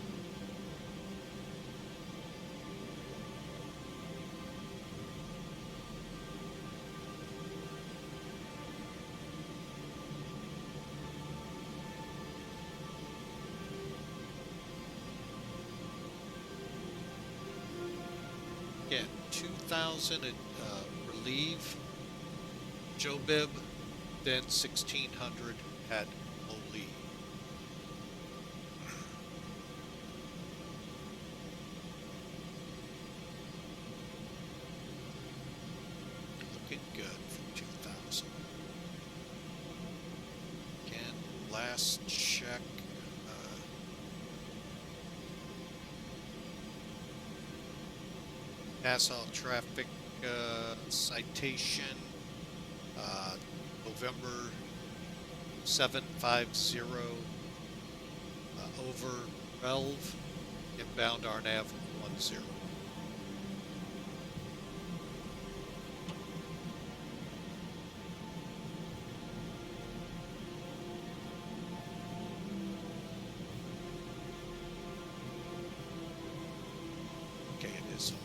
Again, 2,000 at relieve, Jobib, then 1,600 at Oli. Looking good for 2,000. Again, last check. Nassau traffic citation, November 750, over Relv, inbound RNAV 10. Okay, it is old.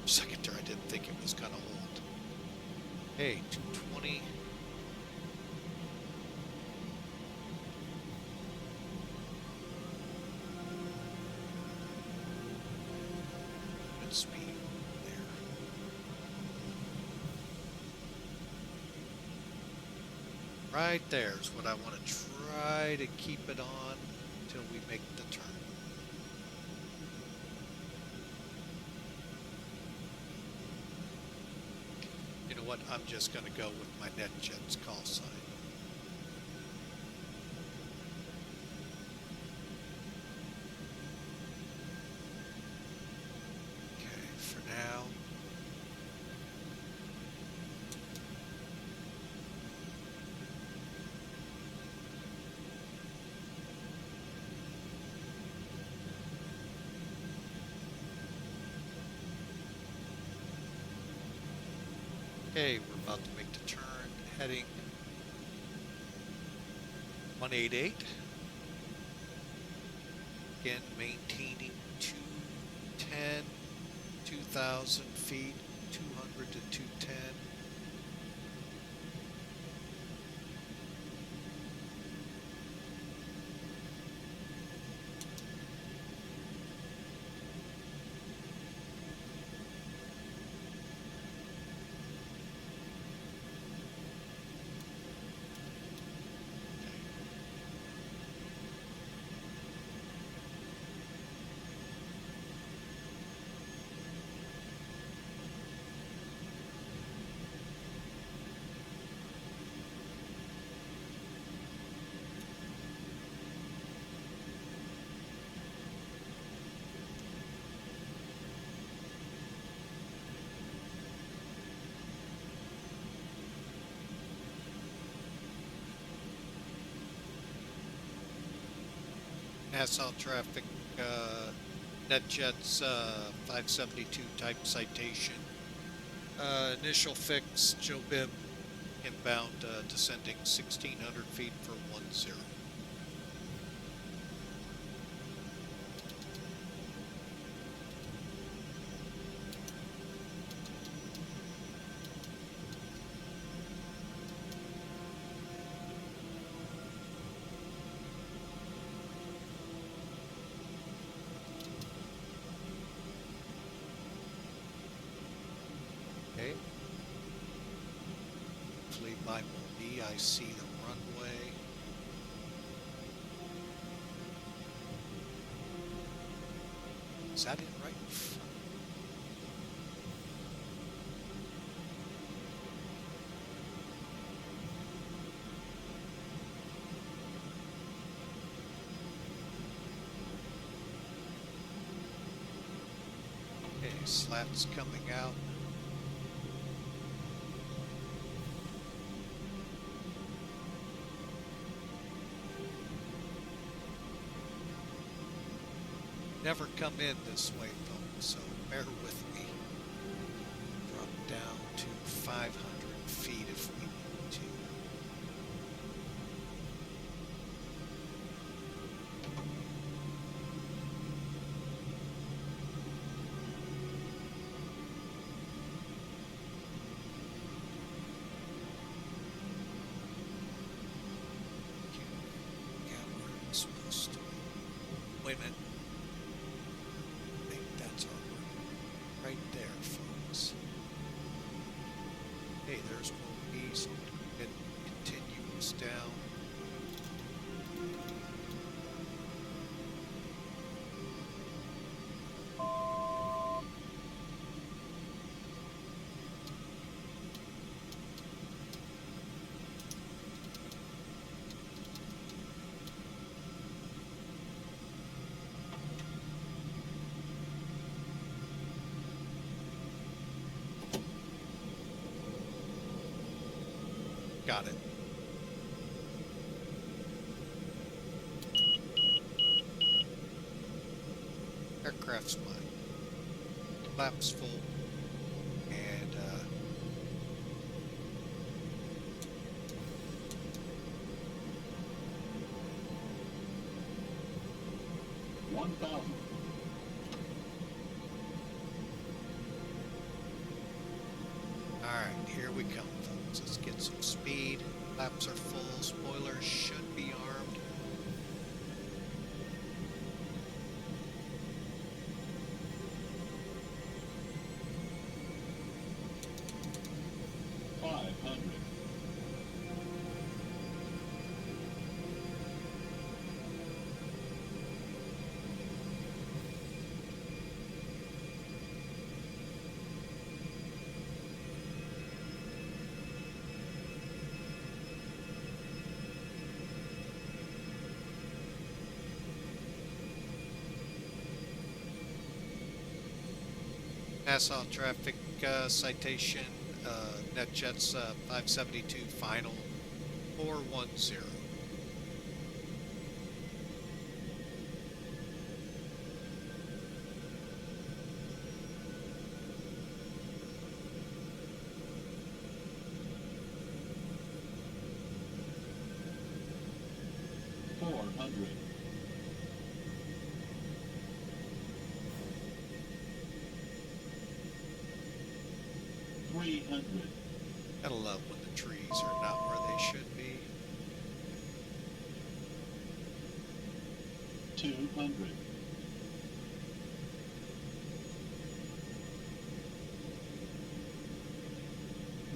For a second there, I didn't think it was going to hold. Hey, 220. Good speed there. Right there is what I want to try to keep it on until we make the turn. You know what? I'm just going to go with my NetJet's call sign. Okay, for now. Okay, we're about to make the turn, heading 188. Again, maintaining 210, 2,000 feet, 200 to 210. Nassau traffic, NetJets 572 type citation. Initial fix, Joe Bim inbound descending 1,600 feet for 10. Okay. Hopefully by Mobile I see the runway. Is that it right in front? Okay, slats coming out. Never come in this way, folks, so bear with me. Drop down to 500 feet if we need to. Yeah, where it's supposed to be. Wait a minute. Right there, folks. Hey, there's one east. It continues down. Got it. Aircraft's mine. Flaps full. And, 1,000. alright, here we come, folks. Let's get some speed. Flaps are full. Spoilers should be armed. Nassau traffic citation, NetJets 572 final 410. Gotta love when the trees are not where they should be. 200.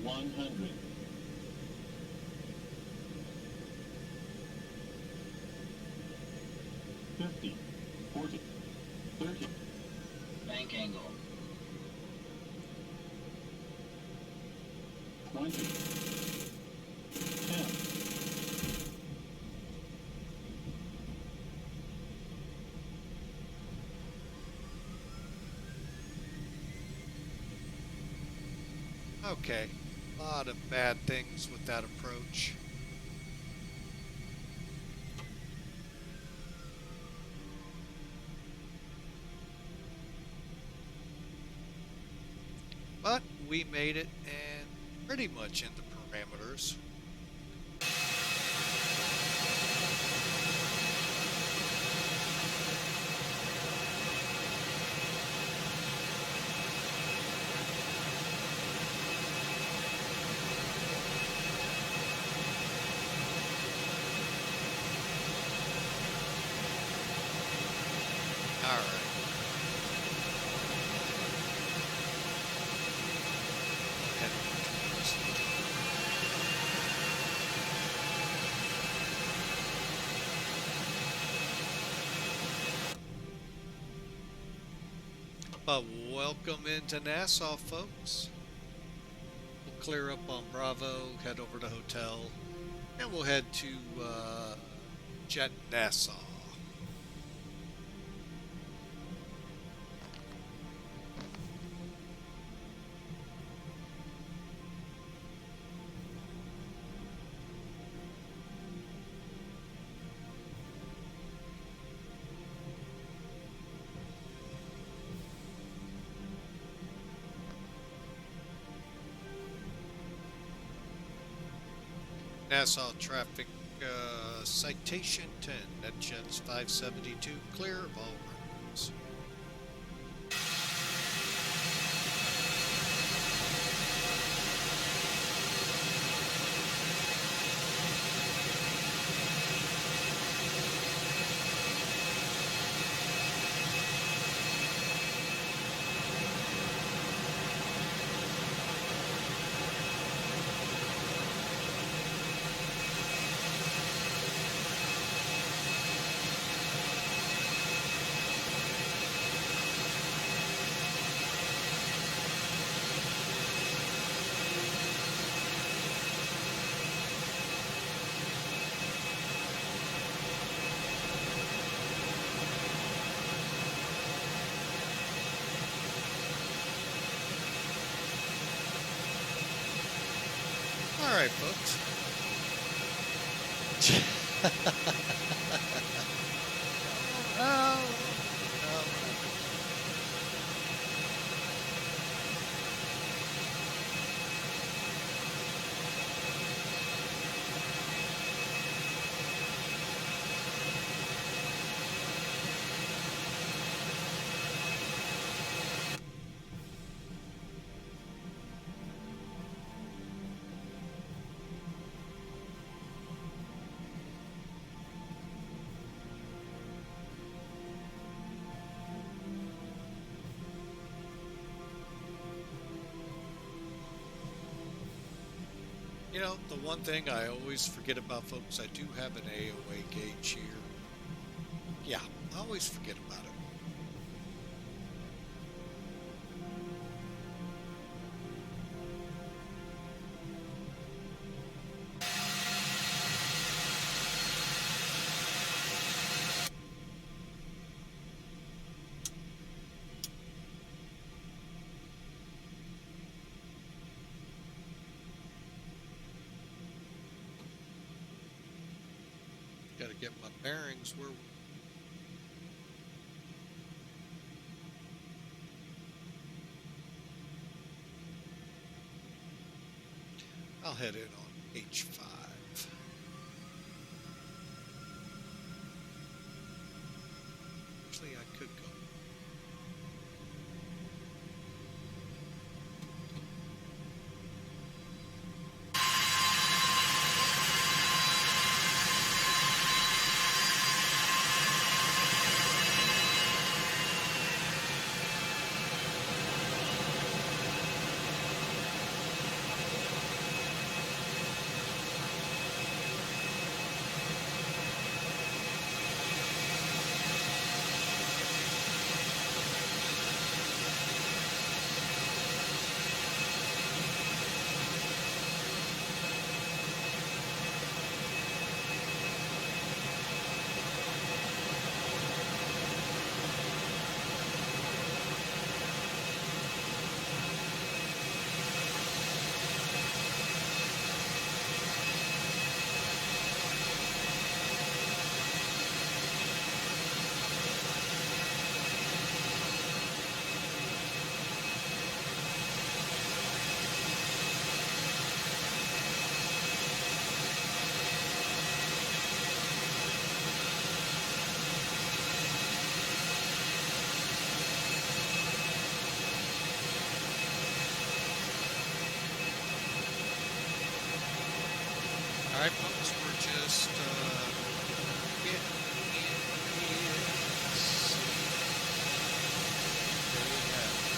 100. 50. 40. 30. Bank angle. 20. 10. Okay, a lot of bad things with that approach. but we made it and pretty much in the parameters. All right. But welcome into Nassau, folks. We'll clear up on Bravo, head over to hotel, and we'll head to Jet Nassau. Nassau traffic citation 10, NetJets 572, clear of all runs. All right, folks. Oh, you know, the one thing I always forget about, folks, I do have an AOA gauge here. Yeah, I always forget about it. Got to get my bearings where. I'll head in on H5. Actually, I could go. right, folks, we're just getting in here. Let's see. There we have it.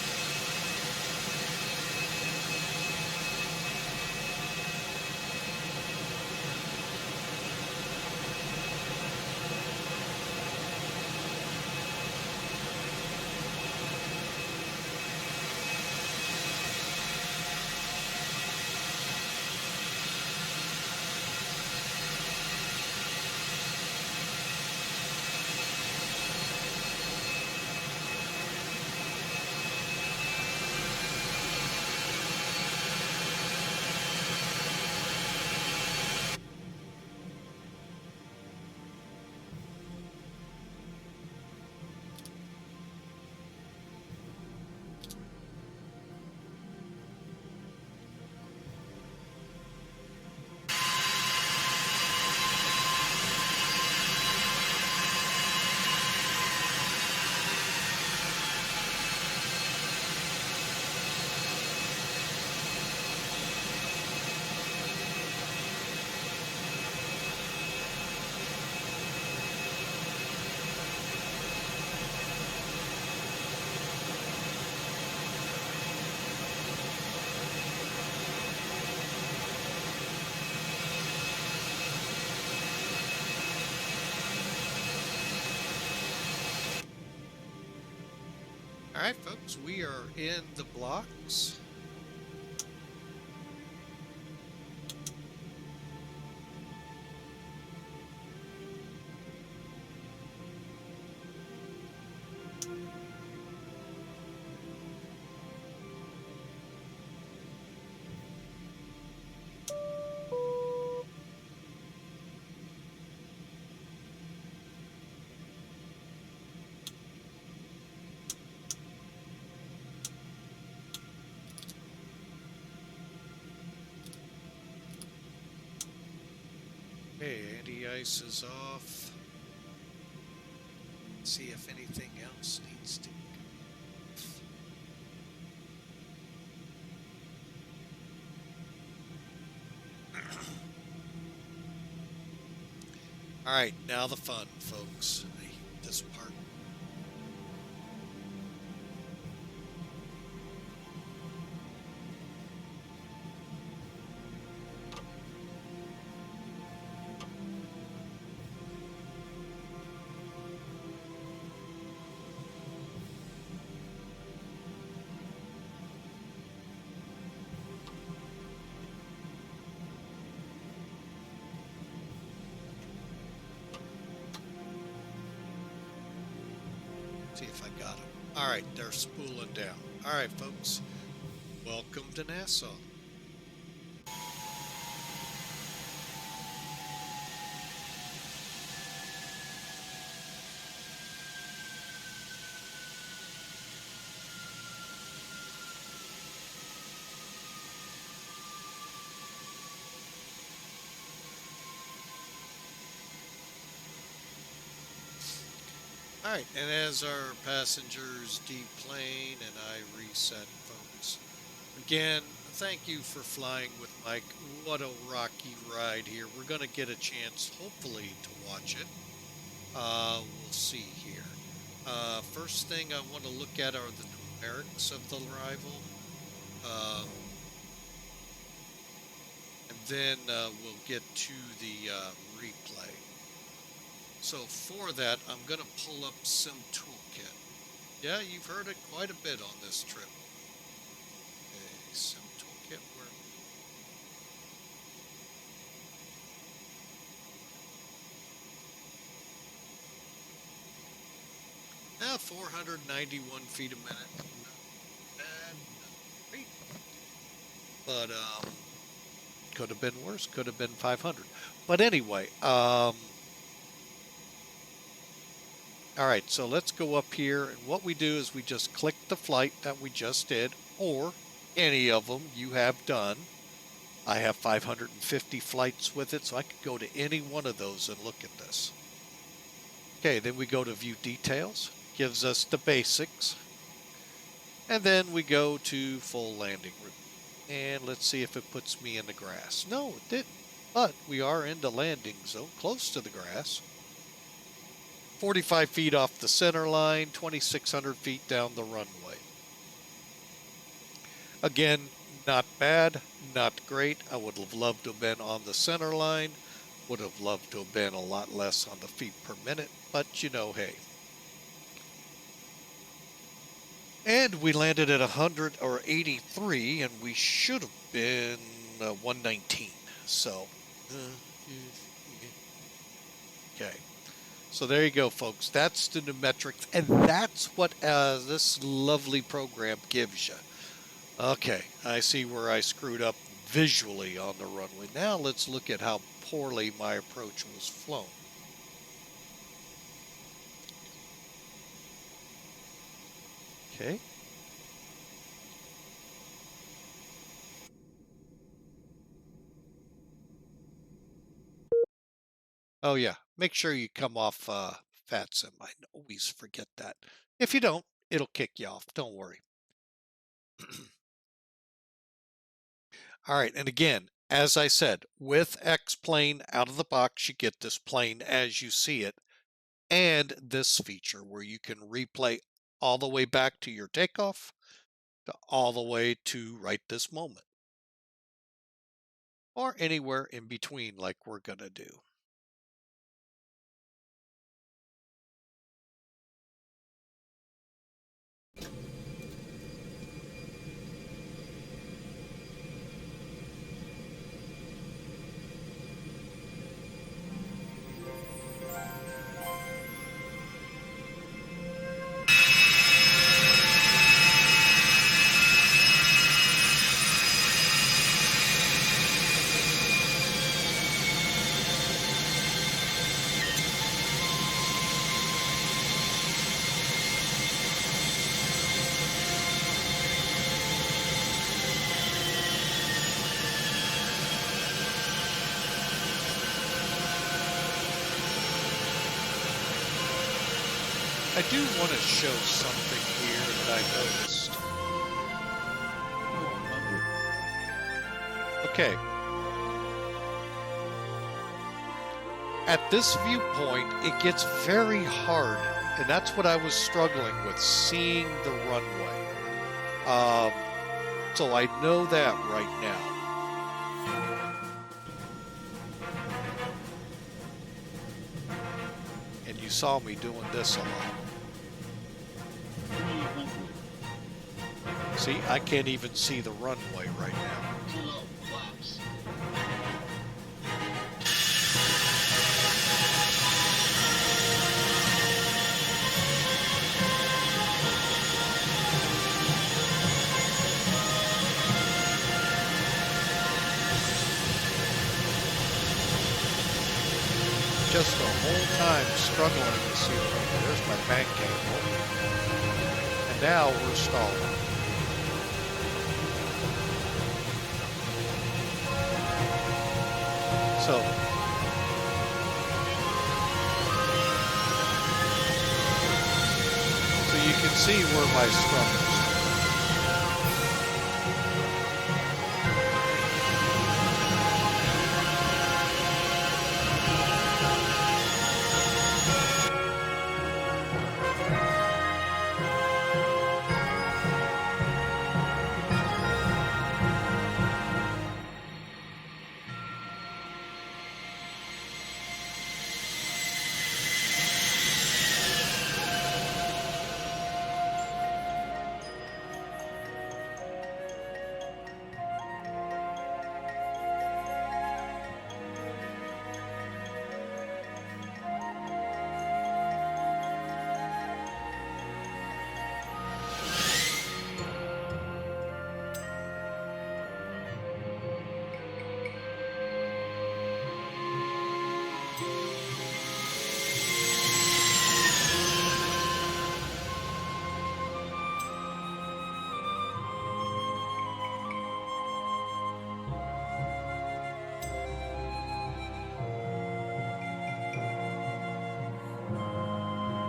All right, folks, we are in the blocks. Okay, anti-ice is off. See if anything else needs to go. All right, now the fun, folks. I hate this part. See if I got them. All right, they're spooling down. All right, folks, welcome to Nassau. All right, and as our passengers deplane and I reset, folks, again, thank you for flying with Mike. What a rocky ride here. We're going to get a chance, hopefully, to watch it. We'll see here. First thing I want to look at are the numerics of the arrival. And then we'll get to the replay. So for that, I'm going to pull up Sim Toolkit. Yeah, you've heard it quite a bit on this trip. Okay, Sim Toolkit, where... Now 491 feet a minute. Not bad, not great. But, could have been worse, could have been 500. But anyway, all right, so let's go up here, and what we do is we just click the flight that we just did, or any of them you have done. I have 550 flights with it, so I could go to any one of those and look at this. Okay, then we go to View Details, gives us the basics, and then we go to Full Landing Route. And let's see if it puts me in the grass. No, it didn't. but we are in the landing zone, close to the grass. 45 feet off the center line, 2,600 feet down the runway. Again, not bad, not great. I would have loved to have been on the center line. Would have loved to have been a lot less on the feet per minute, but you know, hey. And we landed at 100 or 83, and we should have been 119. So, okay. So there you go, folks. That's the numerics, and that's what this lovely program gives you. Okay, I see where I screwed up visually on the runway. Now let's look at how poorly my approach was flown. Okay. Oh yeah, make sure you come off VATSIM. I always forget that. If you don't, it'll kick you off. Don't worry. All right, and again, as I said, with X-Plane out of the box, you get this plane as you see it, and this feature where you can replay all the way back to your takeoff, to all the way to right this moment, or anywhere in between like we're going to do. I do want to show something here that I noticed. Okay. At this viewpoint, it gets very hard, and that's what I was struggling with, seeing the runway. So I know that right now. And you saw me doing this a lot. 300. See, I can't even see the runway right now. Too low. Flaps. Just the whole time struggling to see the runway. There's my bank cable. And now we're stalling. So you can see where my struggles are.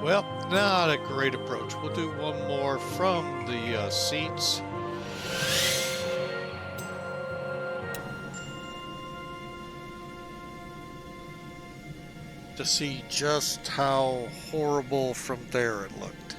Well, not a great approach. We'll do one more from the seats. to see just how horrible from there it looked.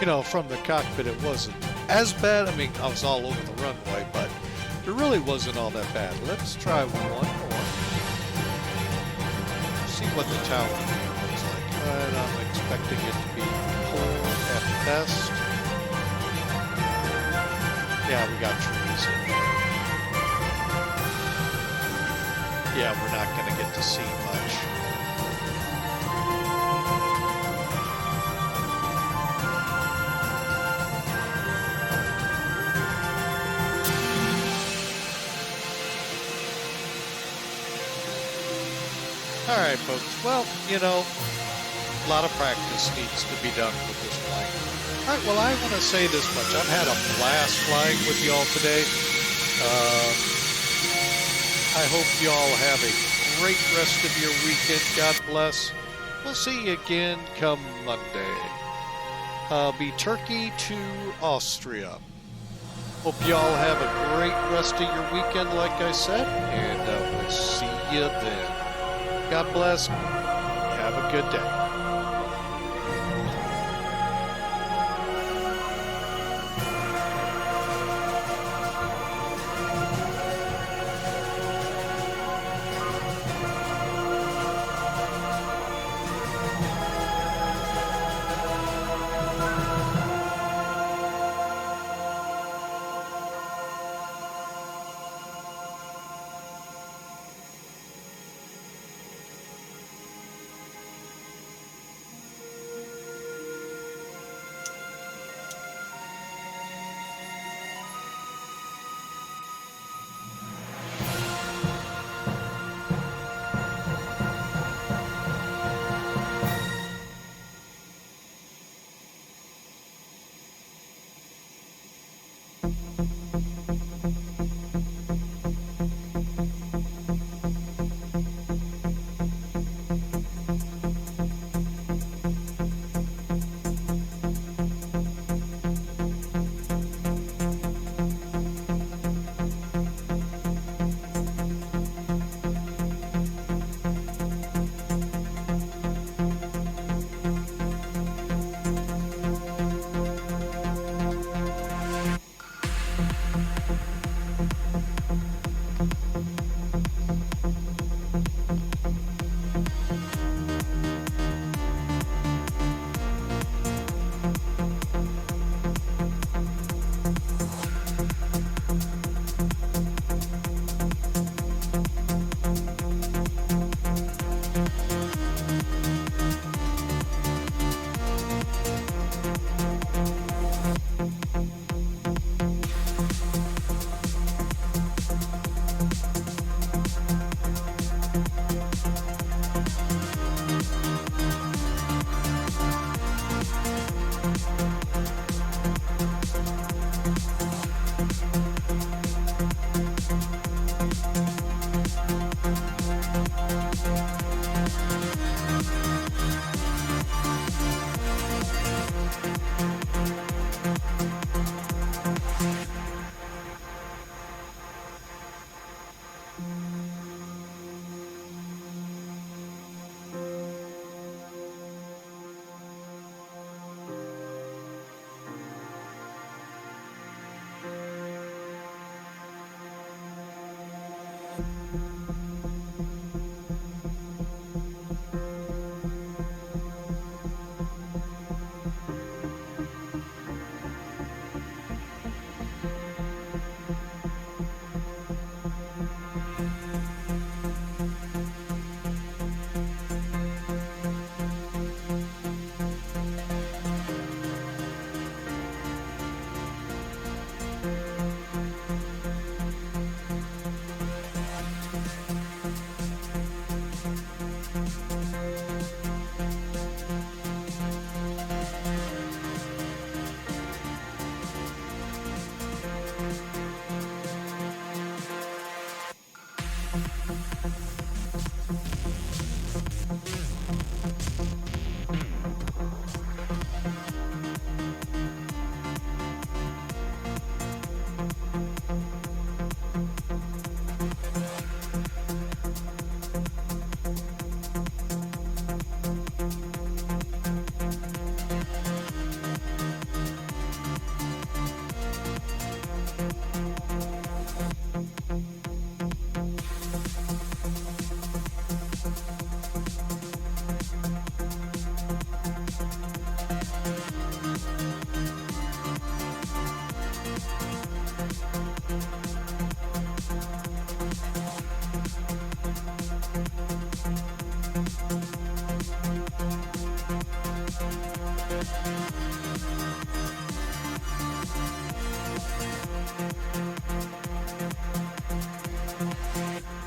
You know, from the cockpit, it wasn't as bad. I mean, I was all over the runway, but it really wasn't all that bad. Let's try one more. See what the tower view looks like. And I'm expecting it to be poor at best. Yeah, we got trees in there. Yeah, we're not going to get to see much. All right, folks. Well, you know, a lot of practice needs to be done with this plane. All right, well, I want to say this much. I've had a blast flying with y'all today. I hope y'all have a great rest of your weekend. God bless. We'll see you again come Monday. Be Turkey to Austria. Hope y'all have a great rest of your weekend, like I said, and we'll see you then. God bless. Have a good day. Bye.